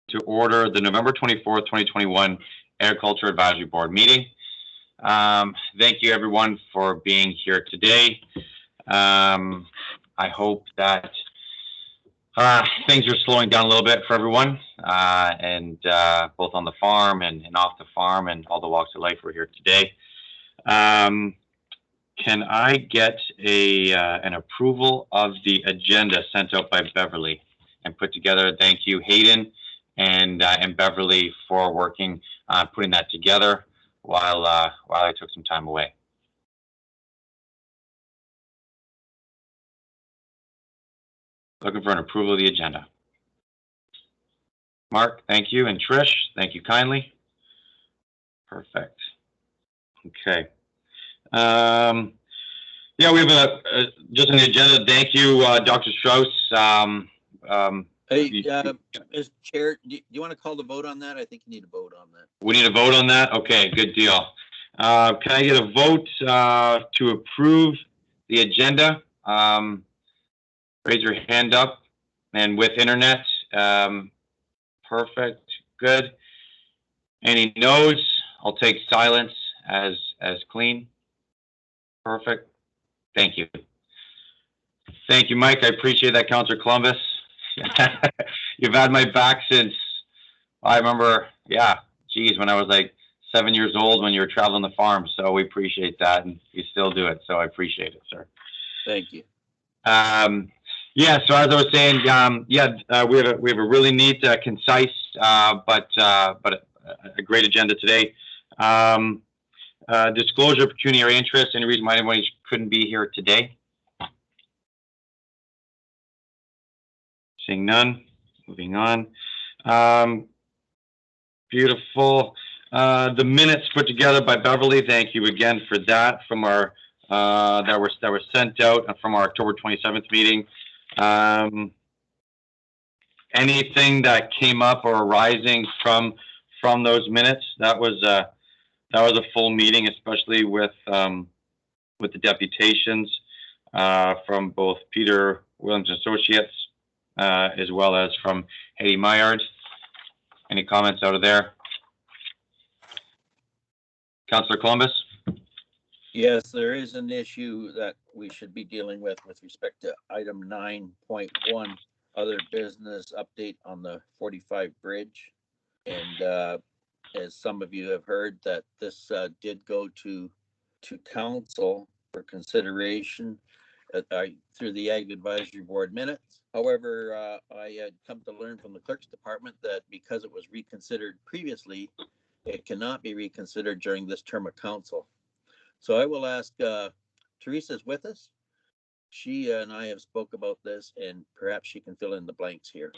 to order the November 24th, 2021 Agriculture Advisory Board meeting. Thank you everyone for being here today. I hope that things are slowing down a little bit for everyone, and both on the farm and off the farm and all the walks of life we're here today. Can I get an approval of the agenda sent out by Beverly and put together? Thank you, Hayden and Beverly, for working on putting that together while I took some time away. Looking for an approval of the agenda. Mark, thank you, and Trish, thank you kindly. Perfect. Okay. Yeah, we have just an agenda. Thank you, Dr. Strauss. Hey, Mr. Chair, do you want to call the vote on that? I think you need a vote on that. We need a vote on that? Okay, good deal. Can I get a vote to approve the agenda? Raise your hand up, and with internet. Perfect, good. Any no's? I'll take silence as clean. Perfect. Thank you. Thank you, Mike. I appreciate that, Councillor Columbus. You've had my back since, I remember, yeah, geez, when I was like 7 years old when you were traveling the farm. So we appreciate that, and you still do it. So I appreciate it, sir. Thank you. Yeah, so as I was saying, we have a really neat, concise, but a great agenda today. Disclosure of pecuniary interest. Any reason why anyone couldn't be here today? Seeing none. Moving on. Beautiful. The minutes put together by Beverly. Thank you again for that. From our that were sent out from our October 27th meeting. Anything that came up or arising from those minutes? That was a full meeting, especially with the deputations from both Peter Williams Associates as well as from Haiti Maillard. Any comments out of there? Councillor Columbus? Yes, there is an issue that we should be dealing with respect to item 9.1, other business update on the 45 bridge. And as some of you have heard, that this did go to council for consideration through the Ag Advisory Board minutes. However, I had come to learn from the clerk's department that because it was reconsidered previously, it cannot be reconsidered during this term of council. So I will ask, Teresa's with us. She and I have spoke about this, and perhaps she can fill in the blanks here.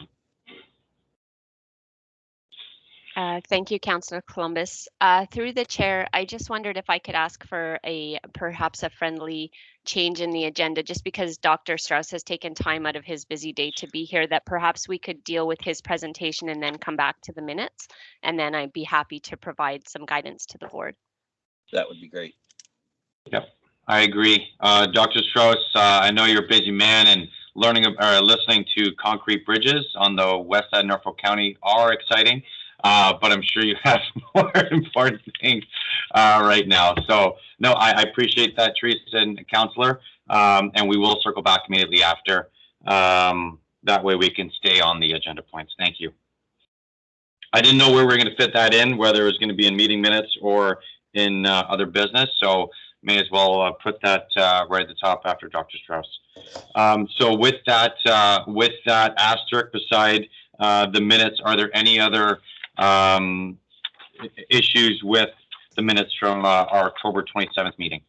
Thank you, Councillor Columbus. Through the chair, I just wondered if I could ask for perhaps a friendly change in the agenda, just because Dr. Strauss has taken time out of his busy day to be here, that perhaps we could deal with his presentation and then come back to the minutes, and then I'd be happy to provide some guidance to the board. That would be great. Yep, I agree. Dr. Strauss, I know you're a busy man, and listening to concrete bridges on the west side of Norfolk County are exciting. But I'm sure you have more important things right now. So no, I appreciate that, Teresa and Councillor, and we will circle back immediately after. That way we can stay on the agenda points. Thank you. I didn't know where we were going to fit that in, whether it was going to be in meeting minutes or in other business. So may as well put that right at the top after Dr. Strauss. So with that asterisk beside the minutes, are there any other issues with the minutes from our October 27th meeting?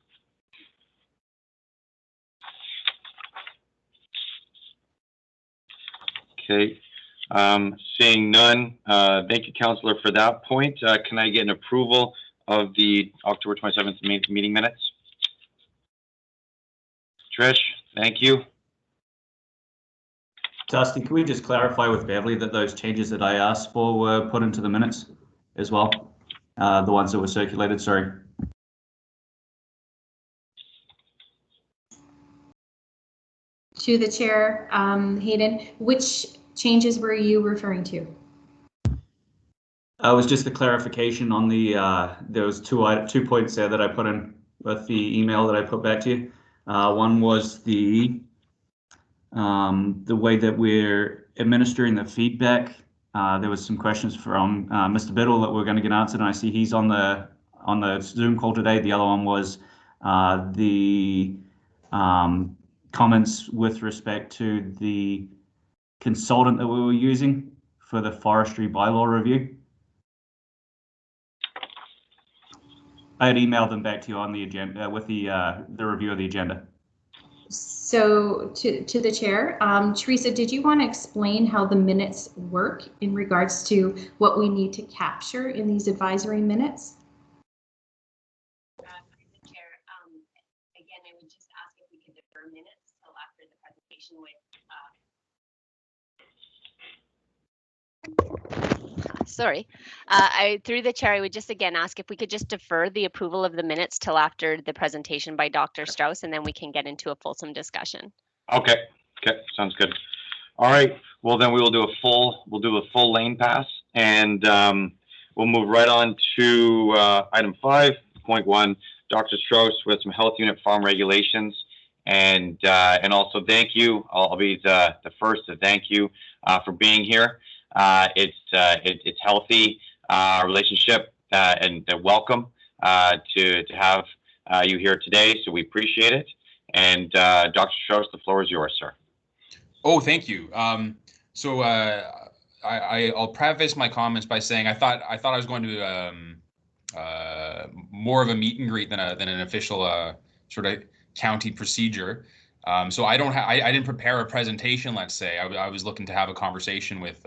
Okay, seeing none. Thank you, Councillor, for that point. Can I get an approval of the October 27th meeting minutes? Trish, thank you. Dusty, can we just clarify with Beverly that those changes that I asked for were put into the minutes as well? The ones that were circulated, sorry. To the chair, Hayden, which changes were you referring to? was just a clarification on the, there was two points there that I put in with the email that I put back to you. One was the way that we're administering the feedback. There was some questions from Mr. Biddle that we're going to get answered, and I see he's on the Zoom call today. The other one was the comments with respect to the consultant that we were using for the forestry bylaw review. I had emailed them back to you on the agenda with the review of the agenda. So to the chair, Teresa, did you want to explain how the minutes work in regards to what we need to capture in these advisory minutes? The chair, again, I would just ask if we could defer minutes till after the presentation with sorry, through the chair, I would just again ask if we could just defer the approval of the minutes till after the presentation by Dr. Strauss, and then we can get into a fulsome discussion. Okay. Okay. Sounds good. All right. Well, then we'll do a full lane pass, and we'll move right on to item 5.1, Dr. Strauss with some health unit farm regulations, and also thank you. I'll be the first to thank you for being here. It's healthy relationship and welcome to have you here today. So we appreciate it. And Dr. Strauss, the floor is yours, sir. Oh, thank you. I'll preface my comments by saying I thought I was going to more of a meet and greet than an official sort of county procedure. So I didn't prepare a presentation. Let's say I was looking to have a conversation with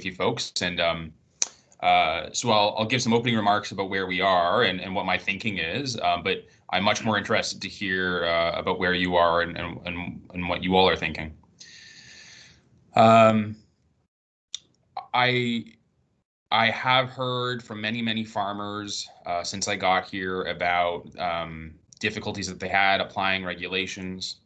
you folks, and so I'll give some opening remarks about where we are and what my thinking is. But I'm much more interested to hear about where you are and what you all are thinking. I have heard from many farmers since I got here about difficulties that they had applying regulations.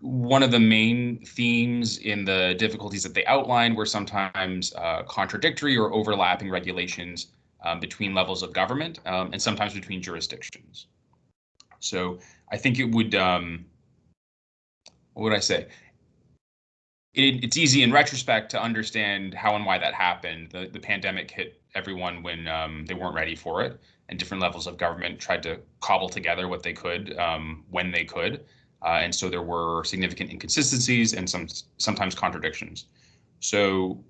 One of the main themes in the difficulties that they outlined were sometimes contradictory or overlapping regulations between levels of government and sometimes between jurisdictions. So I think it would, what would I say? It's easy in retrospect to understand how and why that happened. The pandemic hit everyone when they weren't ready for it, and different levels of government tried to cobble together what they could when they could. And so there were significant inconsistencies and sometimes contradictions. So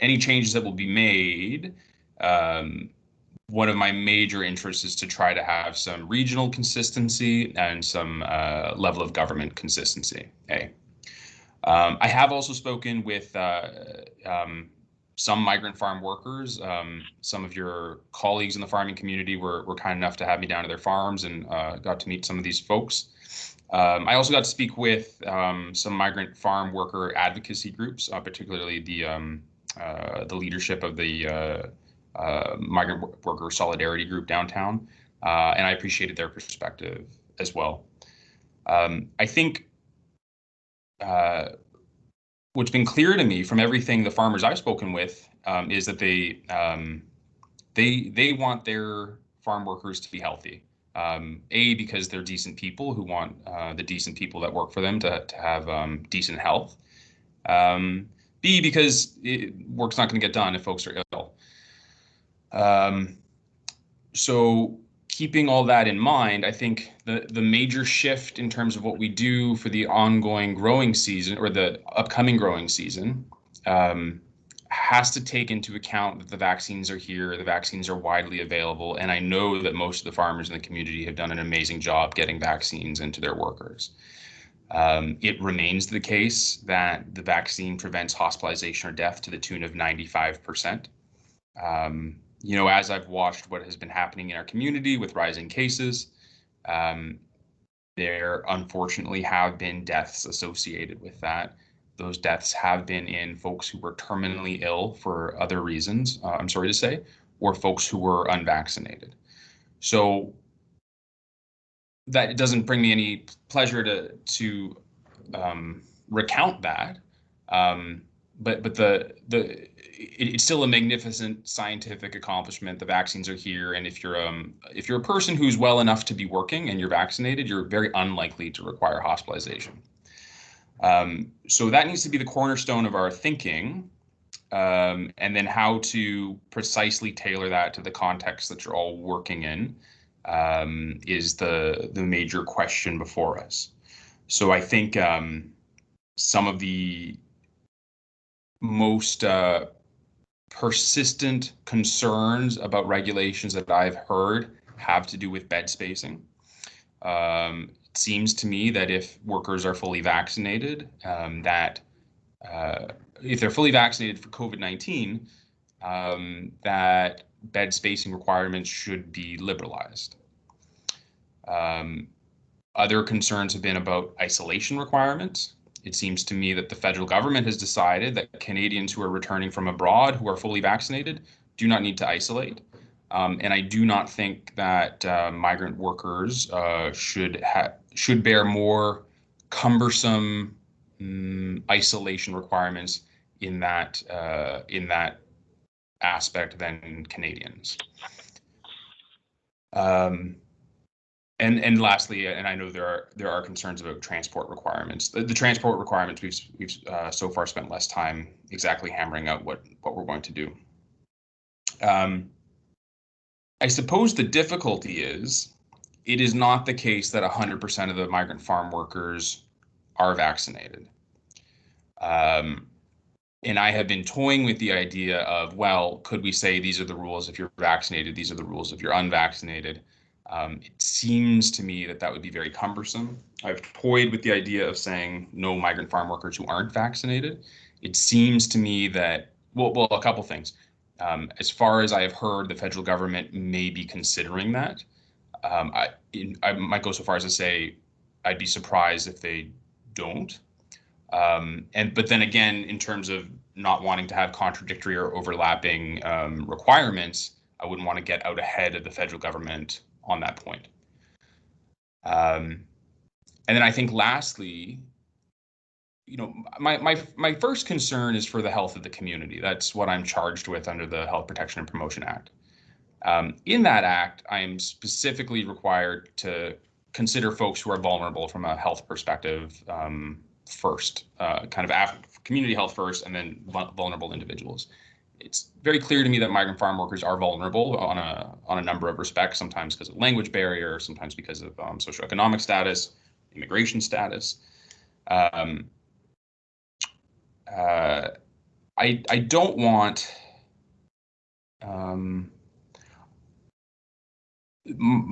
any changes that will be made, one of my major interests is to try to have some regional consistency and some level of government consistency. I have also spoken with some migrant farm workers. Some of your colleagues in the farming community were kind enough to have me down to their farms and got to meet some of these folks. I also got to speak with some migrant farm worker advocacy groups, particularly the leadership of the Migrant Worker Solidarity Group downtown, and I appreciated their perspective as well. I think what's been clear to me from everything the farmers I've spoken with is that they want their farm workers to be healthy. Because they're decent people who want the decent people that work for them to have decent health. B, because work's not going to get done if folks are ill. So keeping all that in mind, I think the major shift in terms of what we do for the ongoing growing season or the upcoming growing season has to take into account that the vaccines are here, the vaccines are widely available, and I know that most of the farmers in the community have done an amazing job getting vaccines into their workers. It remains the case that the vaccine prevents hospitalization or death to the tune of 95%. As I've watched what has been happening in our community with rising cases, there unfortunately have been deaths associated with that. Those deaths have been in folks who were terminally ill for other reasons, I'm sorry to say, or folks who were unvaccinated. So that doesn't bring me any pleasure to recount that. it's still a magnificent scientific accomplishment. The vaccines are here, and if you're a person who's well enough to be working and you're vaccinated, you're very unlikely to require hospitalization. So that needs to be the cornerstone of our thinking, and then how to precisely tailor that to the context that you're all working in is the major question before us. So I think some of the most persistent concerns about regulations that I've heard have to do with bed spacing. It seems to me that if workers are fully vaccinated, if they're fully vaccinated for COVID-19, that bed spacing requirements should be liberalized. Other concerns have been about isolation requirements. It seems to me that the federal government has decided that Canadians who are returning from abroad who are fully vaccinated do not need to isolate. And I do not think that migrant workers should bear more cumbersome isolation requirements in that aspect than Canadians. And lastly, and I know there are concerns about transport requirements. The transport requirements we've so far spent less time exactly hammering out what we're going to do. I suppose the difficulty is it is not the case that 100% of the migrant farm workers are vaccinated. And I have been toying with the idea of, well, could we say these are the rules if you're vaccinated, these are the rules if you're unvaccinated? It seems to me that would be very cumbersome. I've toyed with the idea of saying no migrant farm workers who aren't vaccinated. It seems to me that, well, a couple things. As far as I have heard, the federal government may be considering that. I might go so far as to say I'd be surprised if they don't. But then again, in terms of not wanting to have contradictory or overlapping requirements, I wouldn't want to get out ahead of the federal government on that point. And then I think lastly, my first concern is for the health of the community. That's what I'm charged with under the Health Protection and Promotion Act. In that act, I am specifically required to consider folks who are vulnerable from a health perspective first, kind of community health first, and then vulnerable individuals. It's very clear to me that migrant farm workers are vulnerable on a number of respects, sometimes because of language barrier, sometimes because of socioeconomic status, immigration status. I don't want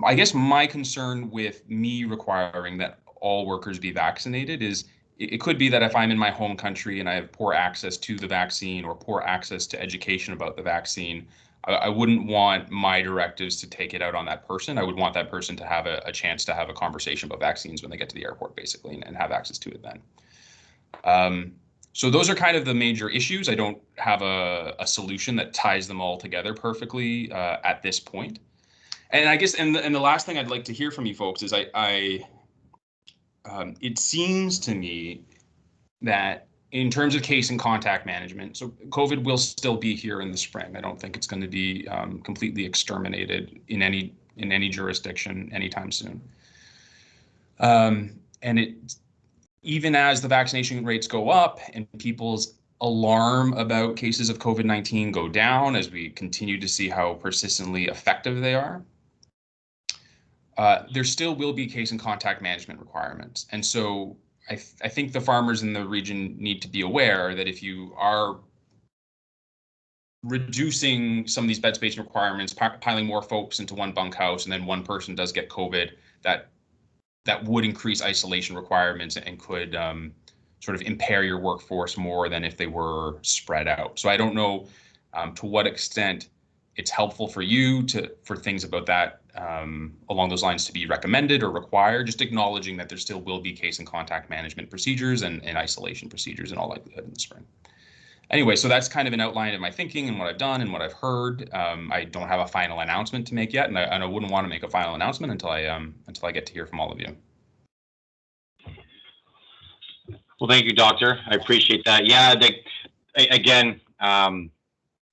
I guess my concern with me requiring that all workers be vaccinated is it could be that if I'm in my home country and I have poor access to the vaccine or poor access to education about the vaccine, I wouldn't want my directives to take it out on that person. I would want that person to have a chance to have a conversation about vaccines when they get to the airport, basically, and have access to it then. So those are kind of the major issues. I don't have a solution that ties them all together perfectly at this point. And I guess, and the last thing I'd like to hear from you folks is it seems to me that in terms of case and contact management, so COVID will still be here in the spring. I don't think it's going to be completely exterminated in any jurisdiction anytime soon. And even as the vaccination rates go up and people's alarm about cases of COVID-19 go down, as we continue to see how persistently effective they are, there still will be case and contact management requirements. And so I think the farmers in the region need to be aware that if you are reducing some of these bed spacing requirements, piling more folks into one bunkhouse, and then one person does get COVID, that would increase isolation requirements and could sort of impair your workforce more than if they were spread out. So I don't know to what extent it's helpful for you for things about that along those lines to be recommended or required, just acknowledging that there still will be case and contact management procedures and isolation procedures in all likelihood in the spring. Anyway, so that's kind of an outline of my thinking and what I've done and what I've heard. I don't have a final announcement to make yet, and I wouldn't want to make a final announcement until I get to hear from all of you. Well, thank you, Doctor. I appreciate that. Yeah, again,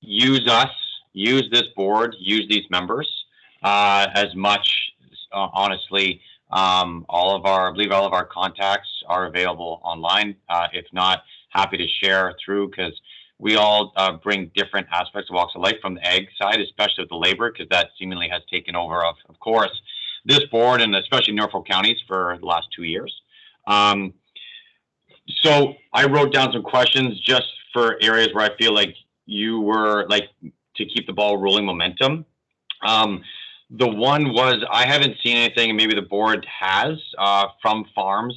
use us, use this board, use these members as much. Honestly, I believe all of our contacts are available online. If not, happy to share through, because we all bring different aspects of walks of life from the ag side, especially with the labor, because that seemingly has taken over, of course, this board and especially Norfolk counties for the last 2 years. So I wrote down some questions just for areas where I feel like you were like to keep the ball rolling momentum. The one was, I haven't seen anything, and maybe the board has, from farms,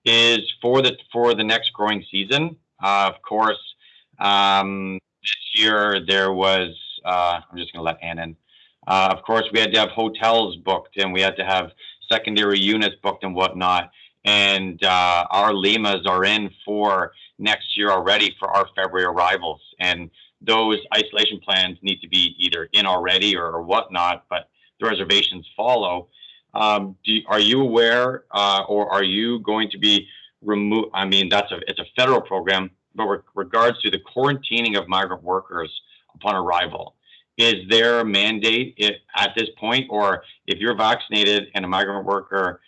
is for the next growing season. Of course, this year there was, I'm just going to let Ann in. Of course, we had to have hotels booked, and we had to have secondary units booked and whatnot. And our Limas are in for next year already for our February arrivals. And those isolation plans need to be either in already or whatnot, but the reservations follow. Are you aware, or are you going to be removed? I mean, it's a federal program, but with regards to the quarantining of migrant workers upon arrival, is there a mandate at this point, or if you're vaccinated and a migrant worker,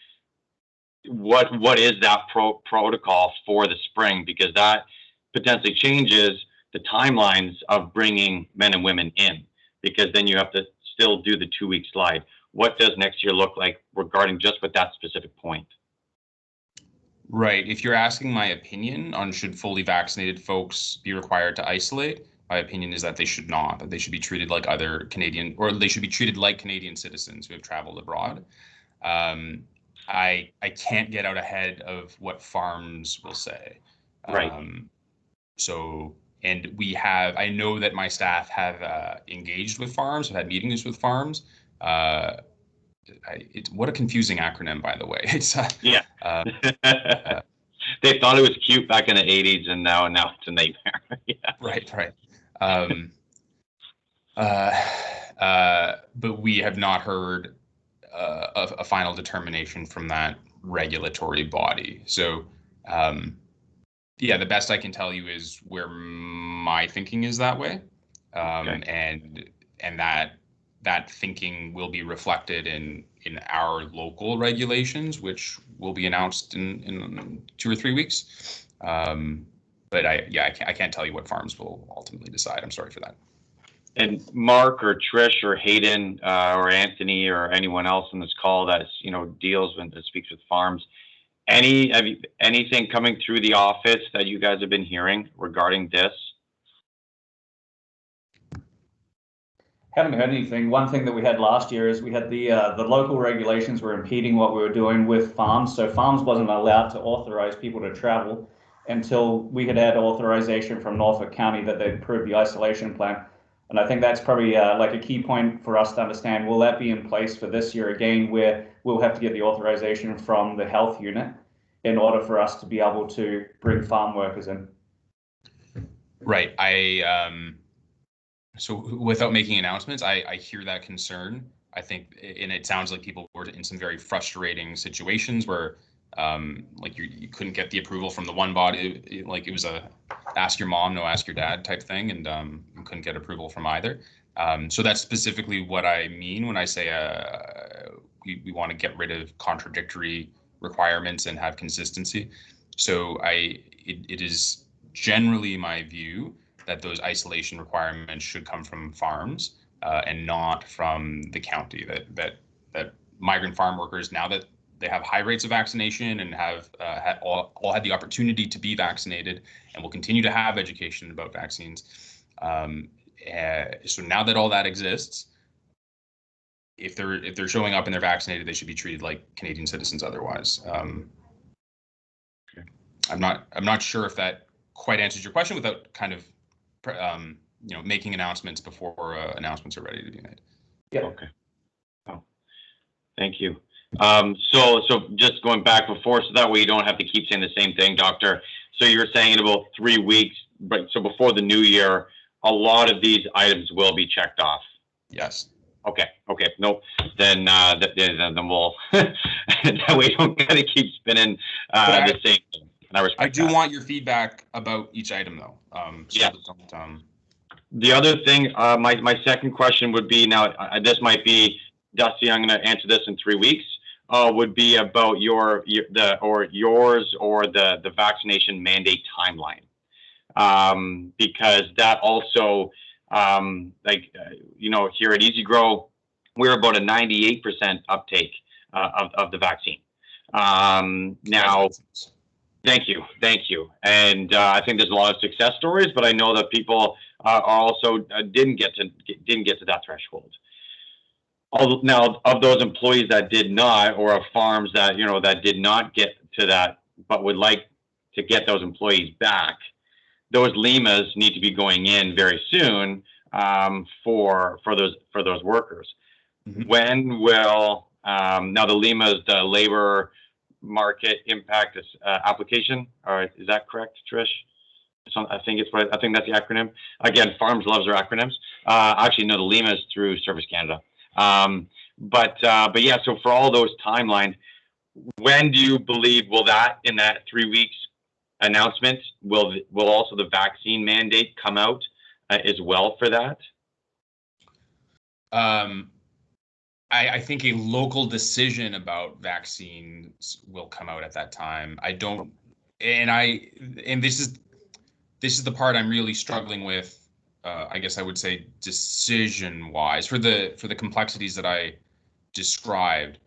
what is that protocol for the spring? Because that potentially changes the timelines of bringing men and women in, because then you have to still do the 2-week slide. What does next year look like regarding just with that specific point? Right. If you're asking my opinion on should fully vaccinated folks be required to isolate, my opinion is that they should not, that they should be treated like other Canadian, or they should be treated like Canadian citizens who have traveled abroad. I can't get out ahead of what farms will say. Right. And I know that my staff have engaged with farms, have had meetings with farms. What a confusing acronym, by the way. It's yeah. They thought it was cute back in the 80s, and now it's a nightmare. Yeah. Right. But we have not heard of a final determination from that regulatory body. So, the best I can tell you is where my thinking is that way, okay. and that thinking will be reflected in our local regulations, which will be announced in 2 or 3 weeks. But I can't tell you what farms will ultimately decide. I'm sorry for that. And Mark or Trish or Hayden or Anthony or anyone else on this call that deals that speaks with farms, anything coming through the office that you guys have been hearing regarding this? Haven't heard anything. One thing that we had last year is we had the local regulations were impeding what we were doing with farms. So farms wasn't allowed to authorize people to travel until we had authorization from Norfolk County that they'd approved the isolation plan. And I think that's probably like a key point for us to understand. Will that be in place for this year again, where we'll have to get the authorization from the health unit in order for us to be able to bring farm workers in? Right. So without making announcements, I hear that concern. I think, and it sounds like people were in some very frustrating situations where like you couldn't get the approval from the one body, like it was a ask your mom, no ask your dad type thing, and you couldn't get approval from either. So that's specifically what I mean when I say we want to get rid of contradictory requirements and have consistency. So it is generally my view that those isolation requirements should come from farms and not from the county. That migrant farm workers, now that they have high rates of vaccination and have all had the opportunity to be vaccinated and will continue to have education about vaccines. So now that all that exists, if they're showing up and they're vaccinated, they should be treated like Canadian citizens otherwise. Okay. I'm not sure if that quite answers your question without kind of making announcements before announcements are ready to be made. Yeah. Okay. Oh, thank you. So just going back before, so that way you don't have to keep saying the same thing, Doctor. So you're saying in about 3 weeks, but so before the new year, a lot of these items will be checked off. Yes. Okay. Nope. Then we'll that way you don't gotta keep spinning the same thing. and I respect I do that. want your feedback about each item, though. So Yeah. don't, The other thing, my second question would be, now this might be, Dusty, I'm going to answer this in 3 weeks, would be about yours or the vaccination mandate timeline. Because that also, here at Easy Grow, we're about a 98% uptake of the vaccine. Now, thank you. And I think there's a lot of success stories, but I know that people also didn't get to that threshold. Now, of those employees that did not, or of farms that that did not get to that, but would like to get those employees back, those LEMAs need to be going in very soon for those workers. Mm-hmm. When will now the LEMAs, the labor market impact application? Or is that correct, Trish? I think that's the acronym. Again, Farms loves their acronyms. Actually, no, the LEMAs through Service Canada. But yeah, so for all those timelines, when do you believe will that, in that 3 weeks announcement, will also the vaccine mandate come out as well for that? I think a local decision about vaccines will come out at that time. I don't, and this is the part I'm really struggling with. I guess I would say decision-wise, for the complexities that I described,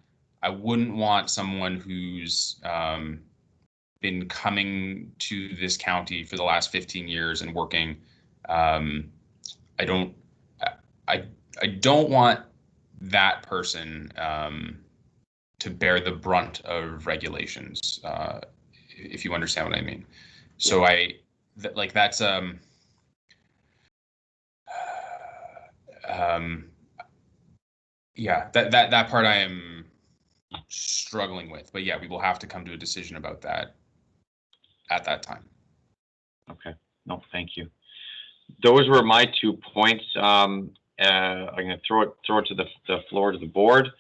I wouldn't want someone who's been coming to this county for the last 15 years and working. I don't want that person to bear the brunt of regulations, if you understand what I mean. So that's yeah, that part I am struggling with, but yeah, we will have to come to a decision about that at that time. Okay, no, thank you. Those were my 2 points. I'm going to throw it to the floor to the board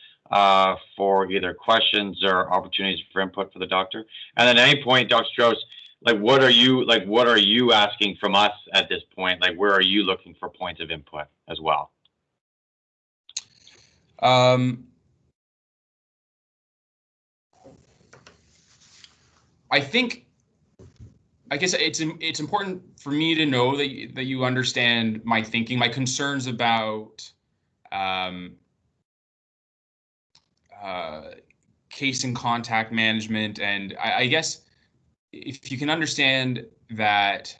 for either questions or opportunities for input for the doctor. And then at any point, Dr. Strauss, what are you asking from us at this point? Where are you looking for points of input as well? I guess it's important for me to know that you understand my thinking, my concerns about case and contact management, and I guess if you can understand that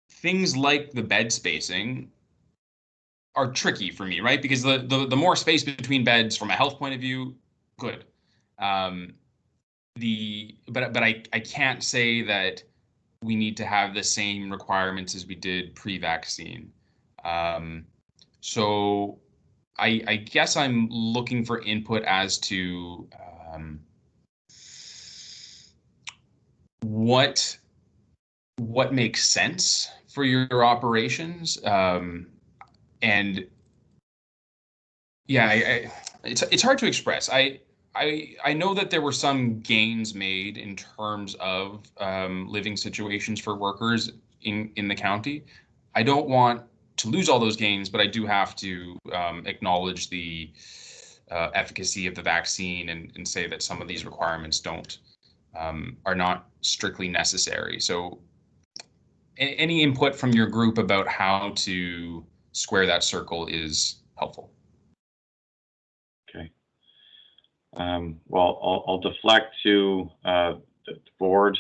things like the bed spacing are tricky for me, right? Because the more space between beds from a health point of view, good. But I can't say that we need to have the same requirements as we did pre-vaccine. So I guess I'm looking for input as to what makes sense for your operations. And yeah, it's hard to express. I know that there were some gains made in terms of living situations for workers in the county. I don't want to lose all those gains, but I do have to acknowledge the efficacy of the vaccine and say that some of these requirements are not strictly necessary. So any input from your group about how to square that circle is helpful. Okay. Well, I'll deflect to the board.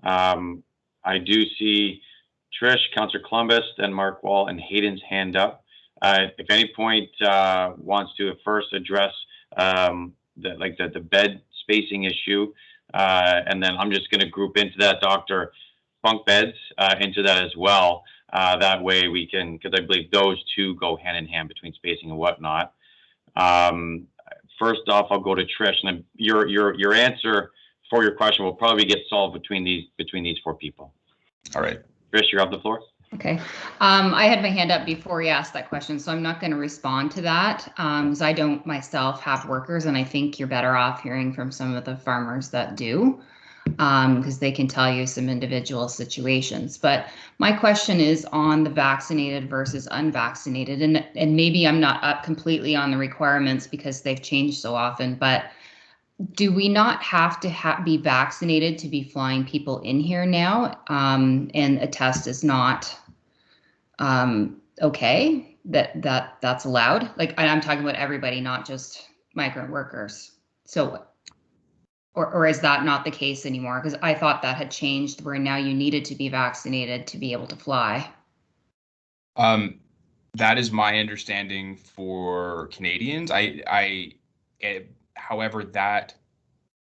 I do see Trish, Councillor Columbus, then Mark Wall, and Hayden's hand up. If any point wants to first address the bed spacing issue, and then I'm just going to group into that, Dr. Bunk beds into that as well. That way we can, because I believe those two go hand in hand between spacing and whatnot. First off, I'll go to Trish, and your answer for your question will probably get solved between these 4 people. All right, Trish, you have the floor. Okay. I had my hand up before you asked that question, so I'm not going to respond to that because I don't myself have workers, and I think you're better off hearing from some of the farmers that do because they can tell you some individual situations. But my question is on the vaccinated versus unvaccinated, and maybe I'm not up completely on the requirements because they've changed so often, but do we not have to be vaccinated to be flying people in here now? And a test is not okay, that's allowed? Like, I'm talking about everybody, not just migrant workers. So, or is that not the case anymore? Because I thought that had changed where now you needed to be vaccinated to be able to fly. That is my understanding for Canadians. However, that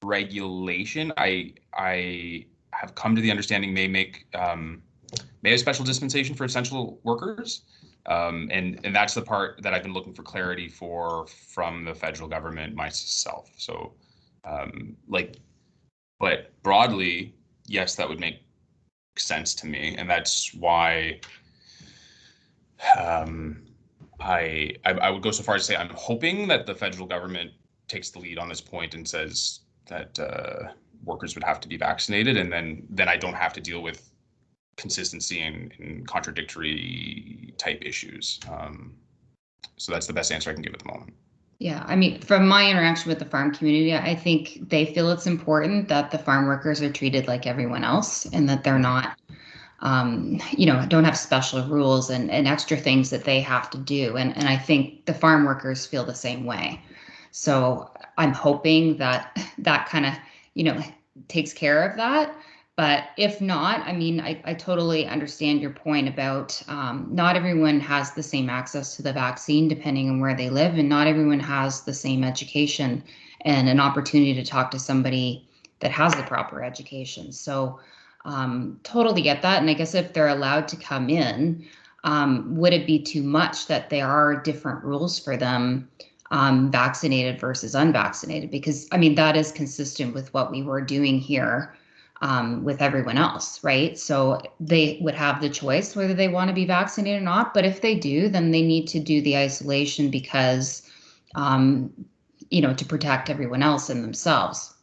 regulation, I have come to the understanding may have special dispensation for essential workers. And that's the part that I've been looking for clarity from the federal government myself. So, but broadly, yes, that would make sense to me, and that's why I would go so far as to say I'm hoping that the federal government takes the lead on this point and says that workers would have to be vaccinated, and then I don't have to deal with consistency and contradictory type issues. So that's the best answer I can give at the moment. Yeah, I mean, from my interaction with the farm community, I think they feel it's important that the farm workers are treated like everyone else and that they're not, don't have special rules and extra things that they have to do. And I think the farm workers feel the same way. So I'm hoping that kind of, takes care of that. But if not, I mean, I totally understand your point about not everyone has the same access to the vaccine depending on where they live, and not everyone has the same education and an opportunity to talk to somebody that has the proper education. So totally get that. And I guess if they're allowed to come in, would it be too much that there are different rules for them, vaccinated versus unvaccinated? Because I mean, that is consistent with what we were doing here with everyone else, right? So they would have the choice whether they want to be vaccinated or not. But if they do, then they need to do the isolation because, to protect everyone else and themselves.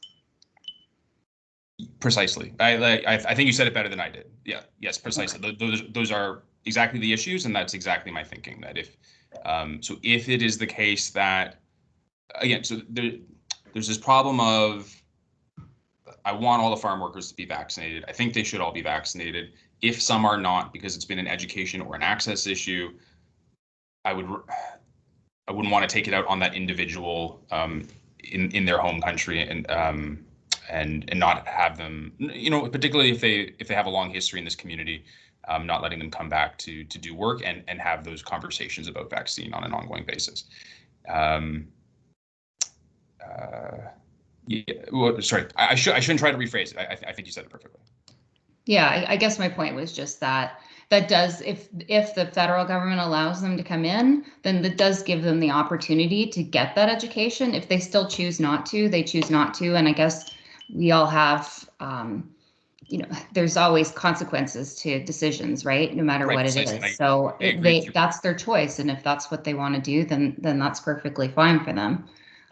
Precisely. I think you said it better than I did. Yeah. Yes. Precisely. Okay. Those are exactly the issues, and that's exactly my thinking. That if it is the case that, again, so there's this problem of, I want all the farm workers to be vaccinated. I think they should all be vaccinated. If some are not because it's been an education or an access issue, I wouldn't want to take it out on that individual in their home country and not have them, particularly if they have a long history in this community, not letting them come back to do work and have those conversations about vaccine on an ongoing basis. Yeah, well, sorry, I shouldn't try to rephrase it. I think you said it perfectly. Yeah, I guess my point was just that does, if the federal government allows them to come in, then that does give them the opportunity to get that education. If they still choose not to, they choose not to. And I guess we all have, there's always consequences to decisions, right? No matter what it is. So that's their choice. And if that's what they want to do, then that's perfectly fine for them.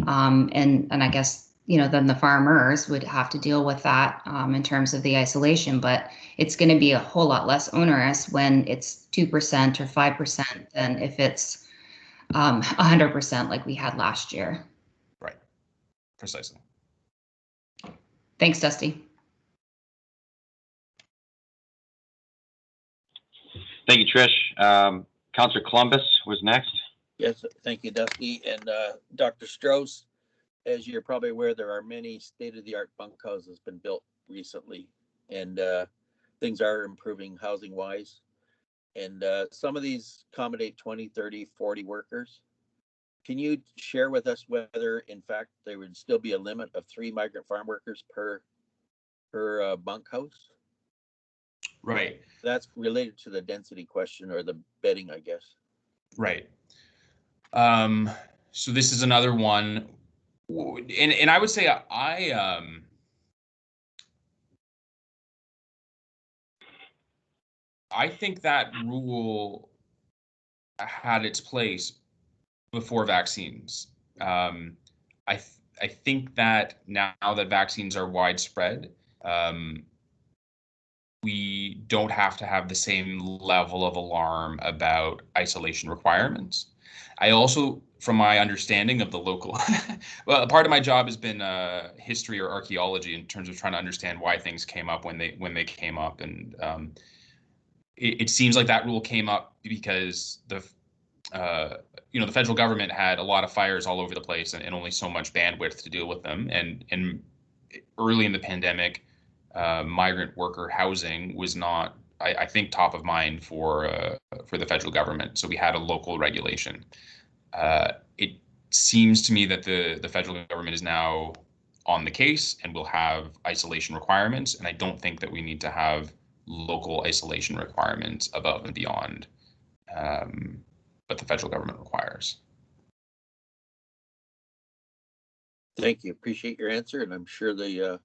And I guess, then the farmers would have to deal with that in terms of the isolation, but it's going to be a whole lot less onerous when it's 2% or 5% than if it's 100% like we had last year. Right. Precisely. Thanks, Dusty. Thank you, Trish. Councillor Columbus was next. Yes, thank you, Dusty. And Dr. Strauss, as you're probably aware, there are many state-of-the-art bunkhouses been built recently, and things are improving housing-wise. And some of these accommodate 20, 30, 40 workers. Can you share with us whether, in fact, there would still be a limit of 3 migrant farm workers per bunkhouse? Right. That's related to the density question or the bedding, I guess. Right. So this is another one. And I would say I think that rule had its place before vaccines. I think that now that vaccines are widespread, we don't have to have the same level of alarm about isolation requirements. I also, from my understanding of the local, well, part of my job has been history or archaeology in terms of trying to understand why things came up when they came up, and it seems like that rule came up because the federal government had a lot of fires all over the place and only so much bandwidth to deal with them, and early in the pandemic, migrant worker housing was not, I think, top of mind for the federal government. So we had a local regulation. It seems to me that the federal government is now on the case and will have isolation requirements. And I don't think that we need to have local isolation requirements above and beyond what the federal government requires. Thank you. Appreciate your answer, and I'm sure the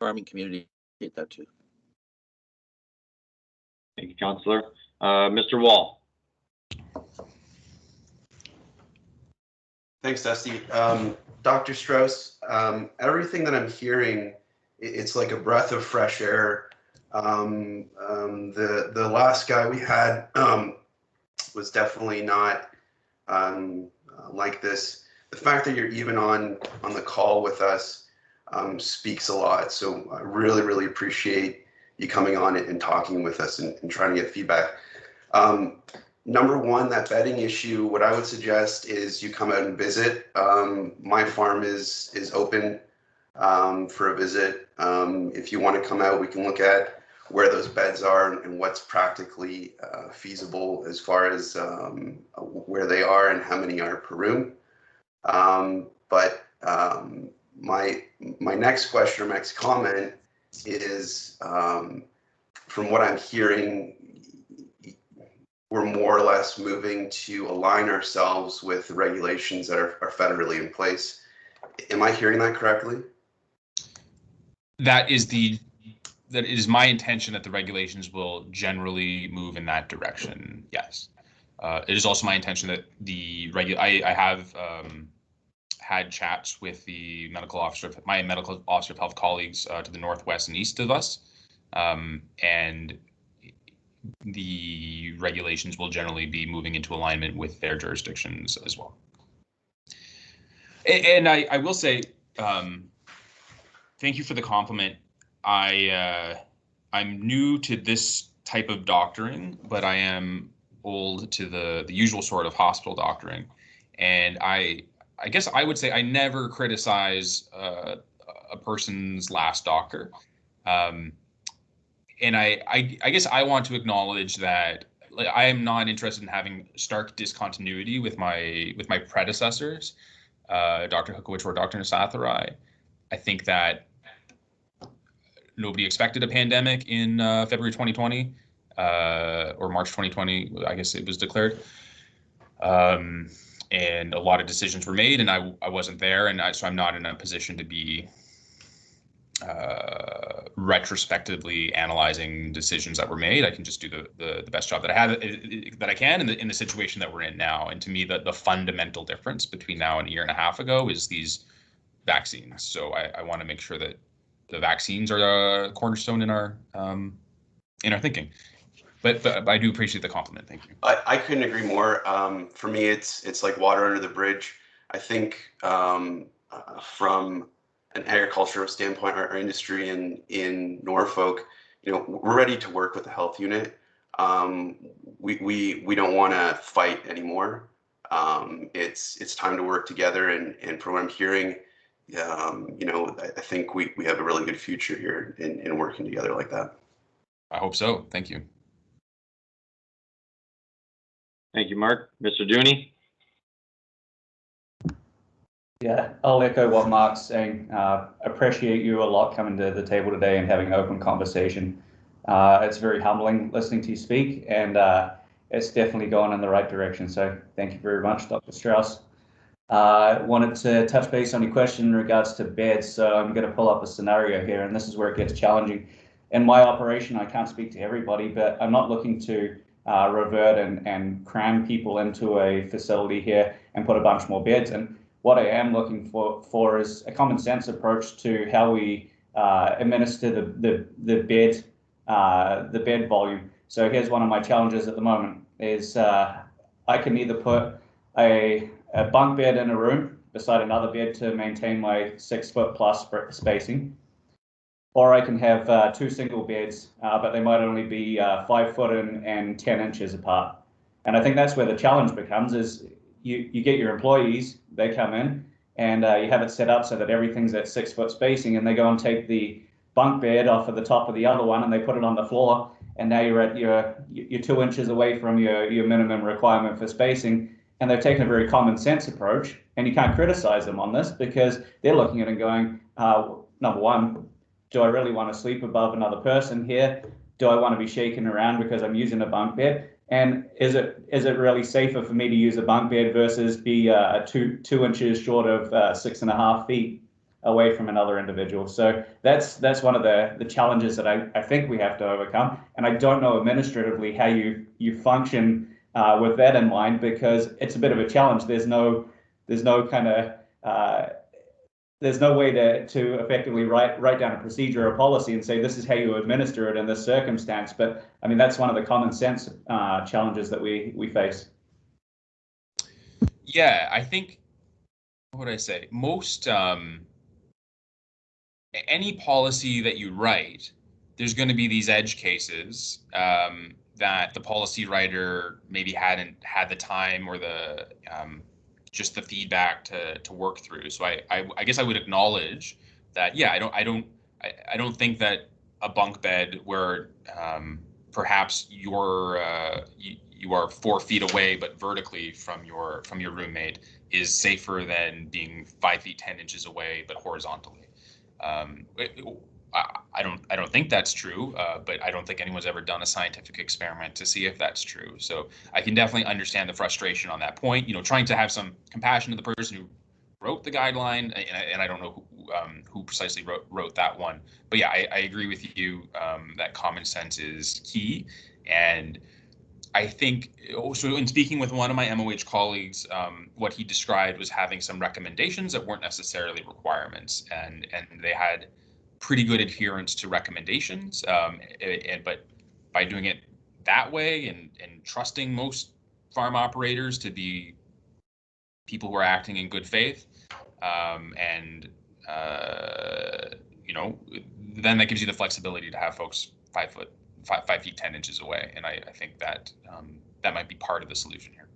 farming community get that too. Thank you, Councillor. Mr. Wall. Thanks, Dusty. Dr. Strauss, everything that I'm hearing, it's like a breath of fresh air. The last guy we had was definitely not like this. The fact that you're even on the call with us speaks a lot. So I really, really appreciate you coming on and talking with us and trying to get feedback. Number one, that bedding issue, what I would suggest is you come out and visit. My farm is open for a visit. If you want to come out, we can look at where those beds are and what's practically feasible as far as where they are and how many are per room. But my next question or next comment is, from what I'm hearing, we're more or less moving to align ourselves with the regulations that are federally in place. Am I hearing that correctly? That is my intention, that the regulations will generally move in that direction. Yes. It is also my intention that I have had chats with my medical officer of health colleagues to the northwest and east of us, and the regulations will generally be moving into alignment with their jurisdictions as well. And I will say, thank you for the compliment. I'm new to this type of doctoring, but I am old to the usual sort of hospital doctoring, and I guess I would say I never criticize a person's last doctor, and I guess I want to acknowledge that I am not interested in having stark discontinuity with my predecessors, Dr. Hukowicz or Dr. Nasatharai. I think that nobody expected a pandemic in February 2020 or March 2020, I guess it was declared. And a lot of decisions were made, and I wasn't there, and so I'm not in a position to be retrospectively analyzing decisions that were made. I can just do the best job that I can in the situation that we're in now. And to me, the fundamental difference between now and a year and a half ago is these vaccines. So I want to make sure that the vaccines are a cornerstone in our thinking. But I do appreciate the compliment. Thank you. I couldn't agree more. For me, it's like water under the bridge. I think from an agricultural standpoint, our industry in Norfolk, we're ready to work with the health unit. We don't want to fight anymore. It's time to work together, and from what I'm hearing, I think we have a really good future here in working together like that. I hope so. Thank you. Thank you, Mark. Mr. Dooney? Yeah, I'll echo what Mark's saying. Appreciate you a lot coming to the table today and having an open conversation. It's very humbling listening to you speak, and it's definitely going in the right direction. So thank you very much, Dr. Strauss. Wanted to touch base on your question in regards to beds. So I'm going to pull up a scenario here, and this is where it gets challenging. in my operation, I can't speak to everybody, but I'm not looking to revert and cram people into a facility here and put a bunch more beds in. What I am looking for is a common sense approach to how we administer the bed volume. So here's one of my challenges at the moment is I can either put a bunk bed in a room beside another bed to maintain my 6 foot plus spacing, or I can have 2 single beds, but they might only be 5 foot and 10 inches apart. And I think that's where the challenge becomes is you get your employees, they come in and you have it set up so that everything's at 6 foot spacing, and they go and take the bunk bed off of the top of the other one and they put it on the floor, and now you're at you're 2 inches away from your minimum requirement for spacing. And they've taken a very common sense approach, and you can't criticize them on this because they're looking at it and going, number one, do I really want to sleep above another person here? Do I want to be shaken around because I'm using a bunk bed? And is it really safer for me to use a bunk bed versus be two inches short of 6.5 feet away from another individual? So that's one of the challenges that I think we have to overcome. And I don't know administratively how you function with that in mind, because it's a bit of a challenge. There's no kind of there's no way to effectively write down a procedure or policy and say this is how you administer it in this circumstance. But I mean, that's one of the common sense challenges that we face. Yeah, I think, what would I say? Most any policy that you write, there's going to be these edge cases that the policy writer maybe hadn't had the time or the just the feedback to work through. So I guess I would acknowledge that, yeah, I don't think that a bunk bed where perhaps you are 4 feet away but vertically from your roommate is safer than being 5 feet 10 inches away but horizontally. I don't think that's true, but I don't think anyone's ever done a scientific experiment to see if that's true. So I can definitely understand the frustration on that point. Trying to have some compassion to the person who wrote the guideline, and I don't know who precisely wrote that one. But yeah, I agree with you that common sense is key. And I think also, in speaking with one of my MOH colleagues, what he described was having some recommendations that weren't necessarily requirements, and they had pretty good adherence to recommendations, but by doing it that way and trusting most farm operators to be people who are acting in good faith, then that gives you the flexibility to have folks 5 feet 10 inches away, and I think that that might be part of the solution here.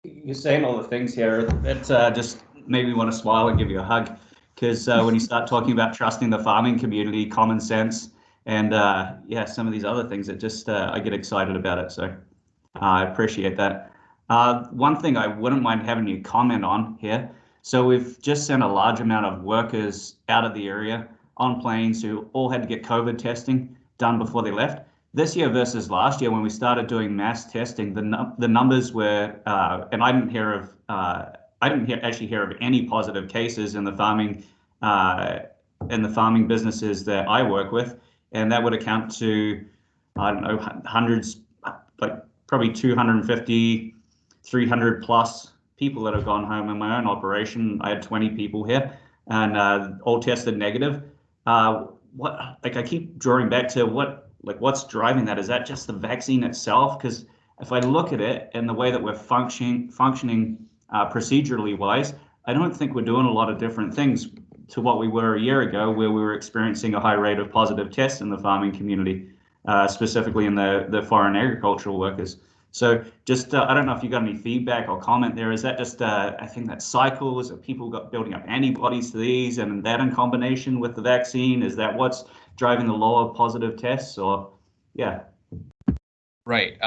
You're saying all the things here that just made me want to smile and give you a hug, because when you start talking about trusting the farming community, common sense, and some of these other things, it just I get excited about it. So I appreciate that. One thing I wouldn't mind having you comment on here. So we've just sent a large amount of workers out of the area on planes who all had to get COVID testing done before they left. This year versus last year, when we started doing mass testing, the numbers were, and I didn't actually hear of any positive cases in the farming businesses that I work with, and that would account to, I don't know, hundreds, like probably 250, 300 plus people that have gone home. In my own operation, I had 20 people here, and all tested negative. I keep drawing back to what's driving that? Is that just the vaccine itself? Because if I look at it and the way that we're functioning procedurally wise, I don't think we're doing a lot of different things to what we were a year ago, where we were experiencing a high rate of positive tests in the farming community, specifically in the foreign agricultural workers. So just, I don't know if you got any feedback or comment there. Is that just, I think that cycles of people building up antibodies to these, and that in combination with the vaccine, is that what's driving the lower positive tests? Or yeah. Right.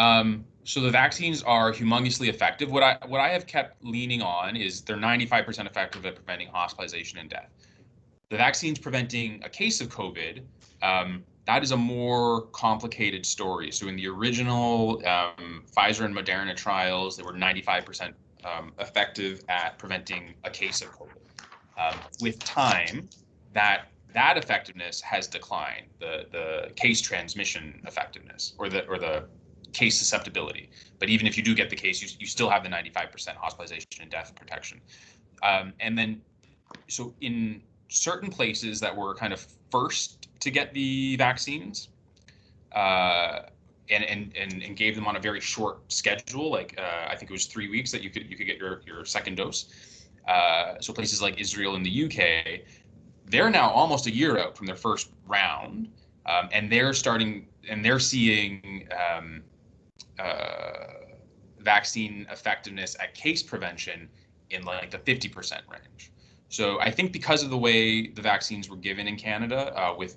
So the vaccines are humongously effective. What I have kept leaning on is they're 95% effective at preventing hospitalization and death. The vaccines preventing a case of COVID, that is a more complicated story. So in the original Pfizer and Moderna trials, they were 95% effective at preventing a case of COVID. With time, that effectiveness has declined, the case transmission effectiveness or the case susceptibility. But even if you do get the case, you still have the 95% hospitalization and death protection. And then, so in certain places that were kind of first to get the vaccines, and gave them on a very short schedule, like I think it was 3 weeks that you could get your second dose. So places like Israel and the UK, they're now almost a year out from their first round, and they're seeing vaccine effectiveness at case prevention in like the 50% range. So I think because of the way the vaccines were given in Canada, with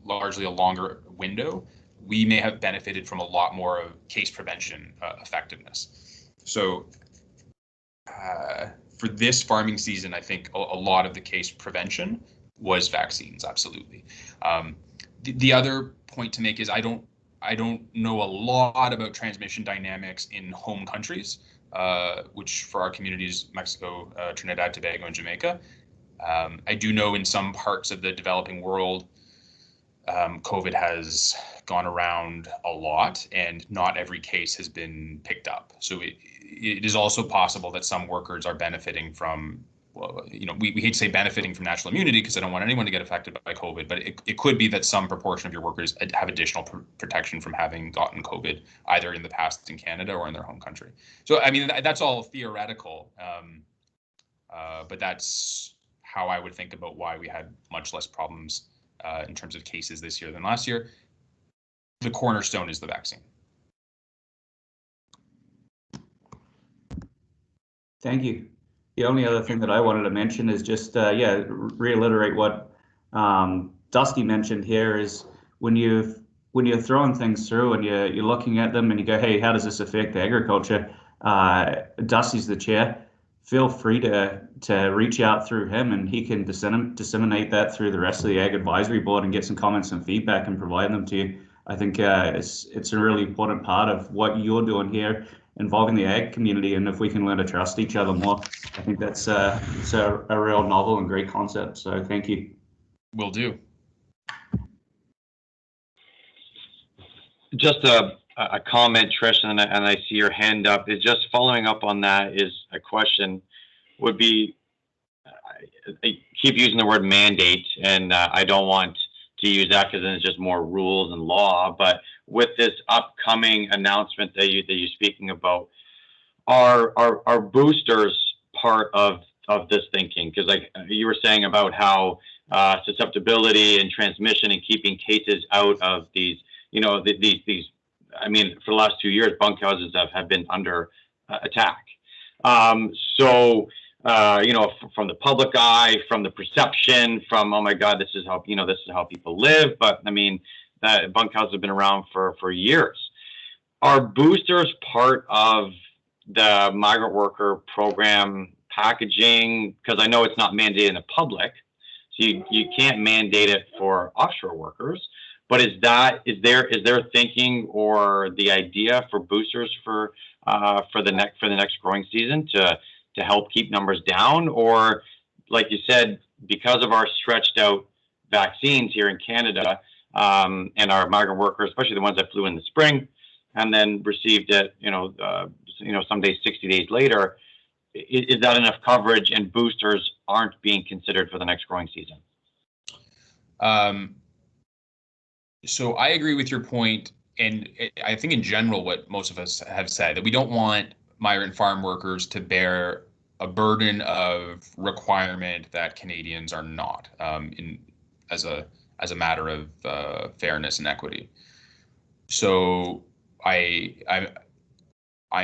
largely a longer window, we may have benefited from a lot more of case prevention effectiveness. So for this farming season, I think a lot of the case prevention was vaccines, absolutely. The other point to make is I don't know a lot about transmission dynamics in home countries, which for our communities, Mexico, Trinidad, Tobago, and Jamaica. I do know in some parts of the developing world, COVID has gone around a lot, and not every case has been picked up. So it is also possible that some workers are benefiting from, well, we hate to say benefiting from natural immunity because I don't want anyone to get affected by COVID, but it could be that some proportion of your workers have additional protection from having gotten COVID, either in the past in Canada or in their home country. So, I mean, that's all theoretical, but that's how I would think about why we had much less problems in terms of cases this year than last year. The cornerstone is the vaccine. Thank you. The only other thing that I wanted to mention is just, reiterate what Dusty mentioned here is when you're throwing things through and you're looking at them and you go, hey, how does this affect agriculture? Dusty's the chair. Feel free to reach out through him, and he can disseminate that through the rest of the Ag Advisory Board and get some comments and feedback and provide them to you. I think it's a really important part of what you're doing here, involving the ag community, and if we can learn to trust each other more, I think that's it's a real novel and great concept. So thank you. Will do. Just a comment, Trish, and I see your hand up. Is just following up on that is a question. Would be, I keep using the word mandate, and I don't want to use that because then it's just more rules and law. But with this upcoming announcement that you're speaking about, are boosters part of this thinking? Because like you were saying about how susceptibility and transmission and keeping cases out of these, these. I mean, for the last 2 years, bunkhouses have been under attack. From the public eye, from the perception, from, oh my God, this is how people live. But I mean, that bunkhouses have been around for years. Are boosters part of the migrant worker program packaging? Because I know it's not mandated in the public, so you can't mandate it for offshore workers. But is there thinking or the idea for boosters for the next growing season to help keep numbers down? Or like you said, because of our stretched out vaccines here in Canada, and our migrant workers, especially the ones that flew in the spring and then received it, some days 60 days later, is that enough coverage and boosters aren't being considered for the next growing season? So I agree with your point, and I think in general what most of us have said, that we don't want migrant farm workers to bear a burden of requirement that Canadians are not, as a matter of fairness and equity. So I'm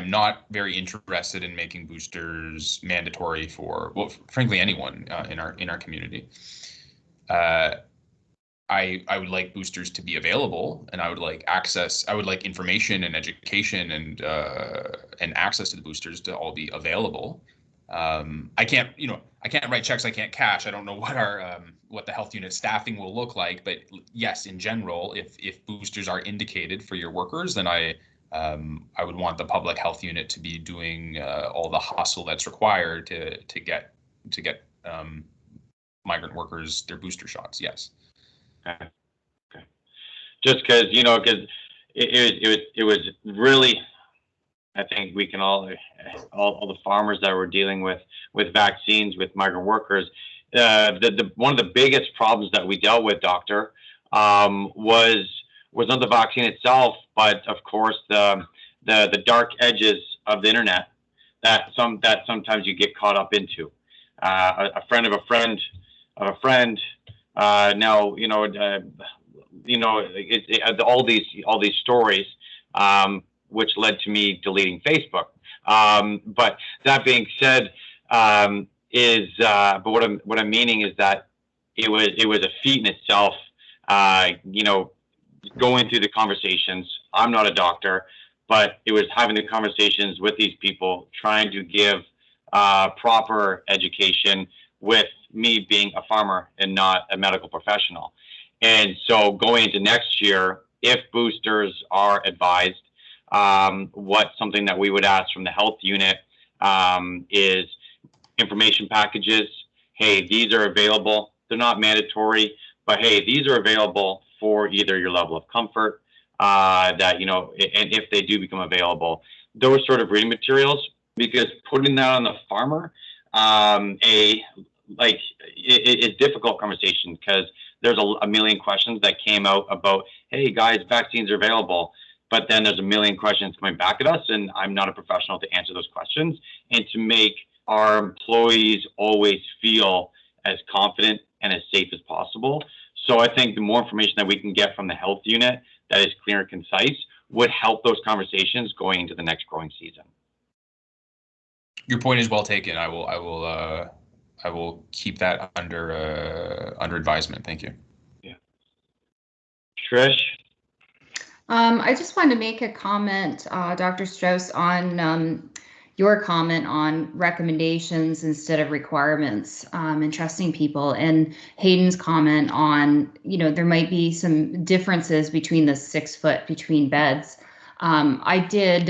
not very interested in making boosters mandatory for, well, frankly, anyone in our community. I would like boosters to be available, and I would like information and education and access to the boosters to all be available. I can't write checks I can't cash. I don't know what the health unit staffing will look like, but yes, in general, if boosters are indicated for your workers, then I would want the public health unit to be doing all the hustle that's required to get migrant workers their booster shots. Yes. Okay. Okay. Just because because it was really, I think we can all the farmers that were dealing with vaccines with migrant workers. The one of the biggest problems that we dealt with, Doctor, was not the vaccine itself, but of course the dark edges of the internet that sometimes you get caught up into. A friend of a friend of a friend. Now all these stories, which led to me deleting Facebook. But that being said, but what I'm meaning is that it was a feat in itself. Going through the conversations. I'm not a doctor, but it was having the conversations with these people, trying to give proper education with me being a farmer and not a medical professional. And so going into next year, if boosters are advised, what's something that we would ask from the health unit is information packages. Hey, these are available. They're not mandatory, but hey, these are available for either your level of comfort, and if they do become available, those sort of reading materials, because putting that on the farmer, it's difficult conversation because there's a million questions that came out about, hey guys, vaccines are available, but then there's a million questions coming back at us, and I'm not a professional to answer those questions and to make our employees always feel as confident and as safe as possible. So I think the more information that we can get from the health unit that is clear and concise would help those conversations going into the next growing season. Your point is well taken. I will keep that under advisement. Thank you. Yeah. Trish? I just wanted to make a comment, Dr. Strauss, on your comment on recommendations instead of requirements, and trusting people, and Hayden's comment on, there might be some differences between the 6 foot between beds. I did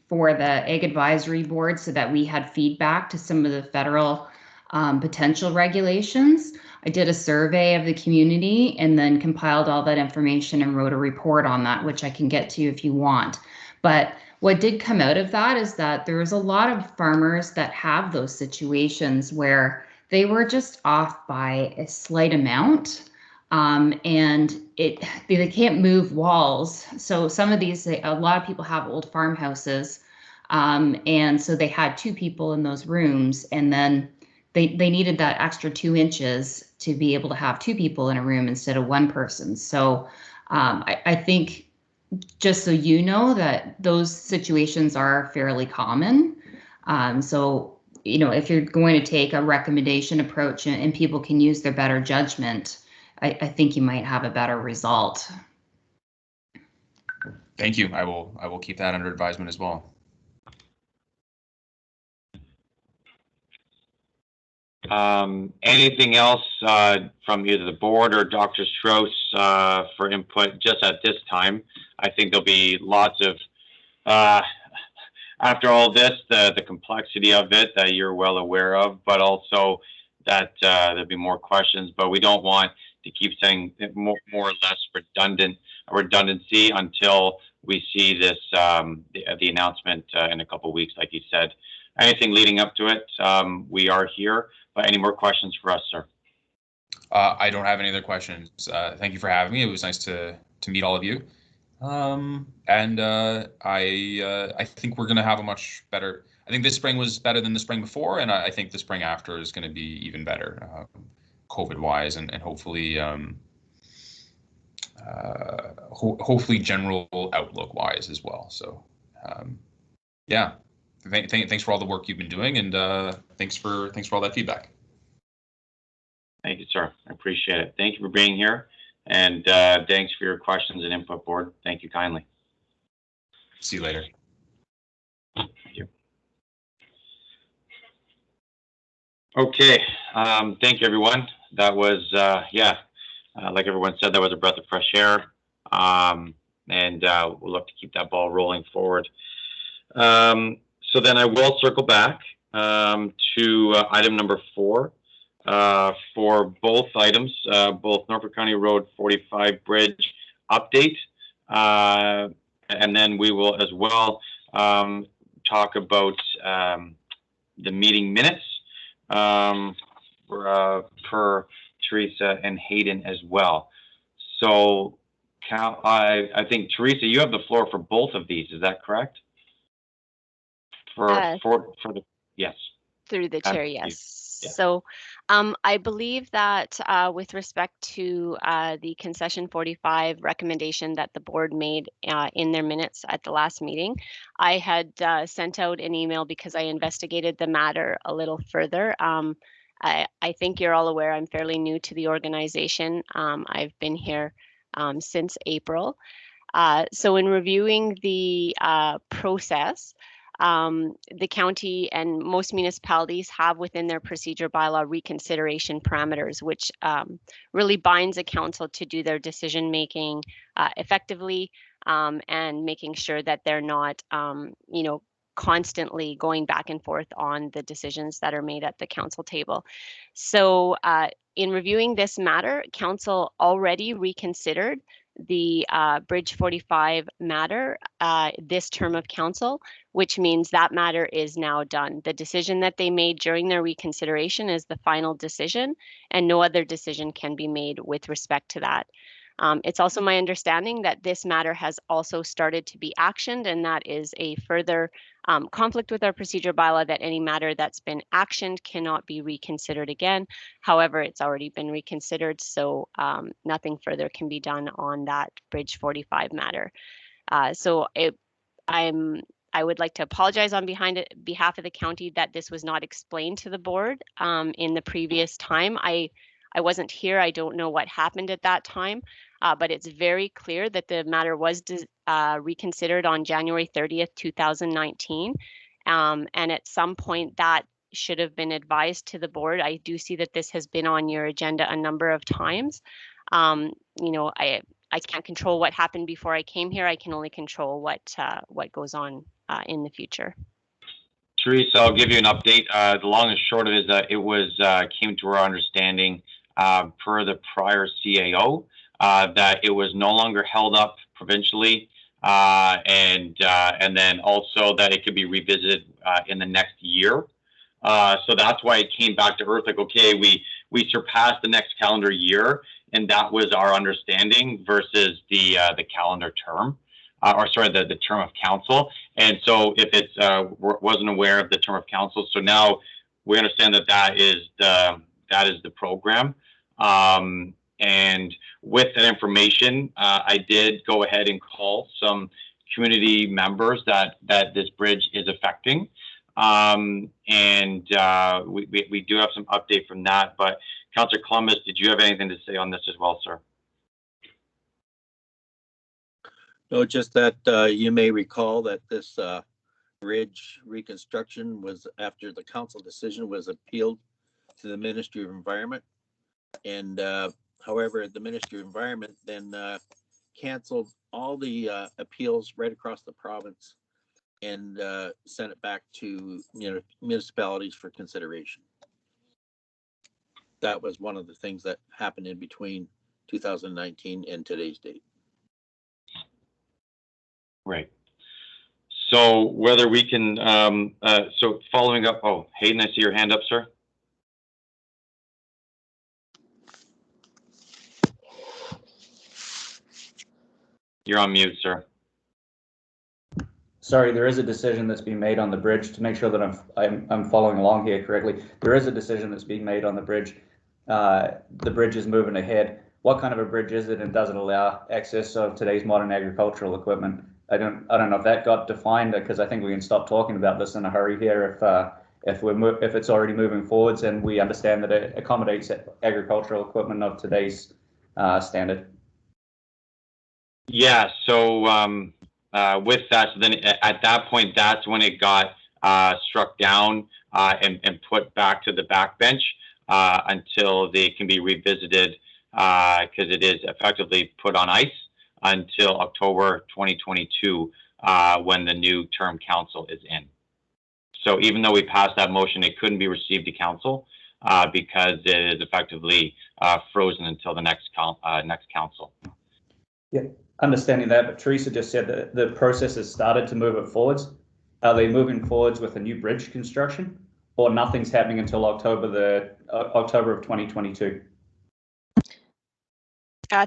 for the Egg Advisory Board so that we had feedback to some of the federal potential regulations. I did a survey of the community and then compiled all that information and wrote a report on that, which I can get to you if you want. But what did come out of that is that there was a lot of farmers that have those situations where they were just off by a slight amount, and they can't move walls. So some of these, a lot of people have old farmhouses, and so they had 2 people in those rooms, and then they needed that extra 2 inches to be able to have 2 people in a room instead of 1 person. So I think, just so you know, that those situations are fairly common. So, if you're going to take a recommendation approach and people can use their better judgment, I think you might have a better result. Thank you. I will keep that under advisement as well. Anything else from either the board or Dr. Strauss for input just at this time? I think there'll be lots of, after all this, the complexity of it that you're well aware of, but also that there'll be more questions, but we don't want to keep saying more or less redundancy until we see this, the announcement in a couple of weeks, like you said. Anything leading up to it, we are here. But any more questions for us, sir? I don't have any other questions. Thank you for having me. It was nice to meet all of you. And I think we're going to have a much better. I think this spring was better than the spring before, and I think the spring after is going to be even better, COVID-wise, and hopefully, hopefully general outlook-wise as well. So, yeah. Thanks for all the work you've been doing, and thanks for all that feedback. Thank you, sir. I appreciate it. Thank you for being here, and thanks for your questions and input, board. Thank you kindly. See you later. Thank you. Okay. Thank you, everyone. That was, like everyone said, that was a breath of fresh air, and we'll look to keep that ball rolling forward. So then I will circle back to item number 4 for both items, both Norfolk County Road 45 bridge update, and then we will as well talk about the meeting minutes per Teresa and Hayden as well. So I think, Teresa, you have the floor for both of these. Is that correct? For the, yes. Through the chair, yes. Yeah. So I believe that with respect to the concession 45 recommendation that the board made in their minutes at the last meeting, I had sent out an email because I investigated the matter a little further. I think you're all aware I'm fairly new to the organization. I've been here since April. So in reviewing the process, the county and most municipalities have within their procedure bylaw reconsideration parameters, which really binds a council to do their decision making effectively and making sure that they're not, constantly going back and forth on the decisions that are made at the council table. So in reviewing this matter, council already reconsidered the Bridge 45 matter this term of council, which means that matter is now done. The decision that they made during their reconsideration is the final decision, and no other decision can be made with respect to that. It's also my understanding that this matter has also started to be actioned, and that is a further conflict with our procedure bylaw that any matter that's been actioned cannot be reconsidered again. However, it's already been reconsidered, so nothing further can be done on that Bridge 45 matter. I would like to apologize on behalf of the county that this was not explained to the board in the previous time. I wasn't here. I don't know what happened at that time, but it's very clear that the matter was reconsidered on January 30th, 2019. And at some point that should have been advised to the board. I do see that this has been on your agenda a number of times. I can't control what happened before I came here. I can only control what goes on in the future. Teresa, I'll give you an update. The long and short of it is that it was came to our understanding per the prior CAO that it was no longer held up provincially, and then also that it could be revisited in the next year. So that's why it came back to earth. Like, okay, we surpassed the next calendar year, and that was our understanding versus the calendar term, the term of council. And so if it's wasn't aware of the term of council, so now we understand that is the program. And with that information, I did go ahead and call some community members that this bridge is affecting. And we do have some update from that, but Councillor Columbus, did you have anything to say on this as well, sir? No, just that you may recall that this bridge reconstruction was after the council decision was appealed to the Ministry of Environment. And however, the Ministry of Environment then canceled all the appeals right across the province and sent it back to municipalities for consideration. That was one of the things that happened in between 2019 and today's date. Right. So whether we can, so following up, oh, Hayden, I see your hand up, sir. You're on mute, sir. Sorry, there is a decision that's being made on the bridge to make sure that I'm following along here correctly. There is a decision that's being made on the bridge. The bridge is moving ahead. What kind of a bridge is it, and does it allow access of today's modern agricultural equipment? I don't know if that got defined, because I think we can stop talking about this in a hurry here if it's already moving forwards and we understand that it accommodates agricultural equipment of today's standard. Yeah. So with that, so then at that point, that's when it got struck down and put back to the backbench until they can be revisited, because it is effectively put on ice until October 2022 when the new term council is in. So even though we passed that motion, it couldn't be received to council because it is effectively frozen until the next council. Yeah, understanding that, but Teresa just said that the process has started to move it forwards. Are they moving forwards with a new bridge construction, or nothing's happening until October of 2022?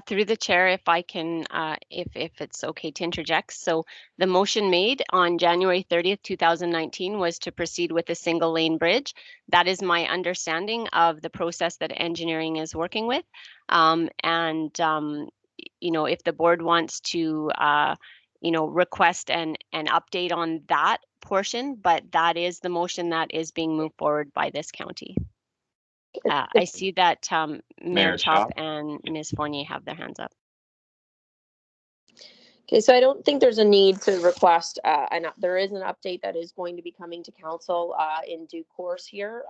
Through the chair, if I can, if it's okay to interject. So the motion made on January 30th, 2019 was to proceed with a single lane bridge. That is my understanding of the process that engineering is working with. You know, if the board wants to, you know, request an update on that portion, but that is the motion that is being moved forward by this county. I see that Mayor Chop and Ms. Fournier have their hands up. Okay, so I don't think there's a need to request, there is an update that is going to be coming to council in due course here.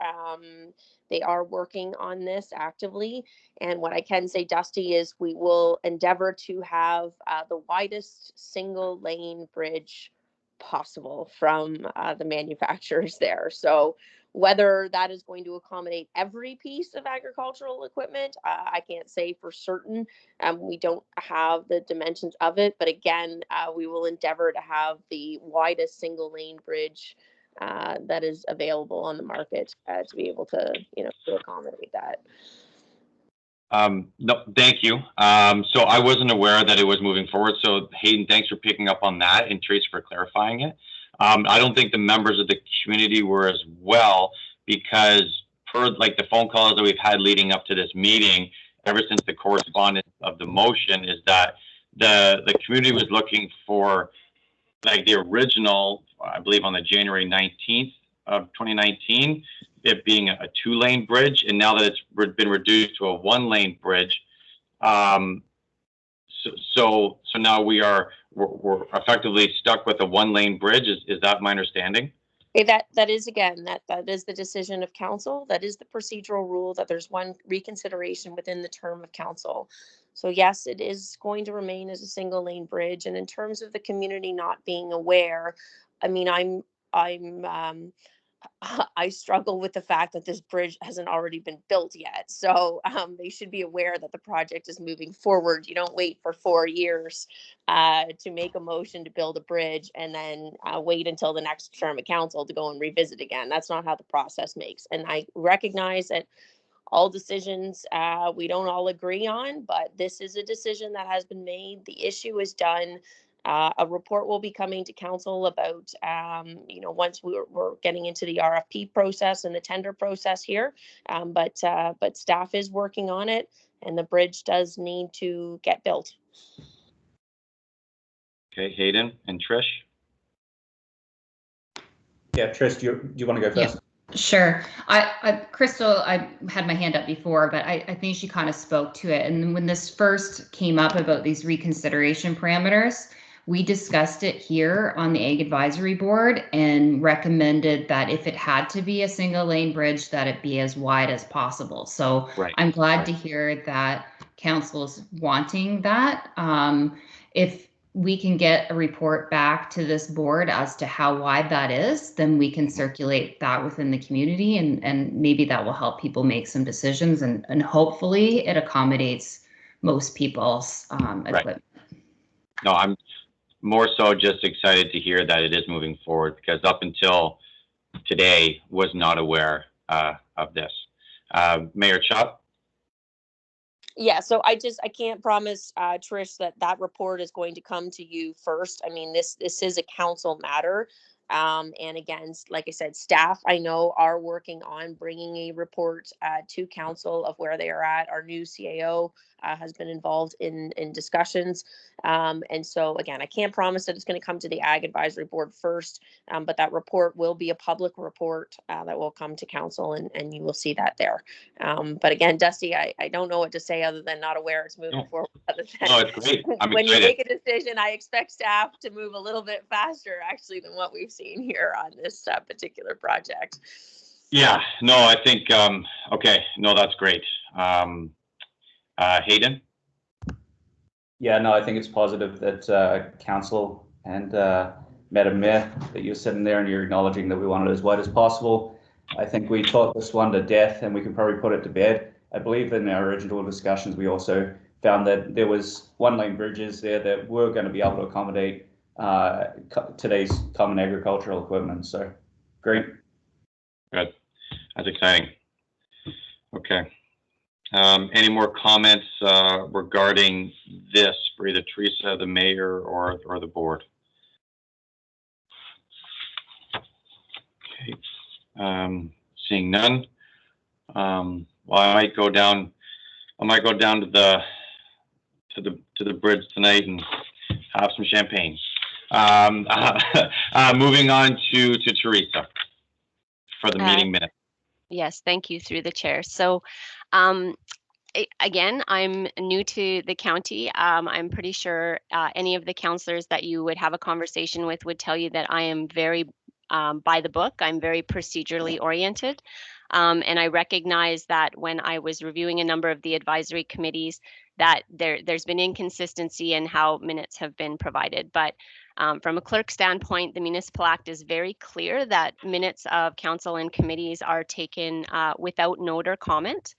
They are working on this actively. And what I can say, Dusty, is we will endeavor to have the widest single lane bridge possible from the manufacturers there. So whether that is going to accommodate every piece of agricultural equipment, I can't say for certain. We don't have the dimensions of it, but again, we will endeavor to have the widest single lane bridge that is available on the market to be able to, you know, to accommodate that. No, thank you. So I wasn't aware that it was moving forward. So Hayden, thanks for picking up on that, and Trace for clarifying it. I don't think the members of the community were as well, because per like the phone calls that we've had leading up to this meeting, ever since the correspondence of the motion, is that the community was looking for like the original, I believe on the January 19th of 2019, it being a 2-lane bridge, and now that it's been reduced to a 1-lane bridge, so now we're effectively stuck with a 1-lane bridge. Is that my understanding? That is, again, that is the decision of council. That is the procedural rule, that there's one reconsideration within the term of council. So yes, it is going to remain as a single lane bridge. And in terms of the community not being aware, I mean, I struggle with the fact that this bridge hasn't already been built yet. So they should be aware that the project is moving forward. You don't wait for 4 years to make a motion to build a bridge and then wait until the next term of council to go and revisit again. That's not how the process makes. And I recognize that all decisions we don't all agree on, but this is a decision that has been made. The issue is done. A report will be coming to council about, you know, once we're getting into the RFP process and the tender process here. But staff is working on it, and the bridge does need to get built. Okay, Hayden and Trish. Yeah, Trish, do you want to go first? Yeah. Sure. Crystal, I had my hand up before, but I think she kind of spoke to it. And when this first came up about these reconsideration parameters, we discussed it here on the Ag Advisory Board and recommended that if it had to be a single lane bridge, that it be as wide as possible. So right. I'm glad to hear that council's wanting that. If we can get a report back to this board as to how wide that is, then we can circulate that within the community, and maybe that will help people make some decisions, and hopefully it accommodates most people's equipment. Right. No, I'm more so just excited to hear that it is moving forward, because up until today was not aware of this. Mayor Chop? Yeah, so I can't promise, Trish, that report is going to come to you first. I mean, this is a council matter. And again, like I said, staff, I know, are working on bringing a report to council of where they are at. Our new CAO has been involved in discussions. And so, again, I can't promise that it's going to come to the Ag Advisory Board first, but that report will be a public report that will come to council, and you will see that there. But again, Dusty, I don't know what to say other than not aware it's moving forward. Other than, no, it's great. I'm when excited. You make a decision, I expect staff to move a little bit faster, actually, than what we've seen here on this particular project. Yeah, no, I think, okay, no, that's great. Hayden? Yeah, no, I think it's positive that council and Madam Mayor, that you're sitting there and you're acknowledging that we want it as wide as possible. I think we taught this one to death, and we can probably put it to bed. I believe in our original discussions, we also found that there was one-lane bridges there that were going to be able to accommodate today's common agricultural equipment. So, great. Good. That's exciting. Okay. Any more comments regarding this for either Teresa, the mayor, or the board? Okay. Seeing none. Well, I might go down to the bridge tonight and have some champagne. Moving on to Teresa for the meeting minute. Yes, thank you, through the chair. So, again, I'm new to the county. I'm pretty sure any of the councillors that you would have a conversation with would tell you that I am very by the book. I'm very procedurally oriented. And I recognize that when I was reviewing a number of the advisory committees, that there's been inconsistency in how minutes have been provided. But from a clerk standpoint, the Municipal Act is very clear that minutes of council and committees are taken without note or comment.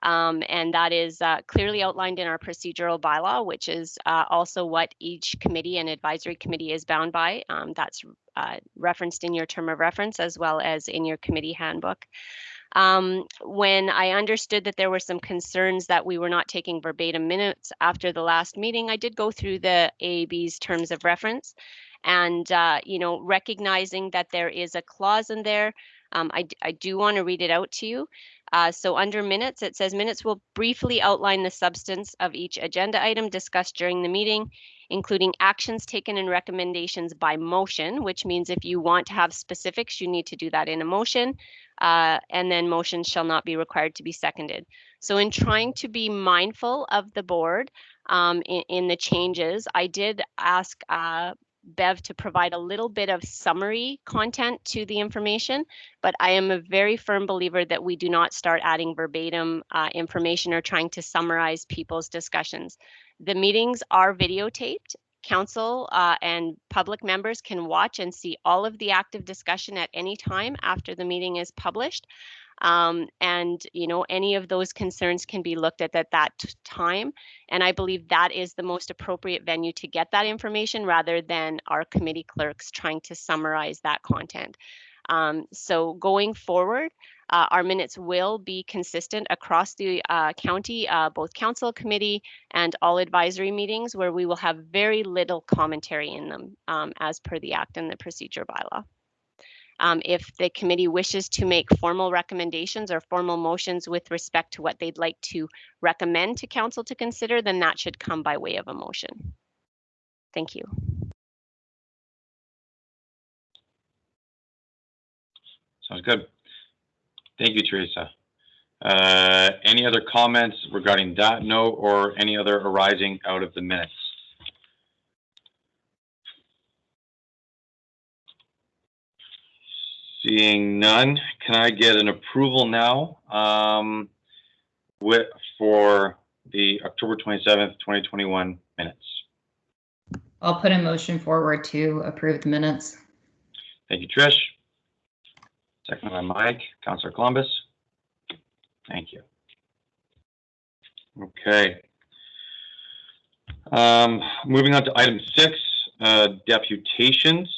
And that is clearly outlined in our procedural bylaw, which is also what each committee and advisory committee is bound by. That's referenced in your term of reference as well as in your committee handbook. When I understood that there were some concerns that we were not taking verbatim minutes after the last meeting, I did go through the AAB's terms of reference, and recognizing that there is a clause in there, I do want to read it out to you. So under minutes, it says minutes will briefly outline the substance of each agenda item discussed during the meeting, including actions taken and recommendations by motion, which means if you want to have specifics, you need to do that in a motion. And then motions shall not be required to be seconded. So in trying to be mindful of the board in the changes, I did ask Bev to provide a little bit of summary content to the information, but I am a very firm believer that we do not start adding verbatim information or trying to summarize people's discussions. The meetings are videotaped. Council and public members can watch and see all of the active discussion at any time after the meeting is published. And any of those concerns can be looked at that time. And I believe that is the most appropriate venue to get that information rather than our committee clerks trying to summarize that content. So going forward, our minutes will be consistent across the county, both council, committee, and all advisory meetings, where we will have very little commentary in them as per the Act and the procedure bylaw. If the committee wishes to make formal recommendations or formal motions with respect to what they'd like to recommend to council to consider, then that should come by way of a motion. Thank you. Sounds good. Thank you, Teresa. Any other comments regarding that note or any other arising out of the minutes? Seeing none, can I get an approval now for the October 27th, 2021 minutes? I'll put a motion forward to approve the minutes. Thank you, Trish. Second by Mike. Councillor Columbus. Thank you. Okay. Moving on to item 6, deputations.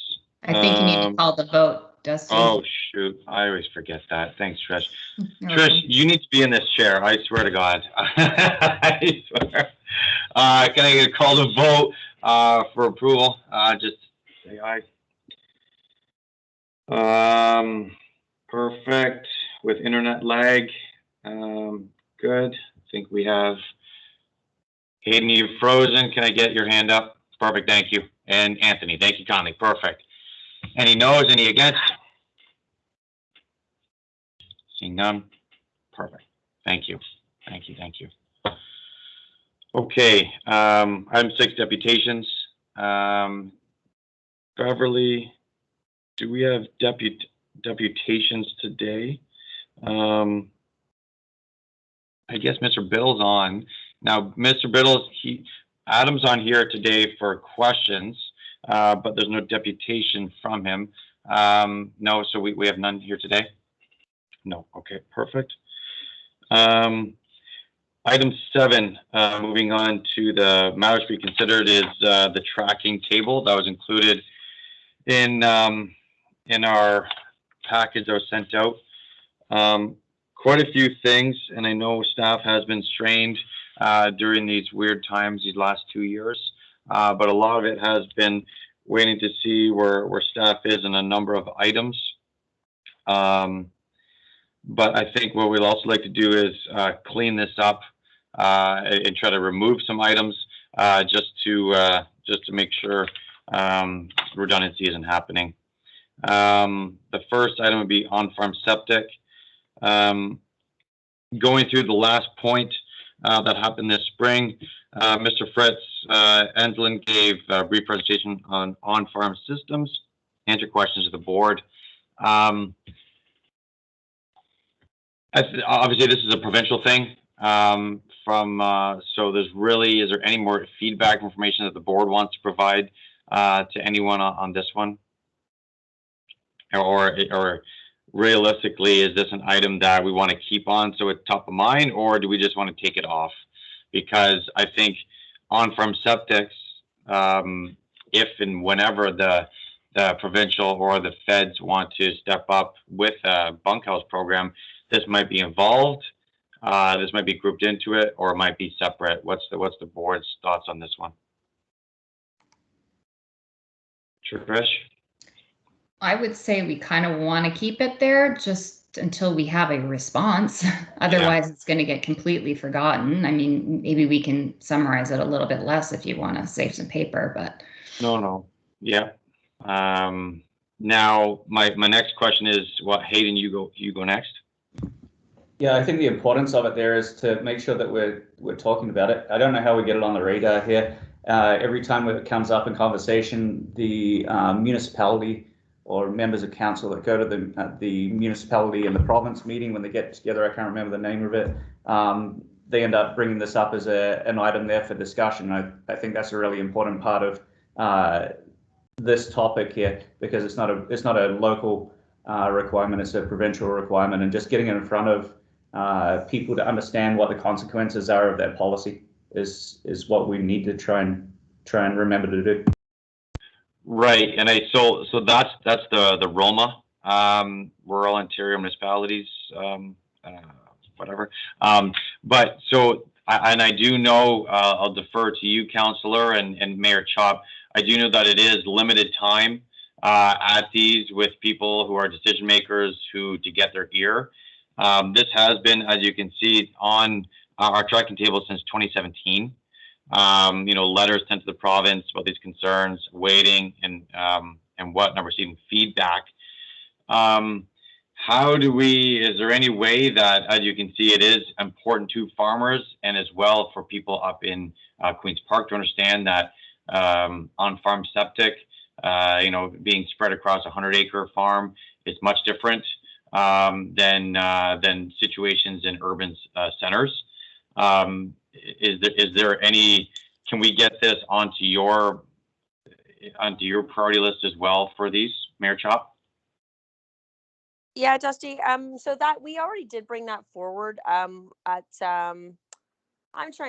I think you need to call the vote, Dusty. Oh, shoot. I always forget that. Thanks, Trish. Trish, you need to be in this chair. I swear to God. I swear. Can I get a call to vote for approval? Just say aye. Perfect. With internet lag. Good. I think we have Hayden, you've frozen. Can I get your hand up? Perfect. Thank you. And Anthony, thank you kindly. Perfect. Any no's? Any against? Seeing none. Perfect. Thank you. Thank you. Thank you. Okay. Item 6, deputations. Beverly, do we have deputations today? I guess Mr. Biddle's on. Now, Mr. Biddle's, Adam's on here today for questions, but there's no deputation from him. No, so we have none here today. No. Okay, perfect. Item 7, moving on to the matters to be considered, is the tracking table that was included in our package that was sent out. Quite a few things, and I know staff has been strained during these weird times these last 2 years, but a lot of it has been waiting to see where staff is in a number of items. But I think what we'll also like to do is clean this up and try to remove some items just to make sure redundancy isn't happening. The first item would be on-farm septic. Going through the last point that happened this spring, Mr. Fritz Enslin gave a brief presentation on on-farm systems, answered questions to the board. Obviously, this is a provincial thing. So is there any more feedback information that the board wants to provide to anyone on this one? Or realistically, is this an item that we want to keep on so it's top of mind, or do we just want to take it off? Because I think on-farm septics, if and whenever the provincial or the feds want to step up with a bunkhouse program, this might be involved. This might be grouped into it, or it might be separate. What's the board's thoughts on this one? Trish? I would say we kind of want to keep it there just until we have a response. Otherwise, it's going to get completely forgotten. I mean, maybe we can summarize it a little bit less if you want to save some paper, but. No. Yeah. Now, my next question is, Hayden, you go next. Yeah, I think the importance of it there is to make sure that we're talking about it. I don't know how we get it on the radar here. Every time it comes up in conversation, the municipality or members of council that go to the municipality and the province meeting when they get together, I can't remember the name of it, they end up bringing this up as an item there for discussion. I think that's a really important part of this topic here, because it's not a local requirement, it's a provincial requirement, and just getting it in front of people to understand what the consequences are of their policy is what we need to try and remember to do. Right, and so that's the ROMA, Rural Interior Municipalities, whatever. But so I do know, I'll defer to you, Councillor, and Mayor Chop. I do know that it is limited time at these with people who are decision makers to get their ear. This has been, as you can see, on our tracking table since 2017. Letters sent to the province about these concerns, waiting and whatnot, receiving feedback. Is there any way that, as you can see, it is important to farmers and as well for people up in Queen's Park to understand that on-farm septic, being spread across a 100-acre farm is much different than situations in urban centers. Is there any? Can we get this onto your priority list as well for these, Mayor Chop? Yeah, Dusty. So that we already did bring that forward. I'm trying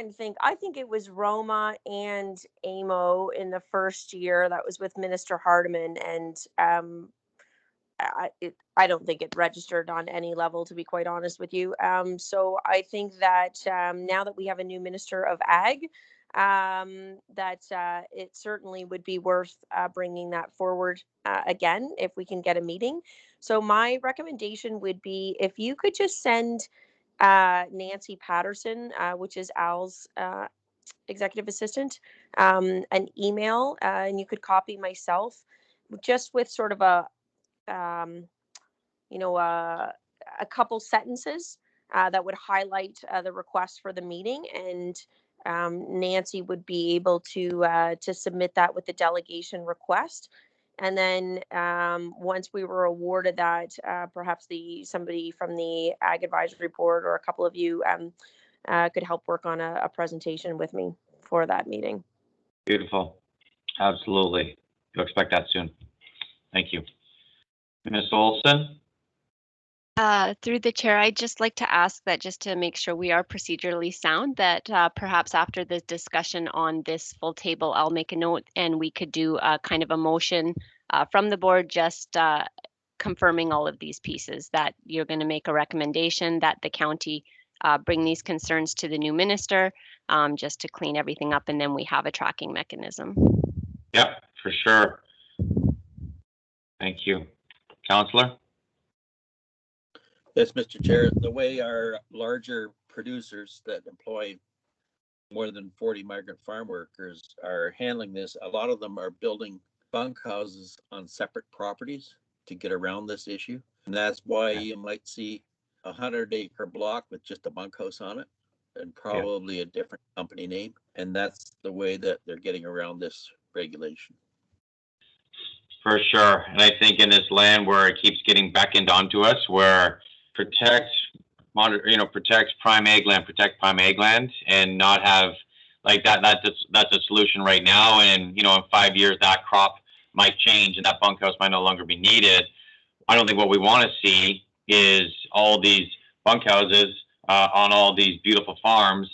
to think. I think it was Roma and AMO in the first year. That was with Minister Hardeman, and I don't think it registered on any level, to be quite honest with you. So I think that now that we have a new Minister of Ag, that it certainly would be worth bringing that forward again if we can get a meeting. So my recommendation would be if you could just send Nancy Patterson, which is Al's executive assistant, an email, and you could copy myself, just with sort of a couple sentences that would highlight the request for the meeting, and Nancy would be able to submit that with the delegation request. And then once we were awarded that, perhaps somebody from the Ag Advisory Board or a couple of you could help work on a presentation with me for that meeting. Beautiful. Absolutely. You'll expect that soon. Thank you. Ms. Olson? Through the chair, I'd just like to ask that just to make sure we are procedurally sound, that perhaps after the discussion on this full table, I'll make a note and we could do a kind of a motion from the board, just confirming all of these pieces, that you're going to make a recommendation that the county bring these concerns to the new minister, just to clean everything up, and then we have a tracking mechanism. Yep, for sure. Thank you. Councillor? Yes, Mr. Chair, the way our larger producers that employ more than 40 migrant farm workers are handling this, a lot of them are building bunkhouses on separate properties to get around this issue. And that's why you might see a 100-acre block with just a bunkhouse on it and probably a different company name. And that's the way that they're getting around this regulation. For sure. And I think in this land where it keeps getting beckoned onto us, where protect prime ag land, protect prime ag land, and not have like that. That's a solution right now. And in 5 years that crop might change and that bunkhouse might no longer be needed. I don't think what we want to see is all these bunkhouses on all these beautiful farms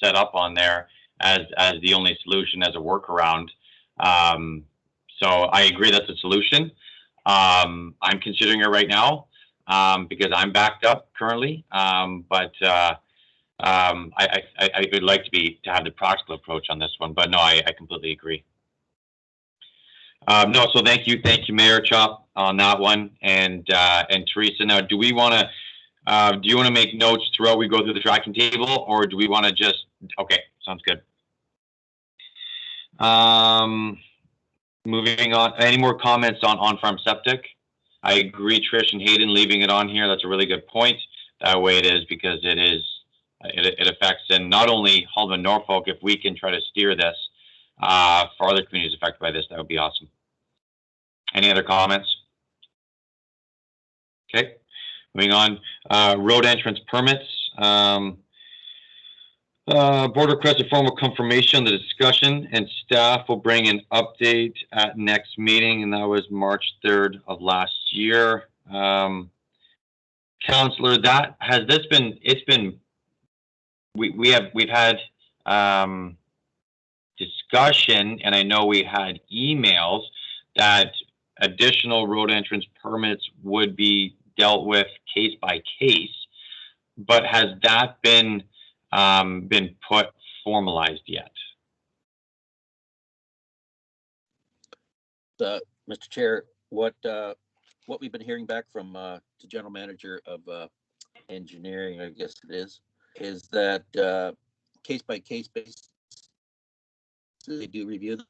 set up on there as the only solution, as a workaround. So I agree that's a solution. I'm considering it right now. Because I'm backed up currently, but I would like to have the practical approach on this one. But no, I completely agree. No, so thank you, Mayor Chop, on that one, and Teresa. Now, do you want to make notes throughout we go through the tracking table, or do we want to just? Okay, sounds good. Moving on. Any more comments on farm septic? I agree, Trish and Hayden, leaving it on here. That's a really good point. That way it is, because it affects, and not only Halton and Norfolk. If we can try to steer this for other communities affected by this, that would be awesome. Any other comments? Okay, moving on. Road entrance permits. Board requested formal confirmation on the discussion, and staff will bring an update at next meeting, and that was March 3rd of last year. Councillor, we've had discussion, and I know we had emails that additional road entrance permits would be dealt with case by case, but has that been put formalized yet? Mr. Chair, what we've been hearing back from the general manager of engineering, I guess it is that case by case basis, they do review the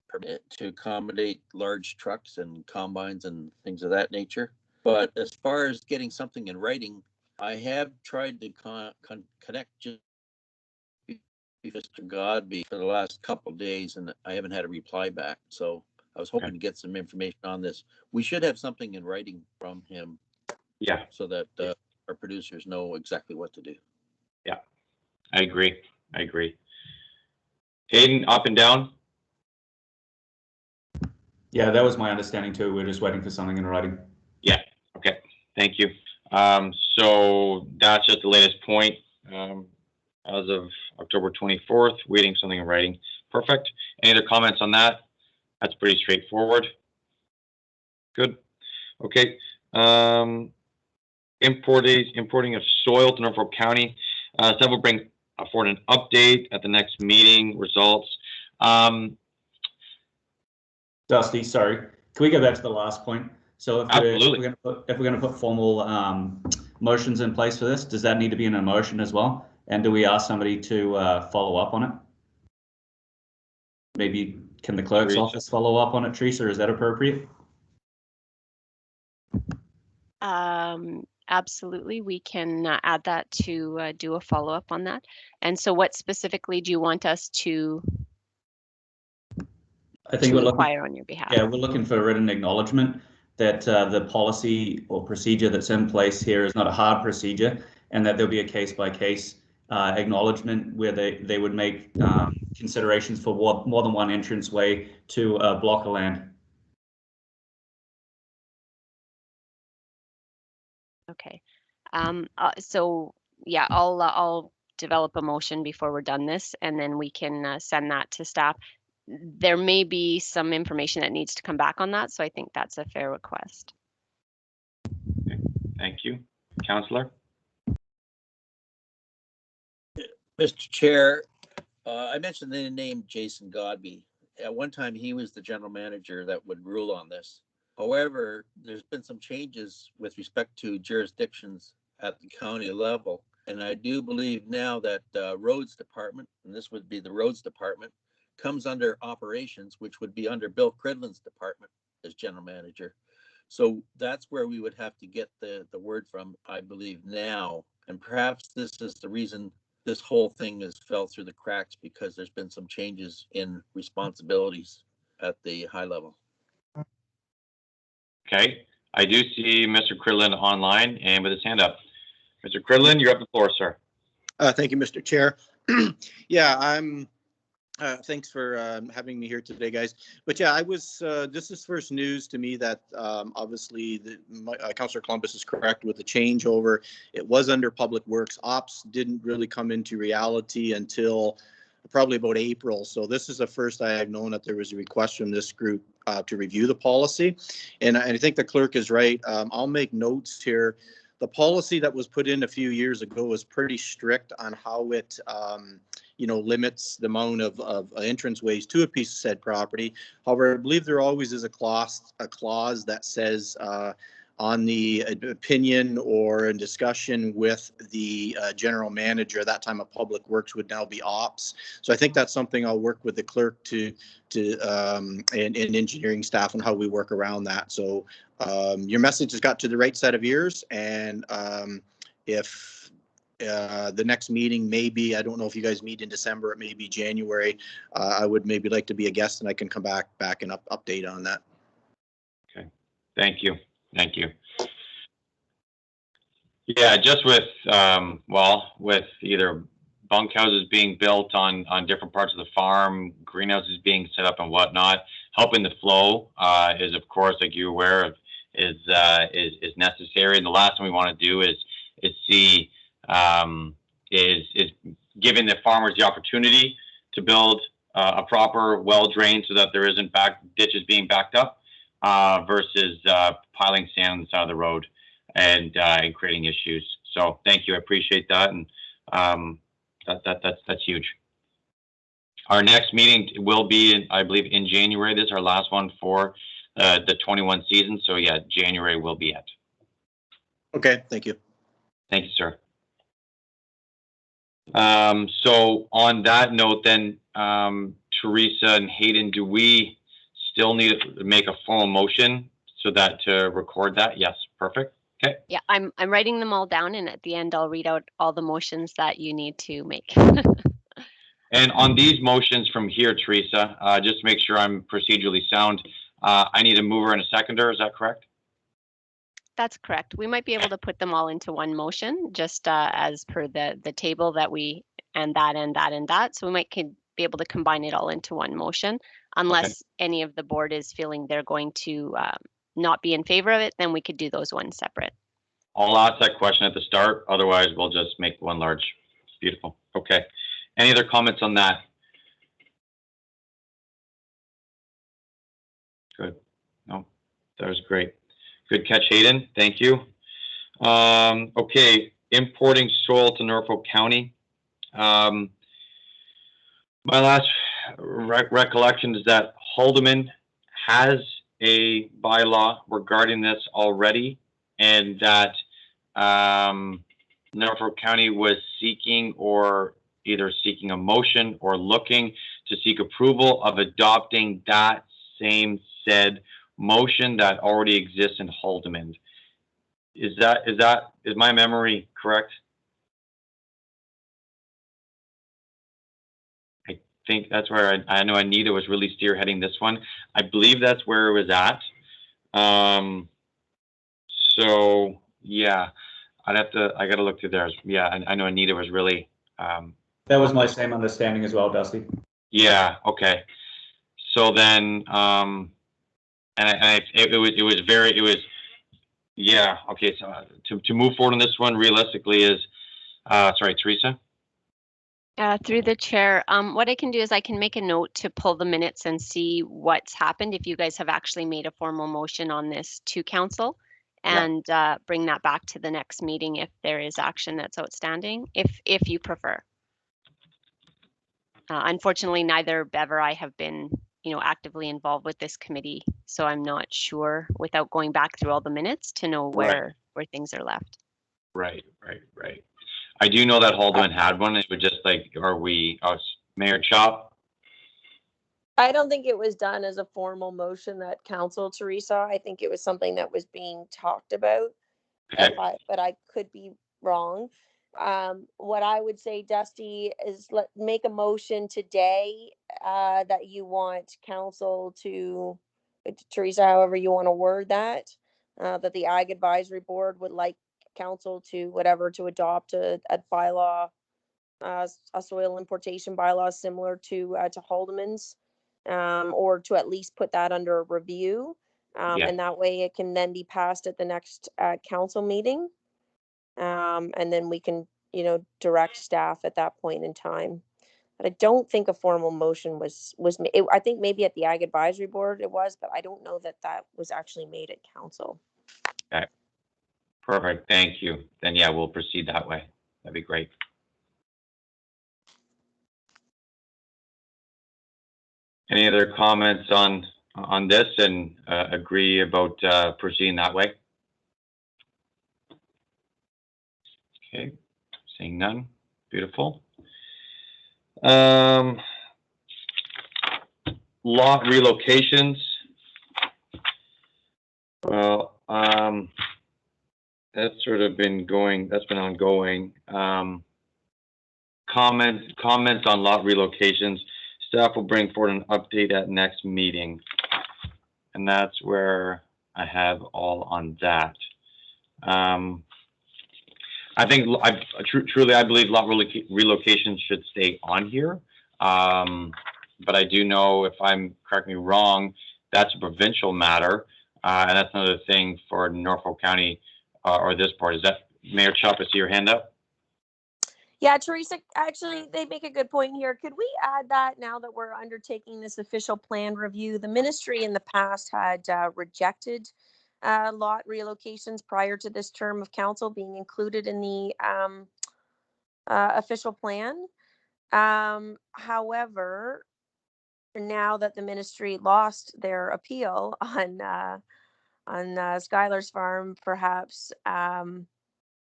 permit to accommodate large trucks and combines and things of that nature. But as far as getting something in writing, I have tried to connect just Mr. Godby for the last couple of days, and I haven't had a reply back. So I was hoping to get some information on this. We should have something in writing from him. Yeah. So that our producers know exactly what to do. Yeah, I agree. Hayden, up and down? Yeah, that was my understanding too. We're just waiting for something in writing. Yeah, okay, thank you. So that's just the latest point. As of October 24th, waiting something in writing. Perfect. Any other comments on that? That's pretty straightforward. Good. Okay. Importing of soil to Norfolk County. So we'll bring forward an update at the next meeting results. Dusty, sorry. Can we go back to the last point? So if we're going to put formal motions in place for this, does that need to be in a motion as well? And do we ask somebody to follow up on it? Maybe can the clerk's office follow up on it, Teresa, or is that appropriate? Absolutely, we can add that to do a follow-up on that. And so what specifically do you want us to inquire on your behalf? Yeah, we're looking for written acknowledgement that the policy or procedure that's in place here is not a hard procedure, and that there'll be a case-by-case acknowledgement where they would make considerations for more than one entrance way to a block of land. Okay. So yeah, I'll develop a motion before we're done this, and then we can send that to staff. There may be some information that needs to come back on that, so I think that's a fair request. Okay. Thank you. Councillor? Mr. Chair, I mentioned the name Jason Godby. At one time, he was the general manager that would rule on this. However, there's been some changes with respect to jurisdictions at the county level. And I do believe now that roads department, and this would be the roads department, comes under operations, which would be under Bill Cridlin's department as general manager. So that's where we would have to get the word from, I believe now. And perhaps this is the reason this whole thing has fell through the cracks, because there's been some changes in responsibilities at the high level. Okay. I do see Mr. Cridlin online and with his hand up. Mr. Cridlin, you're up the floor, sir. Thank you, Mr. Chair. Yeah, I'm. Thanks for having me here today, guys. But yeah, I was. This is first news to me that obviously Councillor Columbus is correct with the changeover. It was under Public Works. Ops didn't really come into reality until probably about April. So this is the first I have known that there was a request from this group to review the policy. And I think the clerk is right. I'll make notes here. The policy that was put in a few years ago was pretty strict on how it, limits the amount of entranceways to a piece of said property. However, I believe there always is a clause that says on the opinion or in discussion with the general manager, that time of Public Works would now be ops. So I think that's something I'll work with the clerk and engineering staff on how we work around that. So your message has got to the right set of ears, and if the next meeting, maybe, I don't know if you guys meet in December, it may be January, I would maybe like to be a guest, and I can come back and update on that. Okay, thank you. Thank you. Yeah, just with, with either bunkhouses being built on different parts of the farm, greenhouses being set up and whatnot, helping the flow is, of course, like you're aware of, is necessary. And the last thing we want to do is see is giving the farmers the opportunity to build a proper well drain so that there isn't ditches being backed up versus piling sand on the side of the road and creating issues. So thank you, I appreciate that, and that's huge. Our next meeting will be, I believe, in January. This is our last one for the 21 season. So yeah, January will be it. Okay, thank you. Thank you, sir. So on that note, then, Teresa and Hayden, do we still need to make a formal motion so that to record that? Yes, perfect. Okay. Yeah, I'm writing them all down, and at the end I'll read out all the motions that you need to make. And on these motions from here, Teresa, just to make sure I'm procedurally sound, I need a mover and a seconder. Is that correct? That's correct. We might be able to put them all into one motion, just as per the table that we and that and that and that. So we might be able to combine it all into one motion, unless any of the board is feeling they're going to not be in favor of it. Then we could do those ones separate. I'll ask that question at the start. Otherwise, we'll just make one large. Beautiful. Okay. Any other comments on that? Good. No, that was great. Good catch, Hayden. Thank you. Okay, importing soil to Norfolk County. My last recollection is that Haldeman has a bylaw regarding this already, and that Norfolk County was seeking or either seeking a motion or looking to seek approval of adopting that same said motion that already exists in Haldeman. Is my memory correct? I think that's where I know Anita was really spearheading this one. I believe that's where it was at. So yeah, I gotta look through there. Yeah, I know Anita was really. That was my same understanding as well, Dusty. Yeah. Okay. So then, it was Yeah. Okay. So to move forward on this one realistically is, sorry, Teresa. Through the chair, what I can do is I can make a note to pull the minutes and see what's happened if you guys have actually made a formal motion on this to council, and bring that back to the next meeting if there is action that's outstanding, if you prefer. Unfortunately, neither Bev or I have been, actively involved with this committee, so I'm not sure without going back through all the minutes to know where things are left. Right. I do know that Haldeman had one. It was just like, Mayor Chop? I don't think it was done as a formal motion at council, Teresa. I think it was something that was being talked about. Okay. But I could be wrong. What I would say, Dusty, is make a motion today that you want council to, Teresa, however you want to word that, that the Ag Advisory Board would like council to adopt a bylaw, a soil importation bylaw similar to Haldeman's, or to at least put that under review. And that way it can then be passed at the next council meeting. And then we can, direct staff at that point in time. But I don't think a formal motion was made. I think maybe at the Ag Advisory Board it was, but I don't know that was actually made at council. Okay. Perfect. Thank you. Then yeah, we'll proceed that way. That'd be great. Any other comments on this and agree about proceeding that way? Okay, seeing none. Beautiful. Lot relocations. Well, that's sort of been ongoing. Comments on lot relocations. Staff will bring forward an update at next meeting. And that's where I have all on that. I think truly, I believe lot relocation should stay on here. But I do know, if correct me wrong, that's a provincial matter. And that's another thing for Norfolk County or this part. Is that, Mayor Chop, I see your hand up? Yeah, Teresa, actually, they make a good point here. Could we add that now that we're undertaking this official plan review? The ministry in the past had rejected lot relocations prior to this term of council being included in the official plan. However, now that the ministry lost their appeal on Skylar's farm, perhaps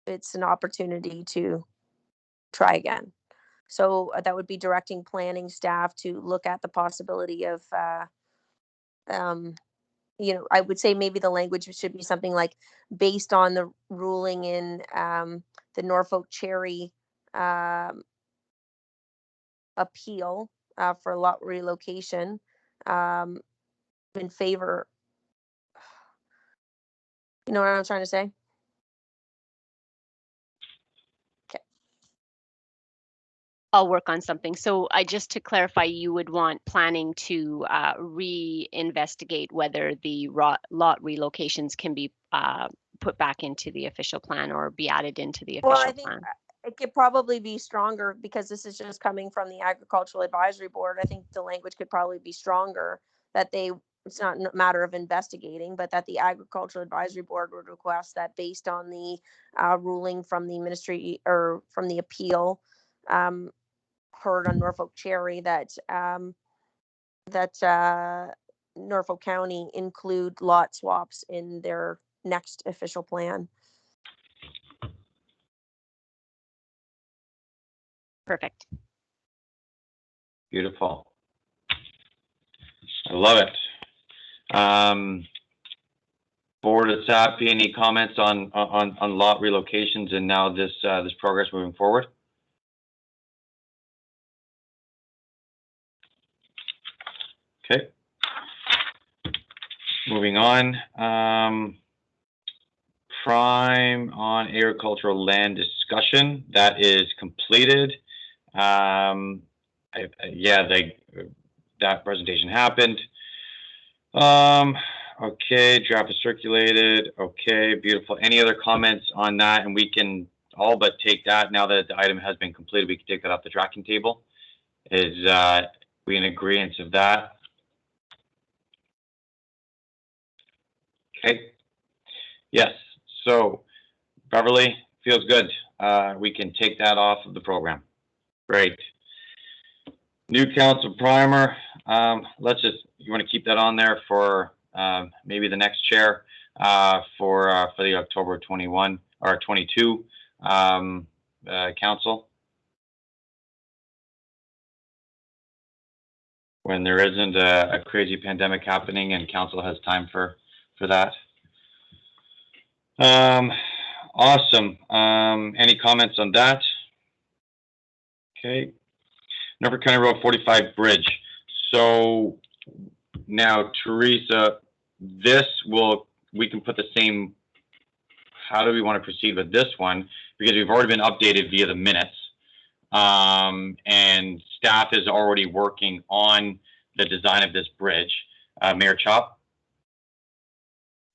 it's an opportunity to try again. So that would be directing planning staff to look at the possibility of, I would say maybe the language should be something like, based on the ruling in the Norfolk Cherry appeal for lot relocation, in favor. You know what I'm trying to say? I'll work on something. So just to clarify, you would want planning to re-investigate whether the lot relocations can be put back into the official plan or be added into the official Well, I think plan. It could probably be stronger, because this is just coming from the Agricultural Advisory Board. I think the language could probably be stronger, that it's not a matter of investigating, but that the Agricultural Advisory Board would request that, based on the ruling from the ministry or from the appeal heard on Norfolk Cherry, that Norfolk County include lot swaps in their next official plan. Perfect. Beautiful. I love it. Board of SAP, any comments on lot relocations and now this progress moving forward? Okay. Moving on. Prime on agricultural land discussion, that is completed. That presentation happened. Okay, draft is circulated. Okay, beautiful. Any other comments on that? And we can all but take that now that the item has been completed. We can take that off the tracking table. Is we in agreement of that? Okay. Yes. So Beverly, feels good. We can take that off of the program. Great. New council primer. Let's just, you want to keep that on there for maybe the next chair for the October 21 or 22 council, when there isn't a crazy pandemic happening and council has time for that. Awesome. Any comments on that? Okay. Norfolk County Road 45 bridge. So now, Teresa, we can put the same, how do we want to proceed with this one? Because we've already been updated via the minutes. And staff is already working on the design of this bridge. Mayor Chop?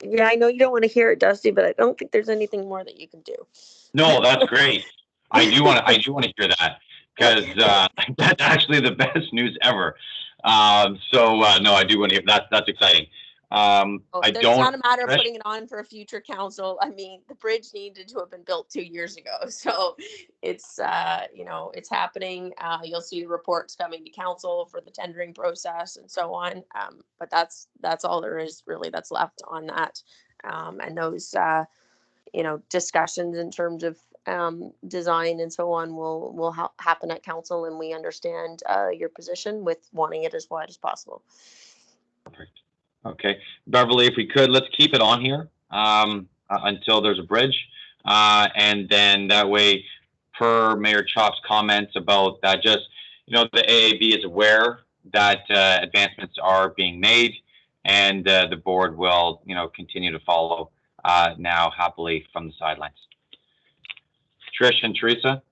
Yeah, I know you don't want to hear it, Dusty, but I don't think there's anything more that you can do. No, that's great. I do want to hear that, because that's actually the best news ever. No, I do want to hear that. That's exciting. It's not a matter of putting it on for a future council. I mean, the bridge needed to have been built 2 years ago. So it's, it's happening. You'll see the reports coming to council for the tendering process and so on. But that's all there is really that's left on that. And those, discussions in terms of design and so on will happen at council, and we understand your position with wanting it as wide as possible. Perfect. Okay, Beverly, if we could, let's keep it on here until there's a bridge, and then that way, per Mayor Chop's comments about that, just the AAB is aware that advancements are being made, and the board will continue to follow now happily from the sidelines. Trish and Teresa.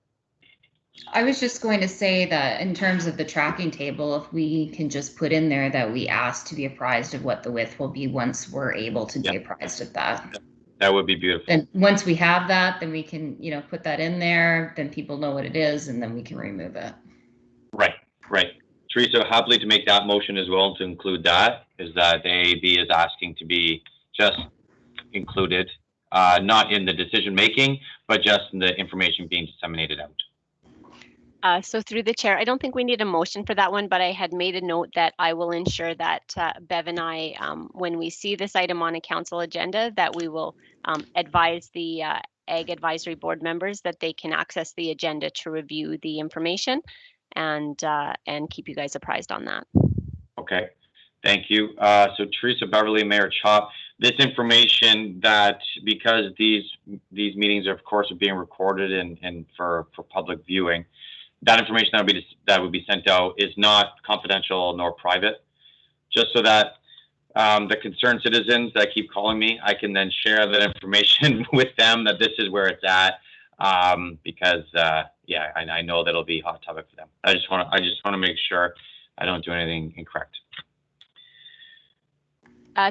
I was just going to say that in terms of the tracking table, if we can just put in there that we ask to be apprised of what the width will be once we're able to be apprised of that. That would be beautiful. And once we have that, then we can, put that in there, then people know what it is, and then we can remove it. Right. Teresa, happily to make that motion as well, to include that, is that the AAB is asking to be just included, not in the decision making, but just in the information being disseminated out. So through the chair, I don't think we need a motion for that one, but I had made a note that I will ensure that Bev and I, when we see this item on a council agenda, that we will advise the Ag Advisory Board members that they can access the agenda to review the information and keep you guys apprised on that. Okay, thank you. So Teresa, Beverly, Mayor Chop, this information that, because these meetings are, of course, are being recorded and for public viewing, that information that would be sent out is not confidential nor private, just so that the concerned citizens that keep calling me, I can then share that information with them, that this is where it's at, because I know that'll be a hot topic for them. I just want to make sure I don't do anything incorrect.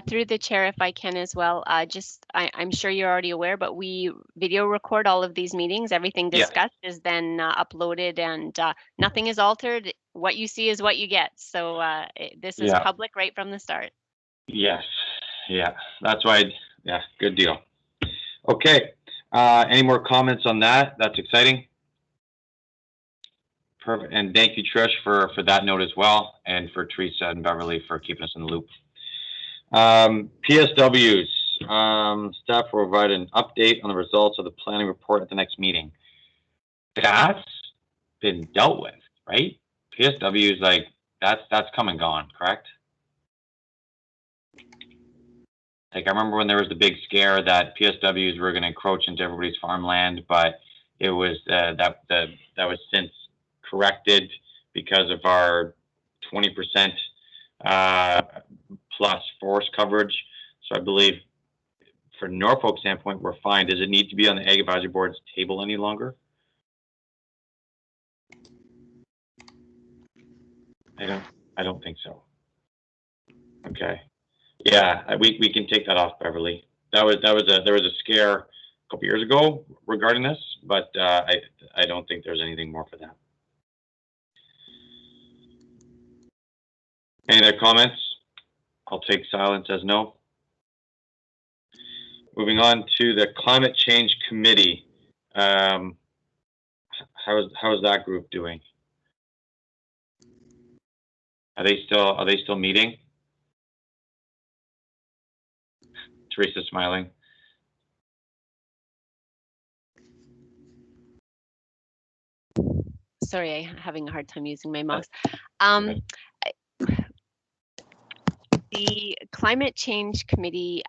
Through the chair, if I can as well, I'm sure you're already aware, but we video record all of these meetings. Everything discussed is then uploaded, and nothing is altered. What you see is what you get. So this is public right from the start. Yes. Yeah. That's why. Yeah. Good deal. Okay. Any more comments on that? That's exciting. Perfect. And thank you, Trish, for that note as well, and for Teresa and Beverly for keeping us in the loop. PSWs, staff will provide an update on the results of the planning report at the next meeting. That's been dealt with, right? PSWs, like, that's come and gone, correct? Like, I remember when there was the big scare that PSWs were going to encroach into everybody's farmland, but it was that was since corrected because of our 20% plus forest coverage. So I believe for Norfolk standpoint, we're fine. Does it need to be on the Ag Advisory Board's table any longer? I don't think so. Okay. Yeah, we can take that off, Beverly. There was a scare a couple years ago regarding this, but I don't think there's anything more for that. Any other comments? I'll take silence as no. Moving on to the Climate Change Committee. How is that group doing? Are they still meeting? Teresa smiling. Sorry, I'm having a hard time using my mouse. The Climate Change Committee,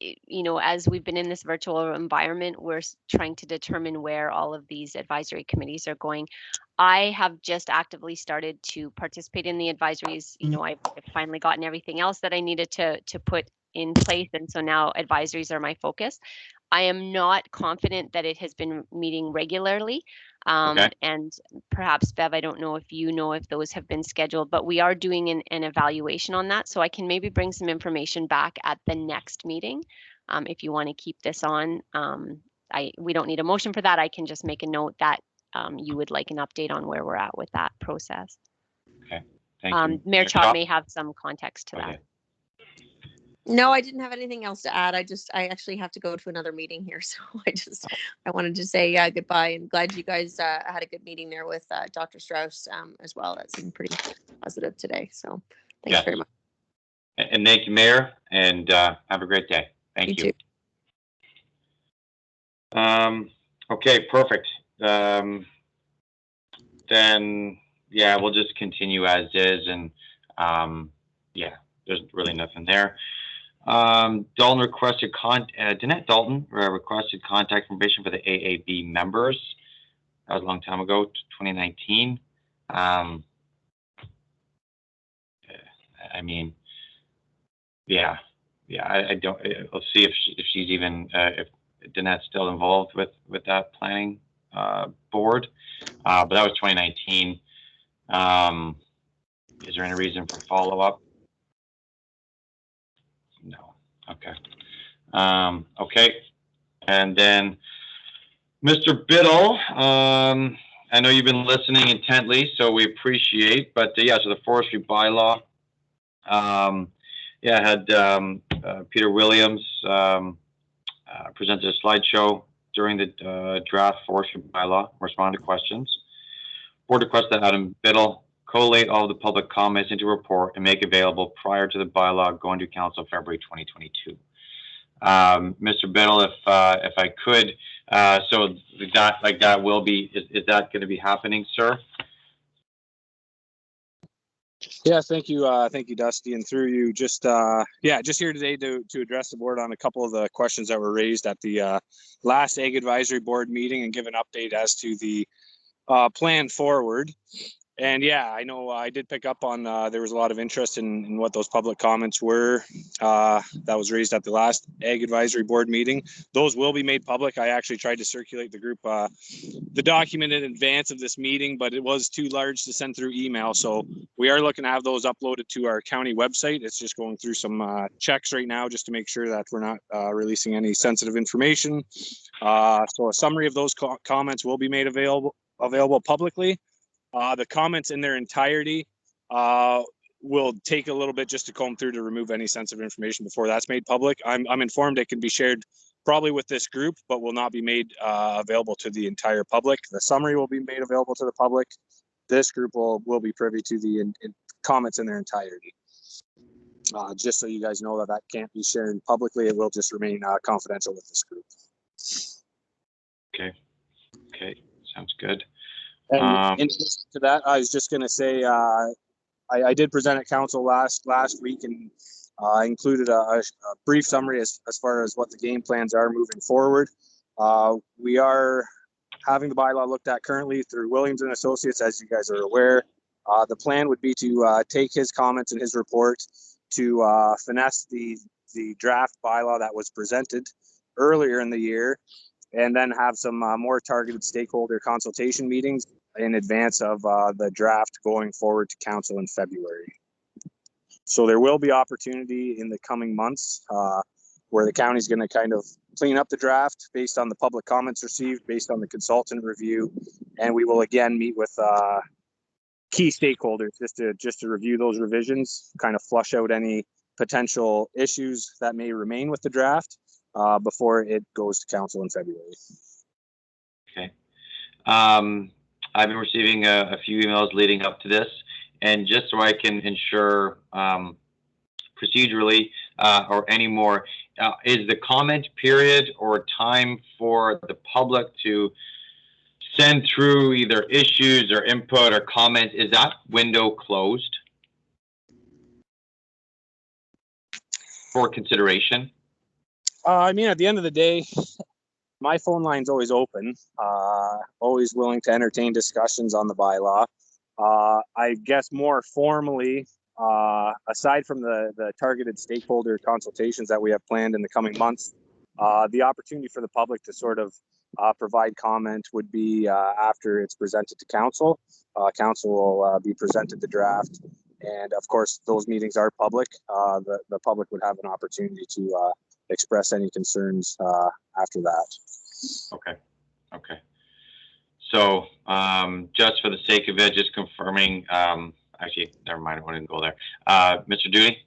you know, as we've been in this virtual environment, we're trying to determine where all of these advisory committees are going. I have just actively started to participate in the advisories. You know, I've finally gotten everything else that I needed to put in place, and so now advisories are my focus. I am not confident that it has been meeting regularly. Okay. And perhaps, Bev, I don't know if you know if those have been scheduled, but we are doing an evaluation on that. So I can maybe bring some information back at the next meeting if you want to keep this on. We don't need a motion for that. I can just make a note that you would like an update on where we're at with that process. Okay, thank you. Mayor Chop may have some context to that. No, I didn't have anything else to add. I actually have to go to another meeting here. So I wanted to say goodbye, and glad you guys had a good meeting there with Dr. Strauss as well. That seemed pretty positive today. So thanks very much. And thank you, Mayor, and have a great day. Thank you. Too. Okay, perfect. Then, yeah, we'll just continue as is, and yeah, there's really nothing there. Dalton requested Danette Dalton requested contact information for the AAB members. That was a long time ago, 2019. I mean, yeah, I don't. Let's see if she's even if Danette's still involved with that planning board. But that was 2019. Is there any reason for follow up? No. Okay. Okay. And then Mr. Biddle, I know you've been listening intently, so we appreciate, but yeah, so the forestry bylaw, yeah, I had Peter Williams presented a slideshow during the draft forestry bylaw, respond to questions. Board requests that Adam Biddle collate all of the public comments into a report and make available prior to the bylaw going to council February 2022. Mr. Biddle, if I could, so that will be, is that going to be happening, sir? Yeah, thank you, Dusty, and through you, just here today to address the board on a couple of the questions that were raised at the last Ag Advisory Board meeting and give an update as to the plan forward. And yeah, I know I did pick up on there was a lot of interest in what those public comments were that was raised at the last Ag Advisory Board meeting. Those will be made public. I actually tried to circulate the group the document in advance of this meeting, but it was too large to send through email. So we are looking to have those uploaded to our county website. It's just going through some checks right now just to make sure that we're not releasing any sensitive information. So a summary of those comments will be made available publicly. The comments in their entirety will take a little bit just to comb through to remove any sensitive information before that's made public. I'm informed it can be shared probably with this group, but will not be made available to the entire public. The summary will be made available to the public. This group will be privy to the comments in their entirety. Just so you guys know that can't be shared publicly. It will just remain confidential with this group. Okay, sounds good. And in addition to that, I was just going to say I did present at council last week and included a brief summary as far as what the game plans are moving forward. We are having the bylaw looked at currently through Williams and Associates, as you guys are aware. The plan would be to take his comments and his report to finesse the draft bylaw that was presented earlier in the year, and then have some more targeted stakeholder consultation meetings in advance of the draft going forward to council in February. So there will be opportunity in the coming months where the county is going to kind of clean up the draft based on the public comments received, based on the consultant review, and we will again meet with key stakeholders just to review those revisions, kind of flush out any potential issues that may remain with the draft before it goes to council in February. Okay. I've been receiving a few emails leading up to this, and just so I can ensure procedurally or any more, is the comment period or time for the public to send through either issues or input or comments, is that window closed for consideration? I mean, at the end of the day, my phone line's always open, always willing to entertain discussions on the bylaw. I guess more formally, aside from the targeted stakeholder consultations that we have planned in the coming months, the opportunity for the public to sort of provide comment would be after it's presented to council. Council will be presented the draft, and of course, those meetings are public. The public would have an opportunity to express any concerns after that. Okay. Okay. So just for the sake of it, just confirming, actually, never mind, I wouldn't go there. Mr. Doody?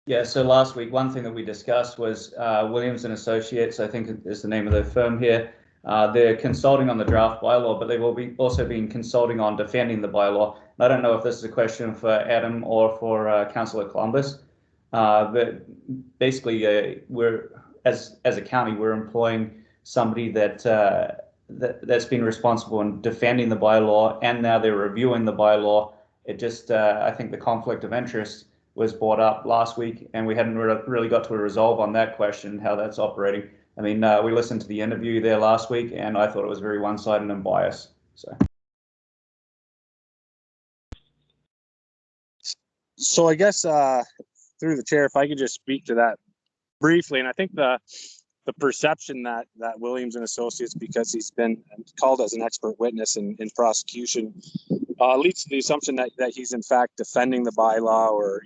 Yeah, so last week, one thing that we discussed was Williams and Associates, I think is the name of the firm here. They're consulting on the draft bylaw, but they've also been consulting on defending the bylaw. I don't know if this is a question for Adam or for Councillor Columbus, but basically, we're as a county, we're employing somebody that's been responsible in defending the bylaw, and now they're reviewing the bylaw. It just, I think the conflict of interest was brought up last week, and we hadn't really got to a resolve on that question, how that's operating. I mean, we listened to the interview there last week, and I thought it was very one-sided and biased. So I guess through the chair, if I could just speak to that briefly, and I think the perception that Williams and Associates, because he's been called as an expert witness in prosecution, leads to the assumption that he's in fact defending the bylaw or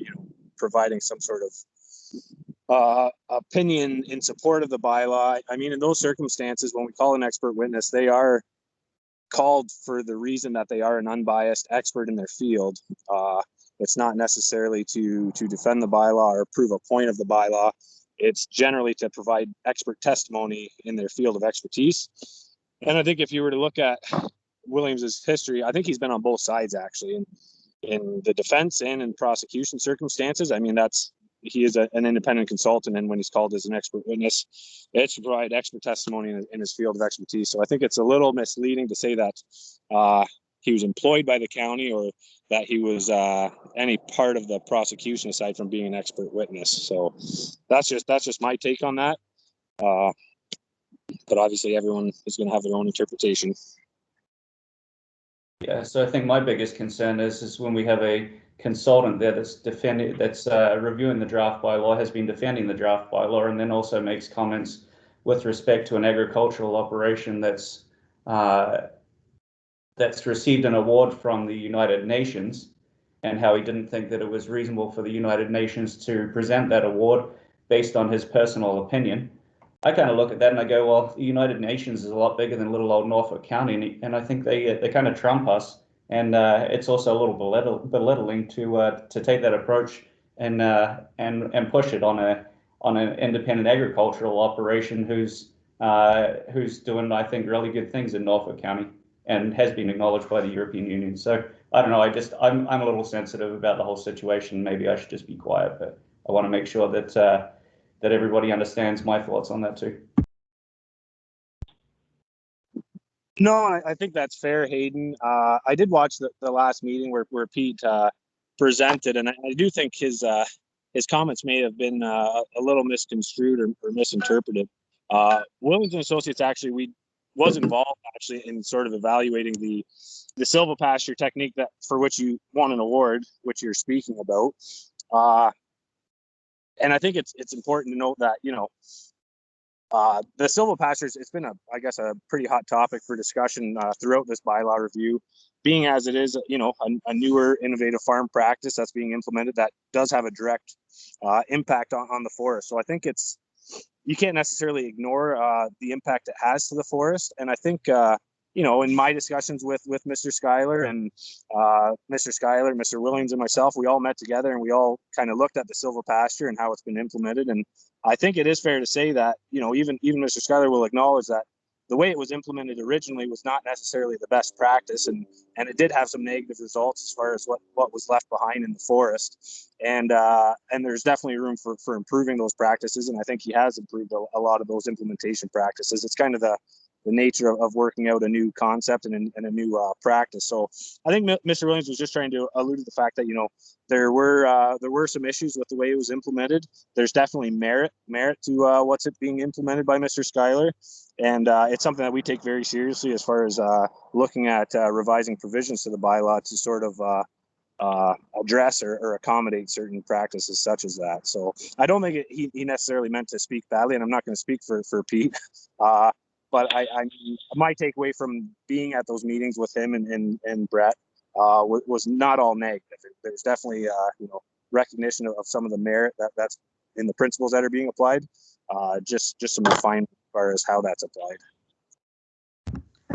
providing some sort of opinion in support of the bylaw. I mean, in those circumstances, when we call an expert witness, they are called for the reason that they are an unbiased expert in their field. It's not necessarily to defend the bylaw or prove a point of the bylaw. It's generally to provide expert testimony in their field of expertise. And I think if you were to look at Williams's history, I think he's been on both sides actually, in the defense and in prosecution circumstances. I mean, he is an independent consultant, and when he's called as an expert witness, it's to provide expert testimony in his field of expertise. So I think it's a little misleading to say that he was employed by the county or that he was any part of the prosecution aside from being an expert witness. So that's just my take on that. But obviously everyone is going to have their own interpretation. Yeah, so I think my biggest concern is when we have a consultant there that's reviewing the draft bylaw, has been defending the draft bylaw, and then also makes comments with respect to an agricultural operation that's received an award from the United Nations, and how he didn't think that it was reasonable for the United Nations to present that award based on his personal opinion. I kind of look at that and I go, well, the United Nations is a lot bigger than little old Norfolk County, and I think they kind of trump us. And it's also a little belittling to take that approach and push it on an independent agricultural operation who's doing, I think, really good things in Norfolk County and has been acknowledged by the European Union. So I don't know. I'm a little sensitive about the whole situation. Maybe I should just be quiet, but I want to make sure that everybody understands my thoughts on that too. No, I think that's fair, Hayden. I did watch the last meeting where Pete presented, and I do think his comments may have been a little misconstrued or misinterpreted. Williams and Associates actually was involved actually in sort of evaluating the silvopasture technique that for which you won an award, which you're speaking about. And I think it's important to note that The silvopastures, it's been I guess, a pretty hot topic for discussion throughout this bylaw review, being as it is, a newer innovative farm practice that's being implemented that does have a direct impact on the forest. So I think you can't necessarily ignore the impact it has to the forest. And I think, in my discussions with Mr. Schuyler and Mr. Williams and myself, we all met together and we all kind of looked at the silvopasture and how it's been implemented. And I think it is fair to say that, even Mr. Schuyler will acknowledge that the way it was implemented originally was not necessarily the best practice, and it did have some negative results as far as what was left behind in the forest. And there's definitely room for improving those practices, and I think he has improved a lot of those implementation practices. It's kind of the nature of working out a new concept and a new practice. So I think Mr. Williams was just trying to allude to the fact that, there were some issues with the way it was implemented. There's definitely merit to what's being implemented by Mr. Schuyler. And it's something that we take very seriously as far as looking at revising provisions to the bylaw to sort of address or accommodate certain practices such as that. So I don't think he necessarily meant to speak badly, and I'm not going to speak for Pete. But my takeaway from being at those meetings with him and Brett was not all negative. There's definitely recognition of some of the merit that's in the principles that are being applied. Just some refinement as far as how that's applied.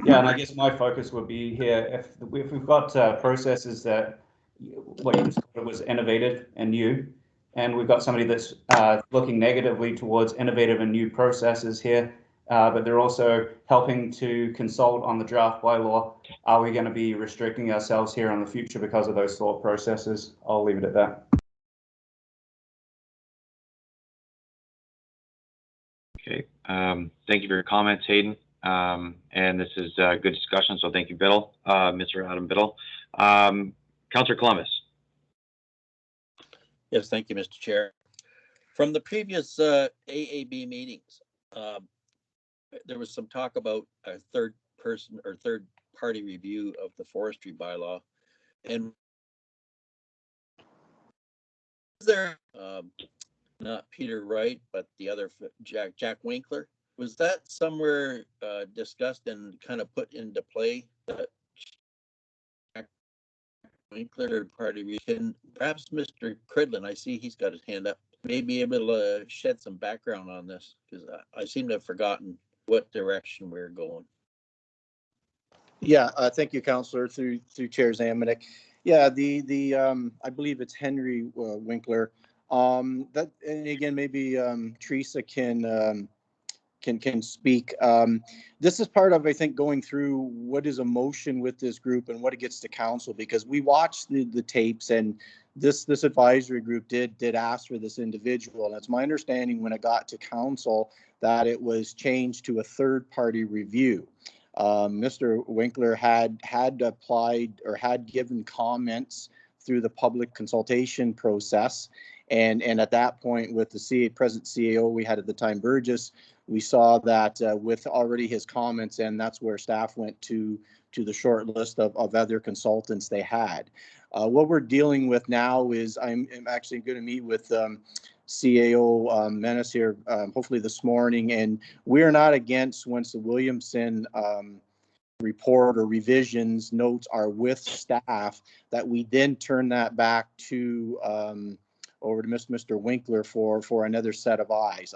Yeah, and I guess my focus would be here if we've got processes that what you just called was innovative and new, and we've got somebody that's looking negatively towards innovative and new processes here, but they're also helping to consult on the draft bylaw. Are we going to be restricting ourselves here in the future because of those thought processes? I'll leave it at that. Okay. Thank you for your comments, Hayden. And this is a good discussion, so thank you, Biddle, Mr. Adam Biddle. Councillor Columbus. Yes, thank you, Mr. Chair. From the previous AAB meetings, there was some talk about a third party review of the forestry bylaw. And there, not Peter Wright, but the other Jack Winkler, was that somewhere discussed and kind of put into play? That Jack Winkler party review? Perhaps Mr. Cridlin, I see he's got his hand up, may be able to shed some background on this, because I seem to have forgotten what direction we're going. Yeah, thank you, Councillor, through Chair Zamanek. Yeah, the I believe it's Henry Winkler. That, and again, maybe Teresa can speak. This is part of, I think, going through what is emotion with this group and what it gets to council, because we watched the tapes, and this advisory group did ask for this individual, and it's my understanding when it got to council that it was changed to a third party review. Mr. Winkler had applied or had given comments through the public consultation process, and at that point, with the present CAO we had at the time, Burgess, we saw that with already his comments, and that's where staff went to the short list of other consultants they had. What we're dealing with now is I'm actually going to meet with CAO Menace here hopefully this morning, and we're not against once the Williamson report or revisions notes are with staff that we then turn that back to over to Mr. Winkler for another set of eyes.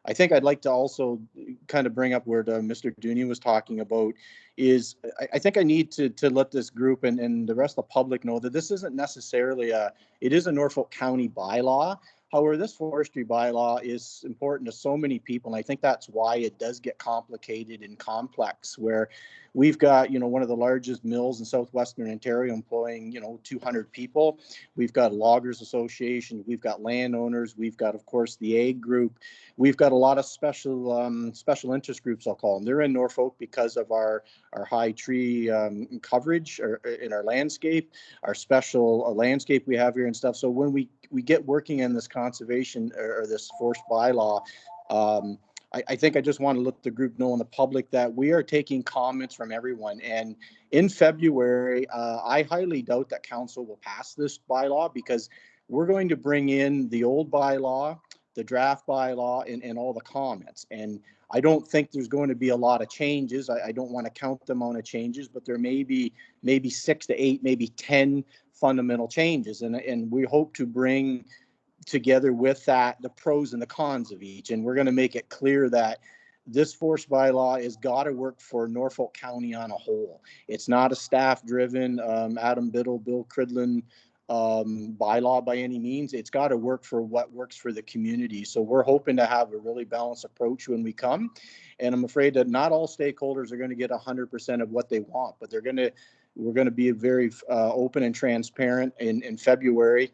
I think I'd like to also kind of bring up where Mr. Dooney was talking about is I think I need to let this group and the rest of the public know that this isn't necessarily it is a Norfolk County bylaw. However, this forestry bylaw is important to so many people, and I think that's why it does get complicated and complex, where we've got, one of the largest mills in southwestern Ontario employing, 200 people. We've got Loggers Association, we've got landowners, we've got, of course, the ag group. We've got a lot of special interest groups, I'll call them. They're in Norfolk because of our high tree coverage in our landscape, our special landscape we have here and stuff. So when we get working in this conservation or this forest bylaw, I think I just want to let the group know and the public that we are taking comments from everyone. And in February, I highly doubt that council will pass this bylaw, because we're going to bring in the old bylaw, the draft bylaw and all the comments. And I don't think there's going to be a lot of changes. I don't want to count the amount of changes, but there may be maybe 6 to 8, maybe 10 fundamental changes. And we hope to bring together with that the pros and the cons of each. And we're going to make it clear that this force bylaw has got to work for Norfolk County on a whole. It's not a staff-driven Adam Biddle, Bill Cridlin bylaw by any means. It's got to work for what works for the community. So we're hoping to have a really balanced approach when we come. And I'm afraid that not all stakeholders are going to get 100% of what they want, but we're going to be very open and transparent in February.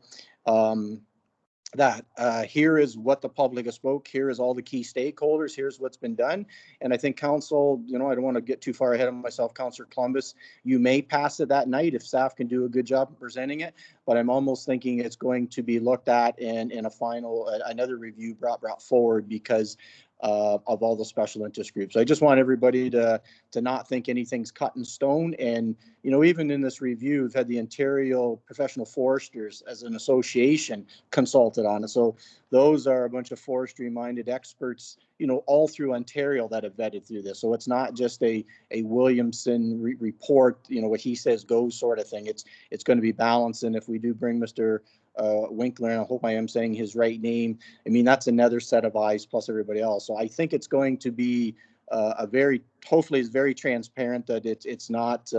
That here is what the public has spoke, here is all the key stakeholders, here's what's been done. And I think council, I don't want to get too far ahead of myself, Councillor Columbus, you may pass it that night if staff can do a good job of presenting it, but I'm almost thinking it's going to be looked at and in a final, another review brought forward because of all the special interest groups. I just want everybody to not think anything's cut in stone. And, even in this review, we've had the Ontario Professional Foresters as an association consulted on it. So those are a bunch of forestry-minded experts, all through Ontario that have vetted through this. So it's not just a Williamson report, what he says goes sort of thing. It's going to be balanced. And if we do bring Mr. Winkler, and I hope I am saying his right name, that's another set of eyes plus everybody else. So I think it's going to be hopefully it's very transparent, that it's not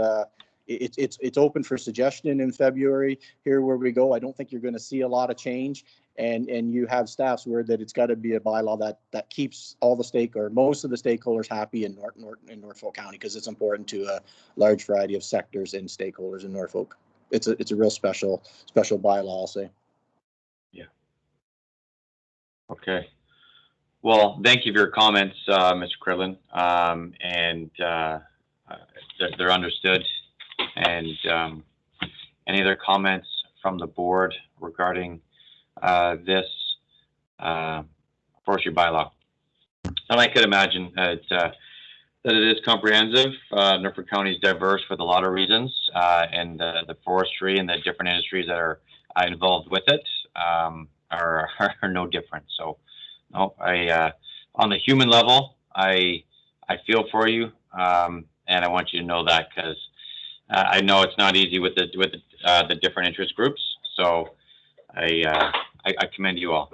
it's open for suggestion in February. Here where we go, I don't think you're going to see a lot of change, and you have staff's word that it's got to be a bylaw that keeps all the most of the stakeholders happy in Norfolk County, because it's important to a large variety of sectors and stakeholders in Norfolk. It's a real special bylaw, I'll say. Yeah. Okay. Well, thank you for your comments, Mr. Cridlin, and they're understood. And any other comments from the board regarding this forestry bylaw? And I could imagine that it is comprehensive. Norfolk County is diverse with a lot of reasons, and the forestry and the different industries that are involved with it are no different. So, no, on the human level, I feel for you, and I want you to know that, because I know it's not easy with the different interest groups. So I commend you all.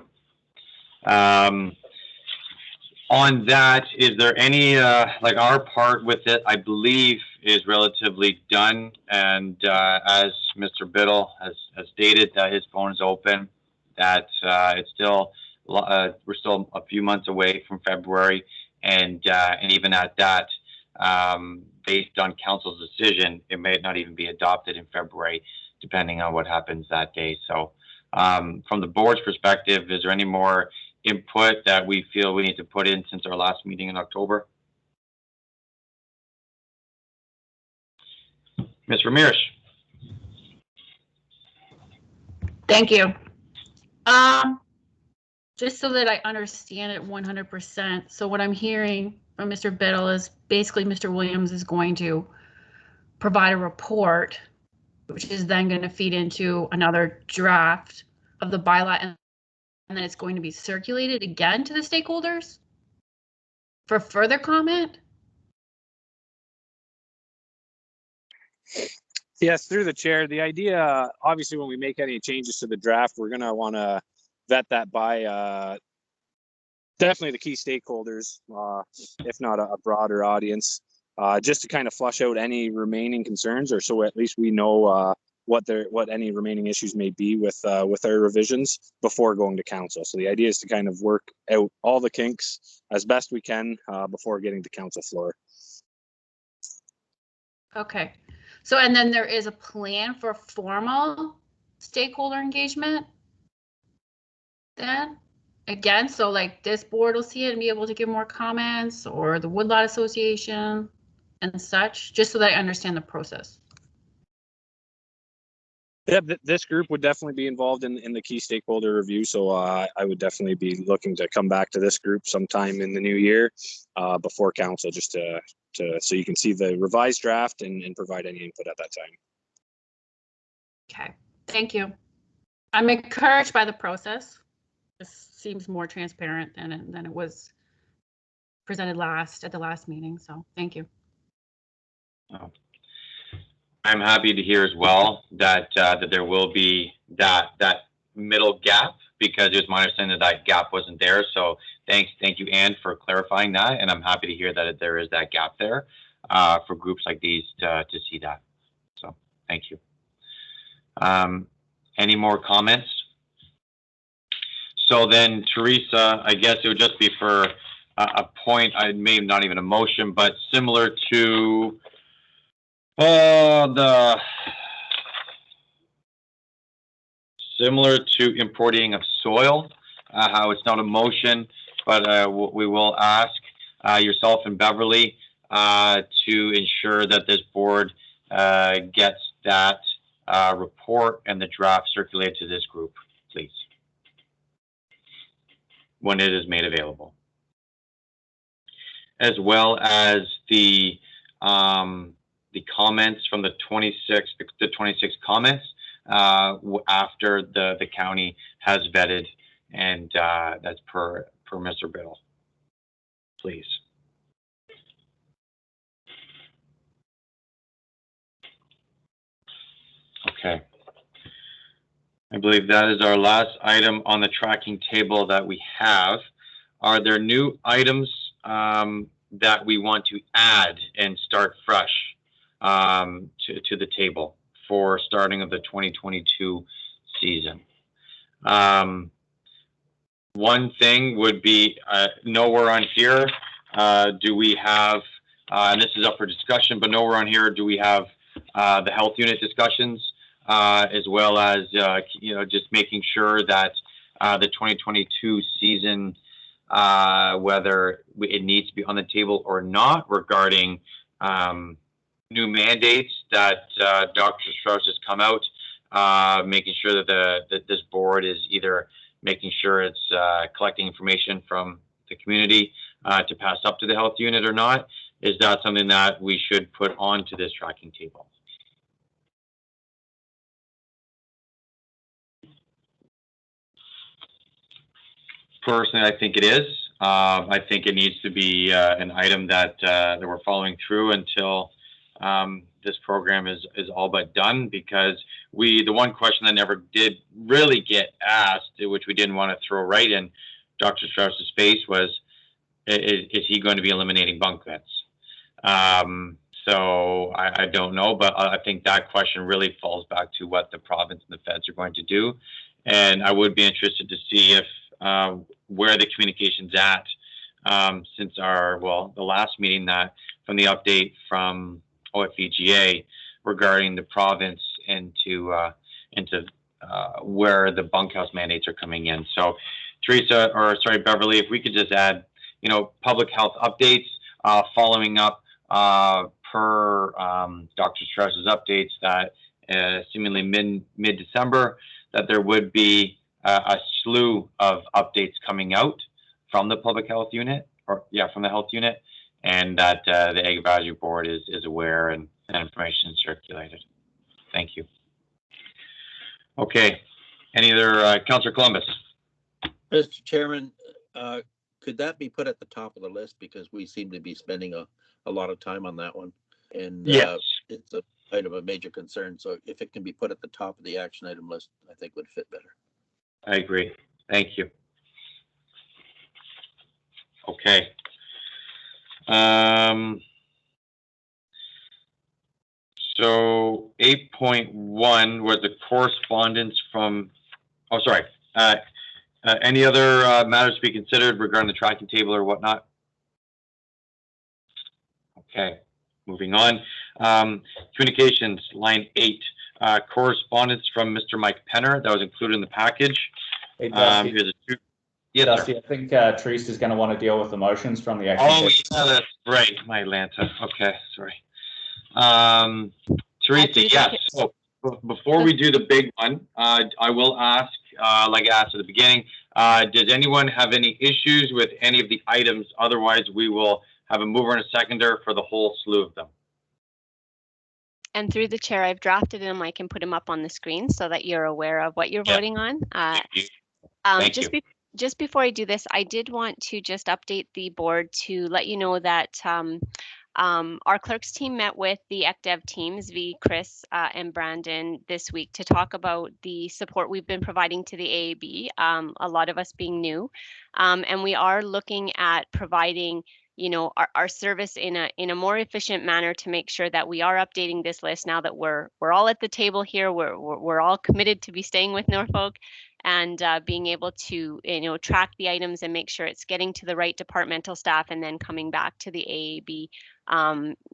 On that, is there any our part with it? I believe is relatively done, and as Mr. Biddle has stated, that his phone is open. That it's still we're still a few months away from February, and even at that, based on council's decision, it may not even be adopted in February, depending on what happens that day. So, from the board's perspective, is there any more input that we feel we need to put in since our last meeting in October? Ms. Ramirez. Thank you. Just so that I understand it 100%. So what I'm hearing from Mr. Biddle is basically Mr. Williams is going to provide a report, which is then going to feed into another draft of the bylaw, and then it's going to be circulated again to the stakeholders for further comment? Yes, through the chair. The idea, obviously, when we make any changes to the draft, we're going to want to vet that by definitely the key stakeholders, if not a broader audience, just to kind of flush out any remaining concerns, or so at least we know what any remaining issues may be with our revisions before going to council. So the idea is to kind of work out all the kinks as best we can before getting to council floor. Okay. So, and then there is a plan for formal stakeholder engagement then? Again, so like this board will see it and be able to give more comments, or the Woodlot Association and such, just so that I understand the process. Yeah, this group would definitely be involved in the key stakeholder review. So I would definitely be looking to come back to this group sometime in the new year before council, just to so you can see the revised draft and provide any input at that time. Okay, thank you. I'm encouraged by the process. seems more transparent than it was presented at the last meeting. So thank you. Oh. I'm happy to hear as well that that there will be that middle gap, because it was my understanding that gap wasn't there. So thank you, Anne, for clarifying that. And I'm happy to hear that there is that gap there for groups like these to see that. So thank you. Any more comments? So then, Teresa, I guess it would just be for a point. I may not even a motion, but similar to similar to importing of soil, how it's not a motion, but we will ask yourself and Beverly to ensure that this board gets that report and the draft circulated to this group, please, when it is made available, as well as the comments from the 26 comments after the county has vetted, and that's per Mr. Biddle, please. Okay. I believe that is our last item on the tracking table that we have. Are there new items that we want to add and start fresh to the table for starting of the 2022 season? One thing would be nowhere on here do we have, and this is up for discussion, but nowhere on here do we have the health unit discussions, as well as just making sure that the 2022 season, whether it needs to be on the table or not, regarding new mandates that Dr. Strauss has come out, making sure that this board is either making sure it's collecting information from the community to pass up to the health unit or not. Is that something that we should put onto this tracking table? Personally, I think it is. I think it needs to be an item that we're following through until this program is all but done, because the one question that never did really get asked, which we didn't want to throw right in Dr. Strauss's face, was is he going to be eliminating bunk beds? So I don't know, but I think that question really falls back to what the province and the feds are going to do. And I would be interested to see if where the communication's at since the last meeting, that from the update from OFEGA regarding the province into where the bunkhouse mandates are coming in. So Teresa, or sorry, Beverly, if we could just add, public health updates following up per Dr. Strauss's updates that seemingly mid-December, that there would be a slew of updates coming out from the public health unit, from the health unit, and that the Ag Advisory Board is aware and information is circulated. Thank you. Okay. Any other, Councillor Columbus? Mr. Chairman, could that be put at the top of the list, because we seem to be spending a lot of time on that one, and yes, it's a item of major concern. So if it can be put at the top of the action item list, I think would fit better. I agree. Thank you. Okay. So 8.1 was the correspondence from, any other matters to be considered regarding the tracking table or whatnot? Okay, moving on. Communications, line 8, correspondence from Mr. Mike Penner that was included in the package. Hey, Dusty, yes, Dusty, I think Teresa is going to want to deal with the motions from the action. Oh, yeah, that's right, my Atlanta. Okay, sorry. Teresa, yes. So before we do the big one, I will ask, like I asked at the beginning, does anyone have any issues with any of the items? Otherwise, we will have a mover and a seconder for the whole slew of them. And through the chair, I've drafted them. I can put them up on the screen so that you're aware of what you're voting on. Thank you. just before I do this, I did want to just update the board to let you know that our clerks team met with the ECDev teams, Chris, and Brandon this week to talk about the support we've been providing to the AAB, a lot of us being new. And we are looking at providing our service in a more efficient manner to make sure that we are updating this list now that we're all at the table here. We're all committed to be staying with Norfolk and being able to track the items and make sure it's getting to the right departmental staff and then coming back to the AAB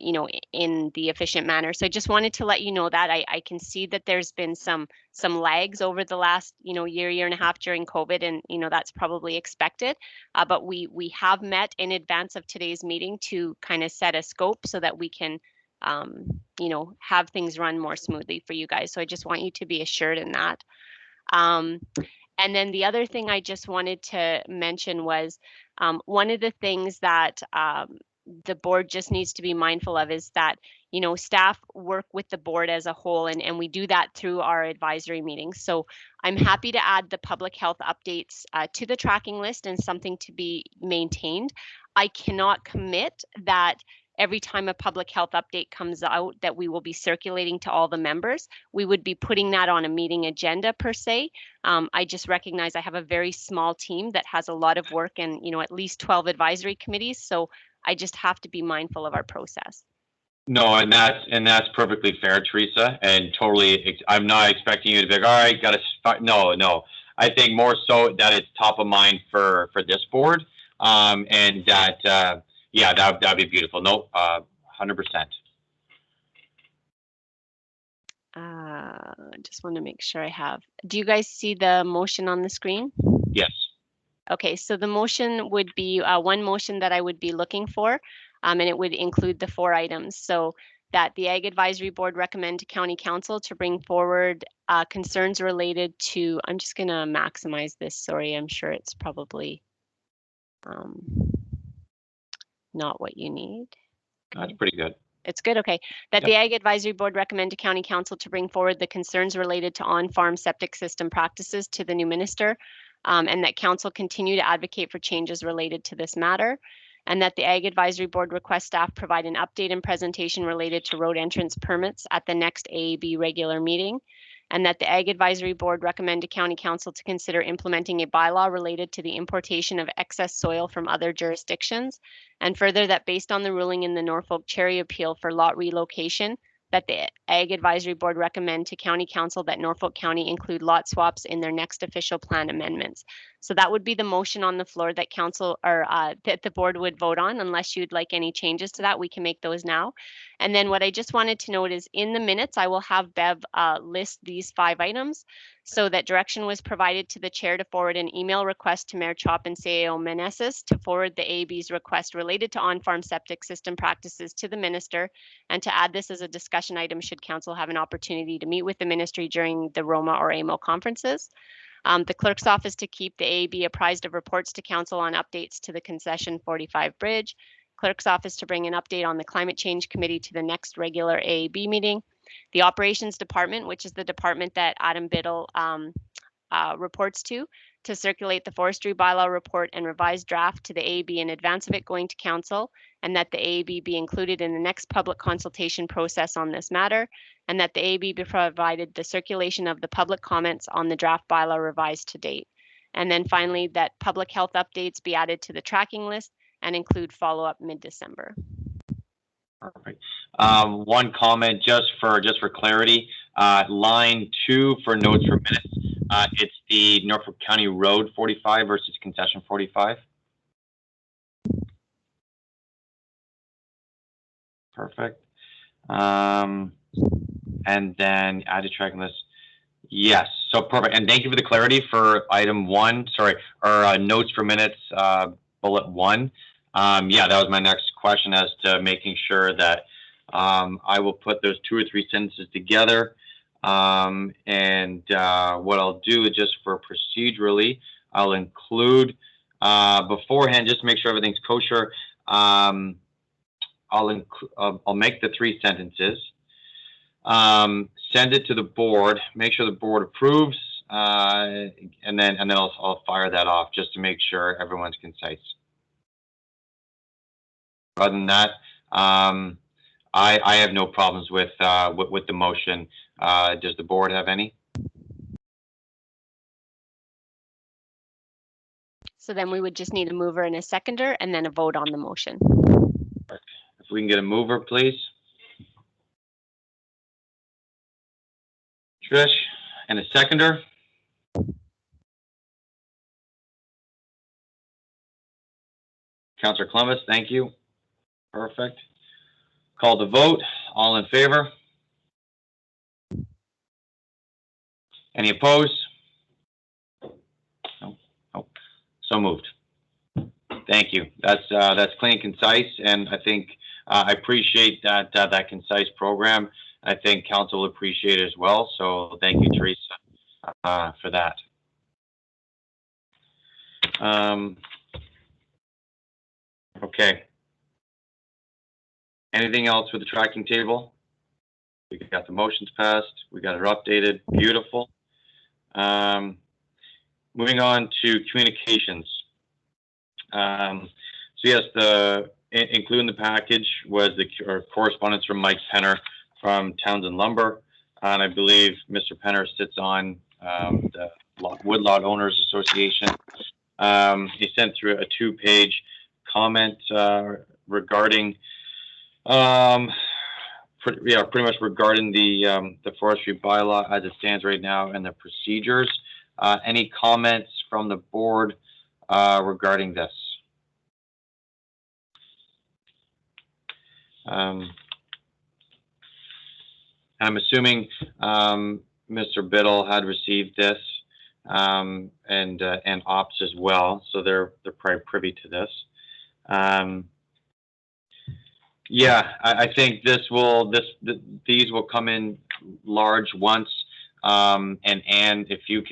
in the efficient manner. So I just wanted to let you know that I can see that there's been some lags over the last year and a half during COVID, and that's probably expected. But we have met in advance of today's meeting to kind of set a scope so that we can have things run more smoothly for you guys. So I just want you to be assured in that. And then the other thing I just wanted to mention was one of the things that the board just needs to be mindful of is that, staff work with the board as a whole, and we do that through our advisory meetings. So I'm happy to add the public health updates to the tracking list and something to be maintained. I cannot commit that every time a public health update comes out that we will be circulating to all the members. We would be putting that on a meeting agenda per se. I just recognize I have a very small team that has a lot of work and at least 12 advisory committees. So I just have to be mindful of our process. No, and that's perfectly fair, Teresa, and totally. I'm not expecting you to be like, all right, got to. No. I think more so that it's top of mind for this board, and that that'd be beautiful. No, 100%. Just want to make sure I have. Do you guys see the motion on the screen? Yes. Okay, so the motion would be one motion that I would be looking for, and it would include the 4 items. So that the Ag Advisory Board recommend to County Council to bring forward concerns related to, I'm just going to maximize this. Sorry, I'm sure it's probably not what you need. That's pretty good. It's good. Okay. That the Ag Advisory Board recommend to County Council to bring forward the concerns related to on-farm septic system practices to the new minister, and that Council continue to advocate for changes related to this matter, and that the Ag Advisory Board request staff provide an update and presentation related to road entrance permits at the next AAB regular meeting, and that the Ag Advisory Board recommend to County Council to consider implementing a bylaw related to the importation of excess soil from other jurisdictions, and further that based on the ruling in the Norfolk Cherry appeal for lot relocation, that the Ag Advisory Board recommend to County Council that Norfolk County include lot swaps in their next official plan amendments. So that would be the motion on the floor that council or that the board would vote on. Unless you'd like any changes to that, we can make those now. And then what I just wanted to note is in the minutes, I will have Bev list these 5 items so that direction was provided to the chair to forward an email request to Mayor Chop and CAO Meneses to forward the AAB's request related to on-farm septic system practices to the minister, and to add this as a discussion item should council have an opportunity to meet with the ministry during the ROMA or AMO conferences. The clerk's office to keep the AAB apprised of reports to council on updates to the concession 45 bridge. Clerk's office to bring an update on the climate change committee to the next regular AAB meeting. The operations department, which is the department that Adam Biddle reports to circulate the forestry bylaw report and revised draft to the AAB in advance of it going to council, and that the AAB be included in the next public consultation process on this matter, and that the AAB be provided the circulation of the public comments on the draft bylaw revised to date. And then finally, that public health updates be added to the tracking list and include follow-up mid-December. Perfect. One comment just for clarity. Line 2 for notes for minutes. It's the Norfolk County Road 45 versus concession 45. Perfect. And then added tracking list. Yes. So perfect. And thank you for the clarity for item 1. Sorry, or notes for minutes, bullet 1. Yeah, that was my next question as to making sure that I will put those 2 or 3 sentences together. And what I'll do is just for procedurally, I'll include beforehand, just to make sure everything's kosher. I'll make the 3 sentences, send it to the board, make sure the board approves, and then I'll fire that off just to make sure everyone's concise. Other than that, I have no problems with the motion. Does the board have any? So then we would just need a mover and a seconder and then a vote on the motion. If we can get a mover, please. Trish, and a seconder. Councillor Columbus, thank you. Perfect. Call the vote. All in favor? Any opposed? No. Oh. So moved. Thank you. That's clean and concise, and I think I appreciate that that concise program. I think council will appreciate it as well. So thank you, Teresa, for that. Okay. Anything else with the tracking table? We got the motions passed. We got it updated. Beautiful. Moving on to communications. So yes, including the package was the correspondence from Mike Penner from Townsend Lumber, and I believe Mr. Penner sits on the Woodlot Owners Association. He sent through a 2-page comment regarding, pretty much regarding the forestry bylaw as it stands right now and the procedures. Any comments from the board regarding this? I'm assuming Mr. Biddle had received this and ops as well, so they're probably privy to this. Yeah, I think these will come in large once, and if you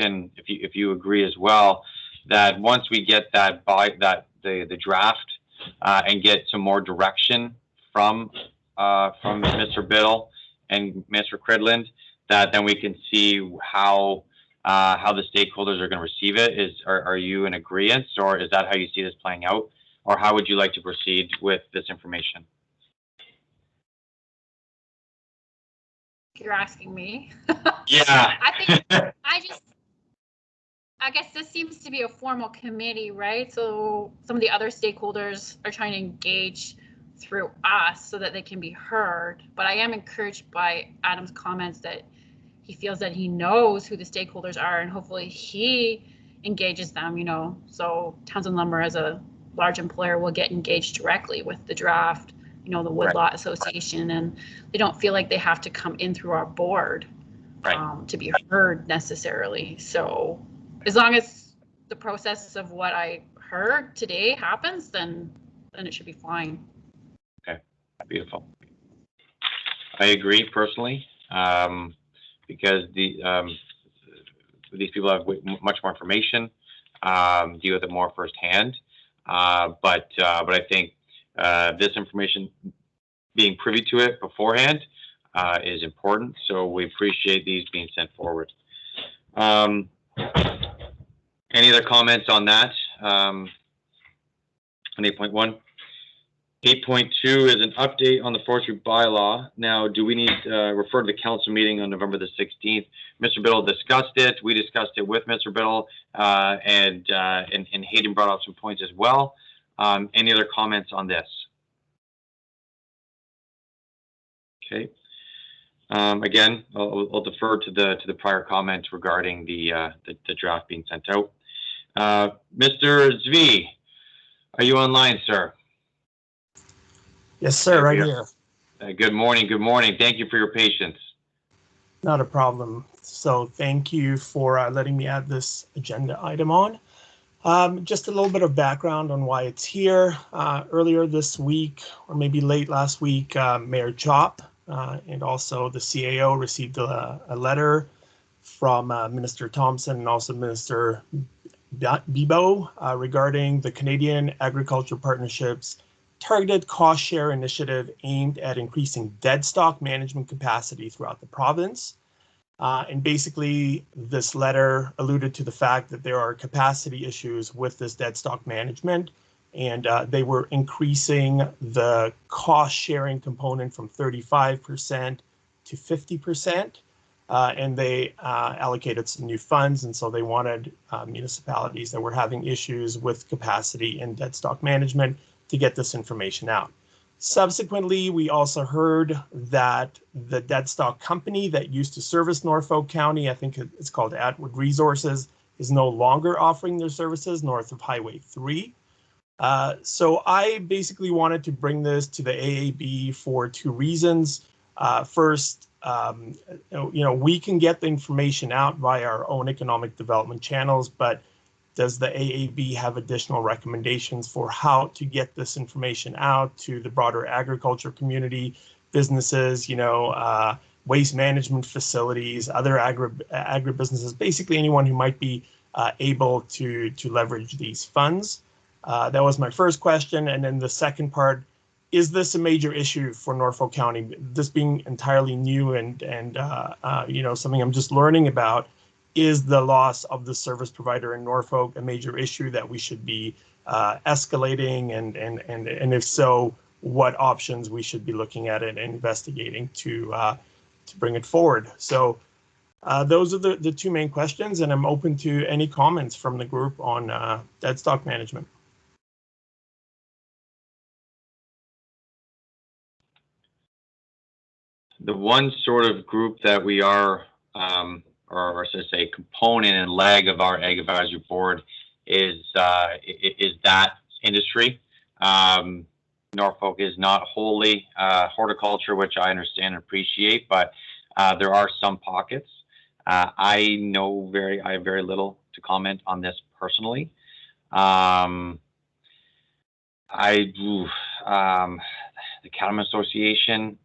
agree as well, that once we get the draft and get some more direction from Mr. Biddle and Mr. Cridland, that then we can see how the stakeholders are going to receive it. Are you in agreement, or is that how you see this playing out, or how would you like to proceed with this information? You're asking me. Yeah. I guess this seems to be a formal committee, right? So some of the other stakeholders are trying to engage through us so that they can be heard. But I am encouraged by Adam's comments that he feels that he knows who the stakeholders are, and hopefully he engages them, So Townsend Lumber, as a large employer, will get engaged directly with the draft, the Woodlot Association, and they don't feel like they have to come in through our board to be heard necessarily. So as long as the process of what I heard today happens, then it should be fine. Okay, beautiful. I agree personally, because these people have much more information, deal with it more firsthand. But I think this information, being privy to it beforehand, is important. So we appreciate these being sent forward. Any other comments on that? On 8.1. 8.2 is an update on the forestry bylaw. Now, do we need to refer to the council meeting on November the 16th? Mr. Biddle discussed it. We discussed it with Mr. Biddle, and Hayden brought up some points as well. Any other comments on this? Okay. Again, I'll defer to the prior comments regarding the draft being sent out. Mr. Zvi, are you online, sir? Yes, sir, right here. Good morning. Good morning. Thank you for your patience. Not a problem. So thank you for letting me add this agenda item on. Just a little bit of background on why it's here. Earlier this week, or maybe late last week, Mayor Chop and also the CAO received a letter from Minister Thompson and also Minister Bibeau regarding the Canadian Agriculture Partnership's targeted cost share initiative aimed at increasing dead stock management capacity throughout the province. And basically, this letter alluded to the fact that there are capacity issues with this dead stock management, and they were increasing the cost sharing component from 35% to 50%. And they allocated some new funds, and so they wanted municipalities that were having issues with capacity and dead stock management to get this information out. Subsequently, we also heard that the dead stock company that used to service Norfolk County, I think it's called Atwood Resources, is no longer offering their services north of Highway 3. So I basically wanted to bring this to the AAB for two reasons. First, we can get the information out via our own economic development channels, but does the AAB have additional recommendations for how to get this information out to the broader agriculture community, businesses, waste management facilities, other agribusinesses, basically anyone who might be able to leverage these funds? That was my first question. And then the second part, is this a major issue for Norfolk County? This being entirely new and something I'm just learning about, is the loss of the service provider in Norfolk a major issue that we should be escalating? And if so, what options we should be looking at and investigating to bring it forward? So those are the two main questions, and I'm open to any comments from the group on dead stock management. The one sort of group that we are, or should I say, component and leg of our Ag Advisory Board is that industry. Norfolk is not wholly horticulture, which I understand and appreciate, but there are some pockets. I have very little to comment on this personally. The Cattlemen Association,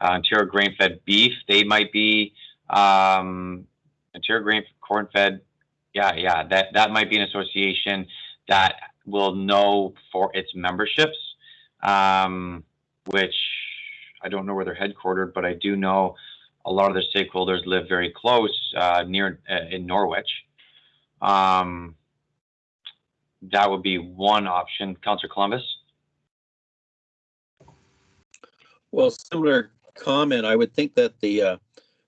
Ontario Grain-Fed Beef, they might be Ontario Corn-Fed. Yeah, that might be an association that will know for its memberships, which I don't know where they're headquartered, but I do know a lot of their stakeholders live very close near in Norwich. That would be one option. Councillor Columbus? Well, similar comment. I would think that the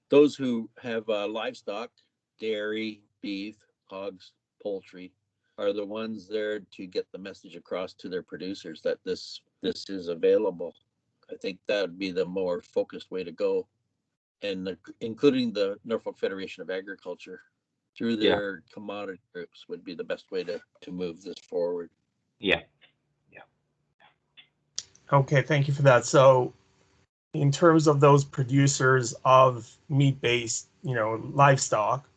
those who have livestock, dairy, beef, hogs, poultry, are the ones there to get the message across to their producers that this is available. I think that would be the more focused way to go, and including the Norfolk Federation of Agriculture through their commodity groups would be the best way to move this forward. Yeah. Okay, thank you for that. So in terms of those producers of meat-based, livestock,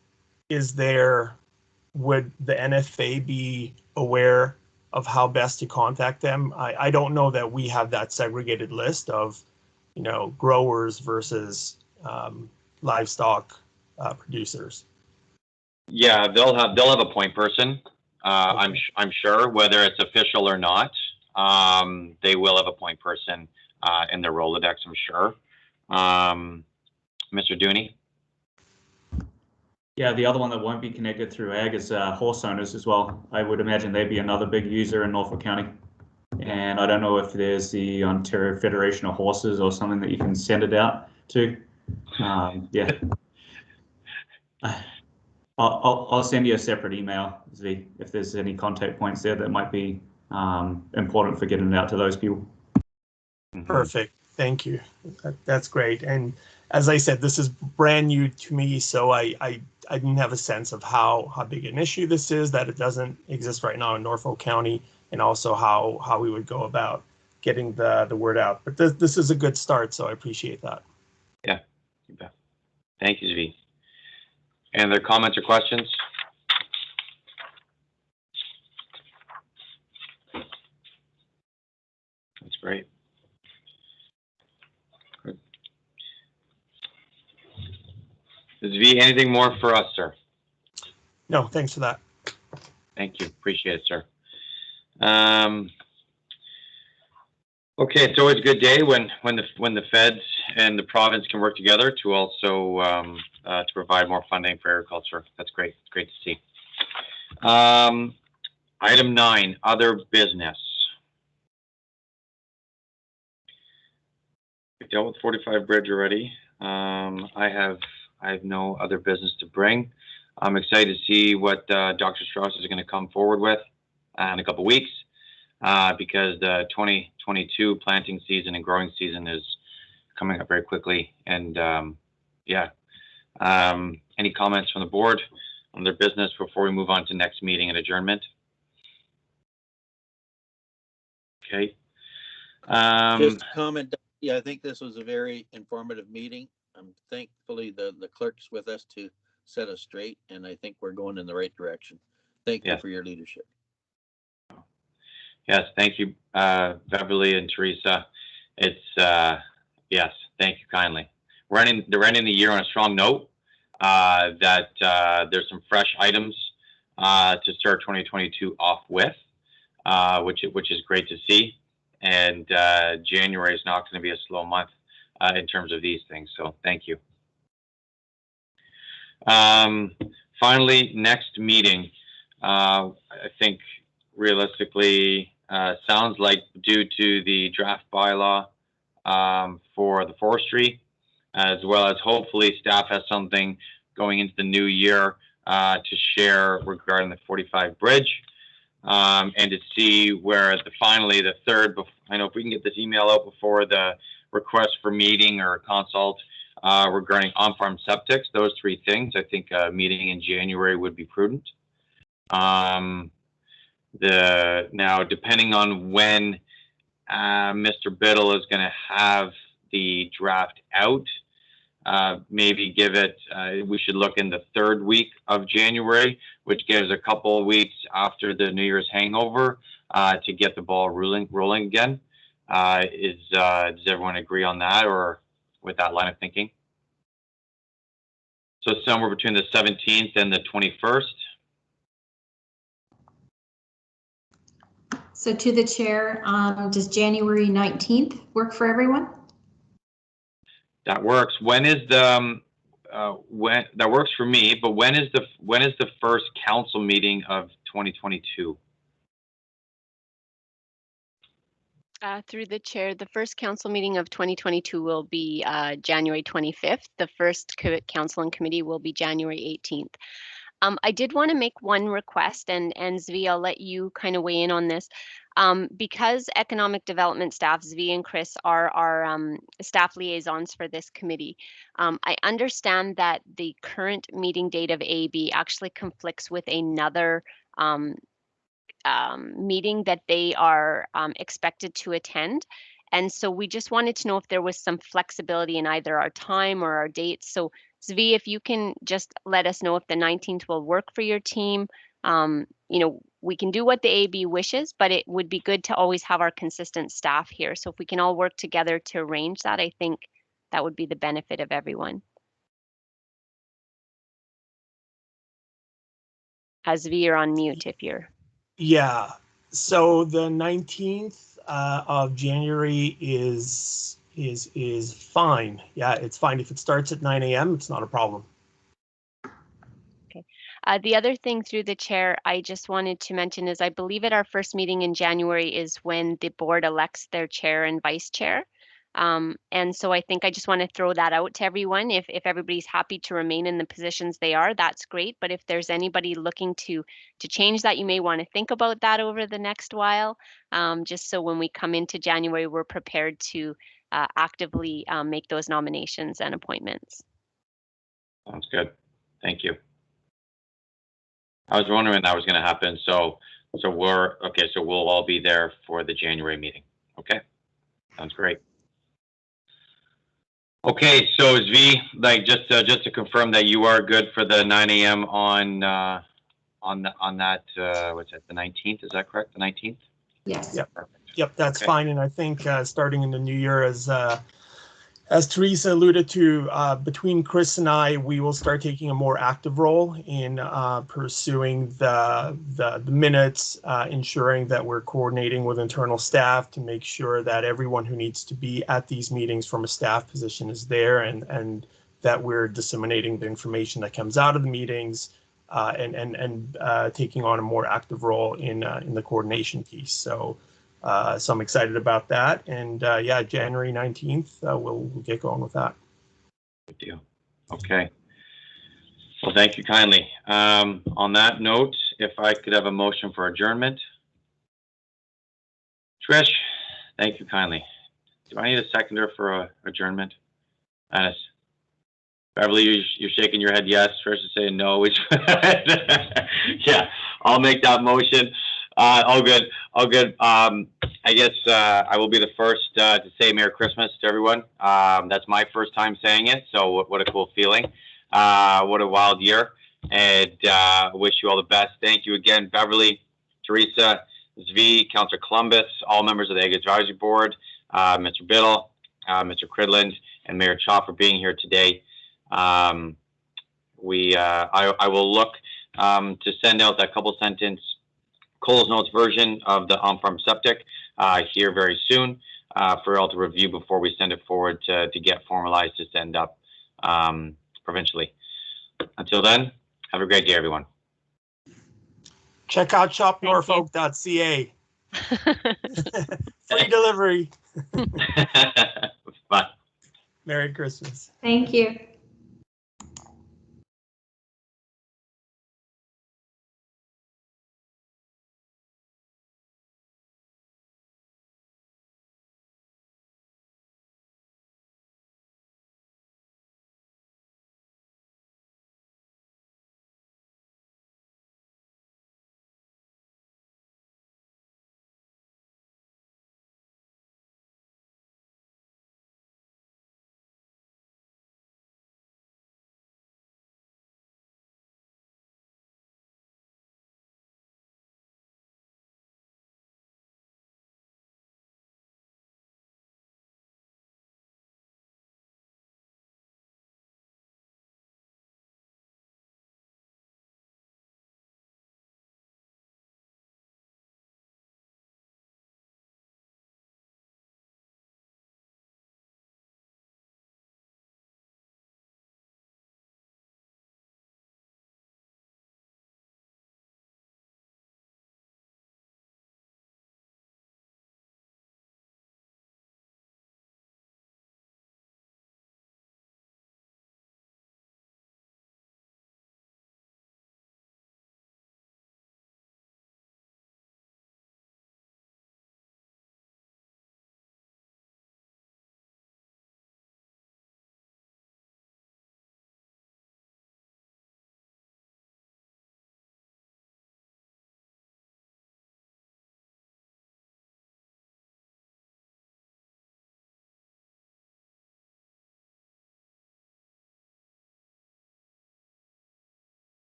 would the NFA be aware of how best to contact them? I don't know that we have that segregated list of, growers versus livestock producers. Yeah, they'll have a point person. I'm sure, whether it's official or not, they will have a point person in their Rolodex, I'm sure. Mr. Dooney? Yeah, the other one that won't be connected through ag is horse owners as well. I would imagine they'd be another big user in Norfolk County. And I don't know if there's the Ontario Federation of Horses or something that you can send it out to. Yeah. I'll send you a separate email, Z, if there's any contact points there that might be important for getting it out to those people. Perfect. Thank you. That's great. And as I said, this is brand new to me, so I didn't have a sense of how big an issue this is, that it doesn't exist right now in Norfolk County, and also how we would go about getting the word out. But this is a good start, so I appreciate that. Yeah, you bet. Thank you, Zvi. Any other comments or questions? That's great. Good. Zvi, anything more for us, sir? No, thanks for that. Thank you. Appreciate it, sir. Okay, it's always a good day when the feds and the province can work together to also to provide more funding for agriculture. That's great. It's great to see. Item 9, other business. We dealt with 45 Bridge already. I have no other business to bring. I'm excited to see what Dr. Strauss is going to come forward with in a couple weeks because the 2022 planting season and growing season is coming up very quickly. And yeah, any comments from the board on their business before we move on to next meeting and adjournment? Okay. Just a comment. Yeah, I think this was a very informative meeting. Thankfully the clerk's with us to set us straight, and I think we're going in the right direction. Thank you for your leadership. Yes, thank you, Beverly and Teresa. It's yes, thank you kindly. We're ending the year on a strong note. That there's some fresh items to start 2022 off with, which is great to see. And January is not going to be a slow month in terms of these things. So thank you. Finally, next meeting, I think realistically sounds like due to the draft bylaw for the forestry, as well as hopefully staff has something going into the new year to share regarding the 45 Bridge. And to see where finally the third, I know if we can get this email out before the request for meeting or consult regarding on-farm septics, those 3 things, I think a meeting in January would be prudent. Now, depending on when Mr. Biddle is going to have the draft out, maybe give it, we should look in the 3rd week of January, which gives a couple of weeks after the New Year's hangover to get the ball rolling again. Does everyone agree on that, or with that line of thinking? So somewhere between the 17th and the 21st. So to the chair, does January 19th work for everyone? That works. When is the when that works for me? But when is the first council meeting of 2022? Through the chair, the first council meeting of 2022 will be January 25th. The first council and committee will be January 18th. I did want to make one request, and Zvi, I'll let you kind of weigh in on this. Because economic development staff, Zvi and Chris, are our staff liaisons for this committee, I understand that the current meeting date of AB actually conflicts with another meeting that they are expected to attend. And so we just wanted to know if there was some flexibility in either our time or our dates. So Zvi, if you can just let us know if the 19th will work for your team. You know, we can do what the AB wishes, but it would be good to always have our consistent staff here. So if we can all work together to arrange that, I think that would be the benefit of everyone. Zvi, you're on mute if you're. Yeah, so the 19th of January is fine. Yeah, it's fine. If it starts at 9 a.m., it's not a problem. Okay. The other thing through the chair, I just wanted to mention is I believe at our first meeting in January is when the board elects their chair and vice chair. And so I think I just want to throw that out to everyone. If everybody's happy to remain in the positions they are, that's great. But if there's anybody looking to change that, you may want to think about that over the next while, just so when we come into January, we're prepared to actively make those nominations and appointments. Sounds good. Thank you. I was wondering when that was going to happen. So we're okay. So we'll all be there for the January meeting. Okay, sounds great. Okay, so Zvi, like just to confirm that you are good for the 9 a.m. on that what's that, the 19th? Is that correct? The 19th? Yes. Yep. Yep, that's fine. And I think starting in the new year, as As Teresa alluded to, between Chris and I, we will start taking a more active role in pursuing the minutes, ensuring that we're coordinating with internal staff to make sure that everyone who needs to be at these meetings from a staff position is there, and that we're disseminating the information that comes out of the meetings, and taking on a more active role in the coordination piece. So I'm excited about that. And yeah, January 19th, we'll get going with that. Good deal. Okay. Well, thank you kindly. On that note, if I could have a motion for adjournment. Trish, thank you kindly. Do I need a seconder for adjournment? Anis? Beverly, you're shaking your head yes. Trish is saying no. Yeah, I'll make that motion. All good. All good. I guess I will be the first to say Merry Christmas to everyone. That's my first time saying it, so what a cool feeling. What a wild year. And wish you all the best. Thank you again, Beverly, Teresa, Zvi, Councillor Columbus, all members of the Ag Advisory Board, Mr. Biddle, Mr. Cridland, and Mayor Chaw for being here today. I will look to send out that couple sentence Cole's Notes version of the on-farm septic here very soon for all to review before we send it forward to get formalized to send up provincially. Until then, have a great day, everyone. Check out shopnorfolk.ca. Free delivery. Bye. Merry Christmas. Thank you.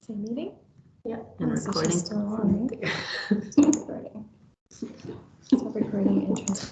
Same meeting? Yeah. And recording. Still on. Recording. Recording and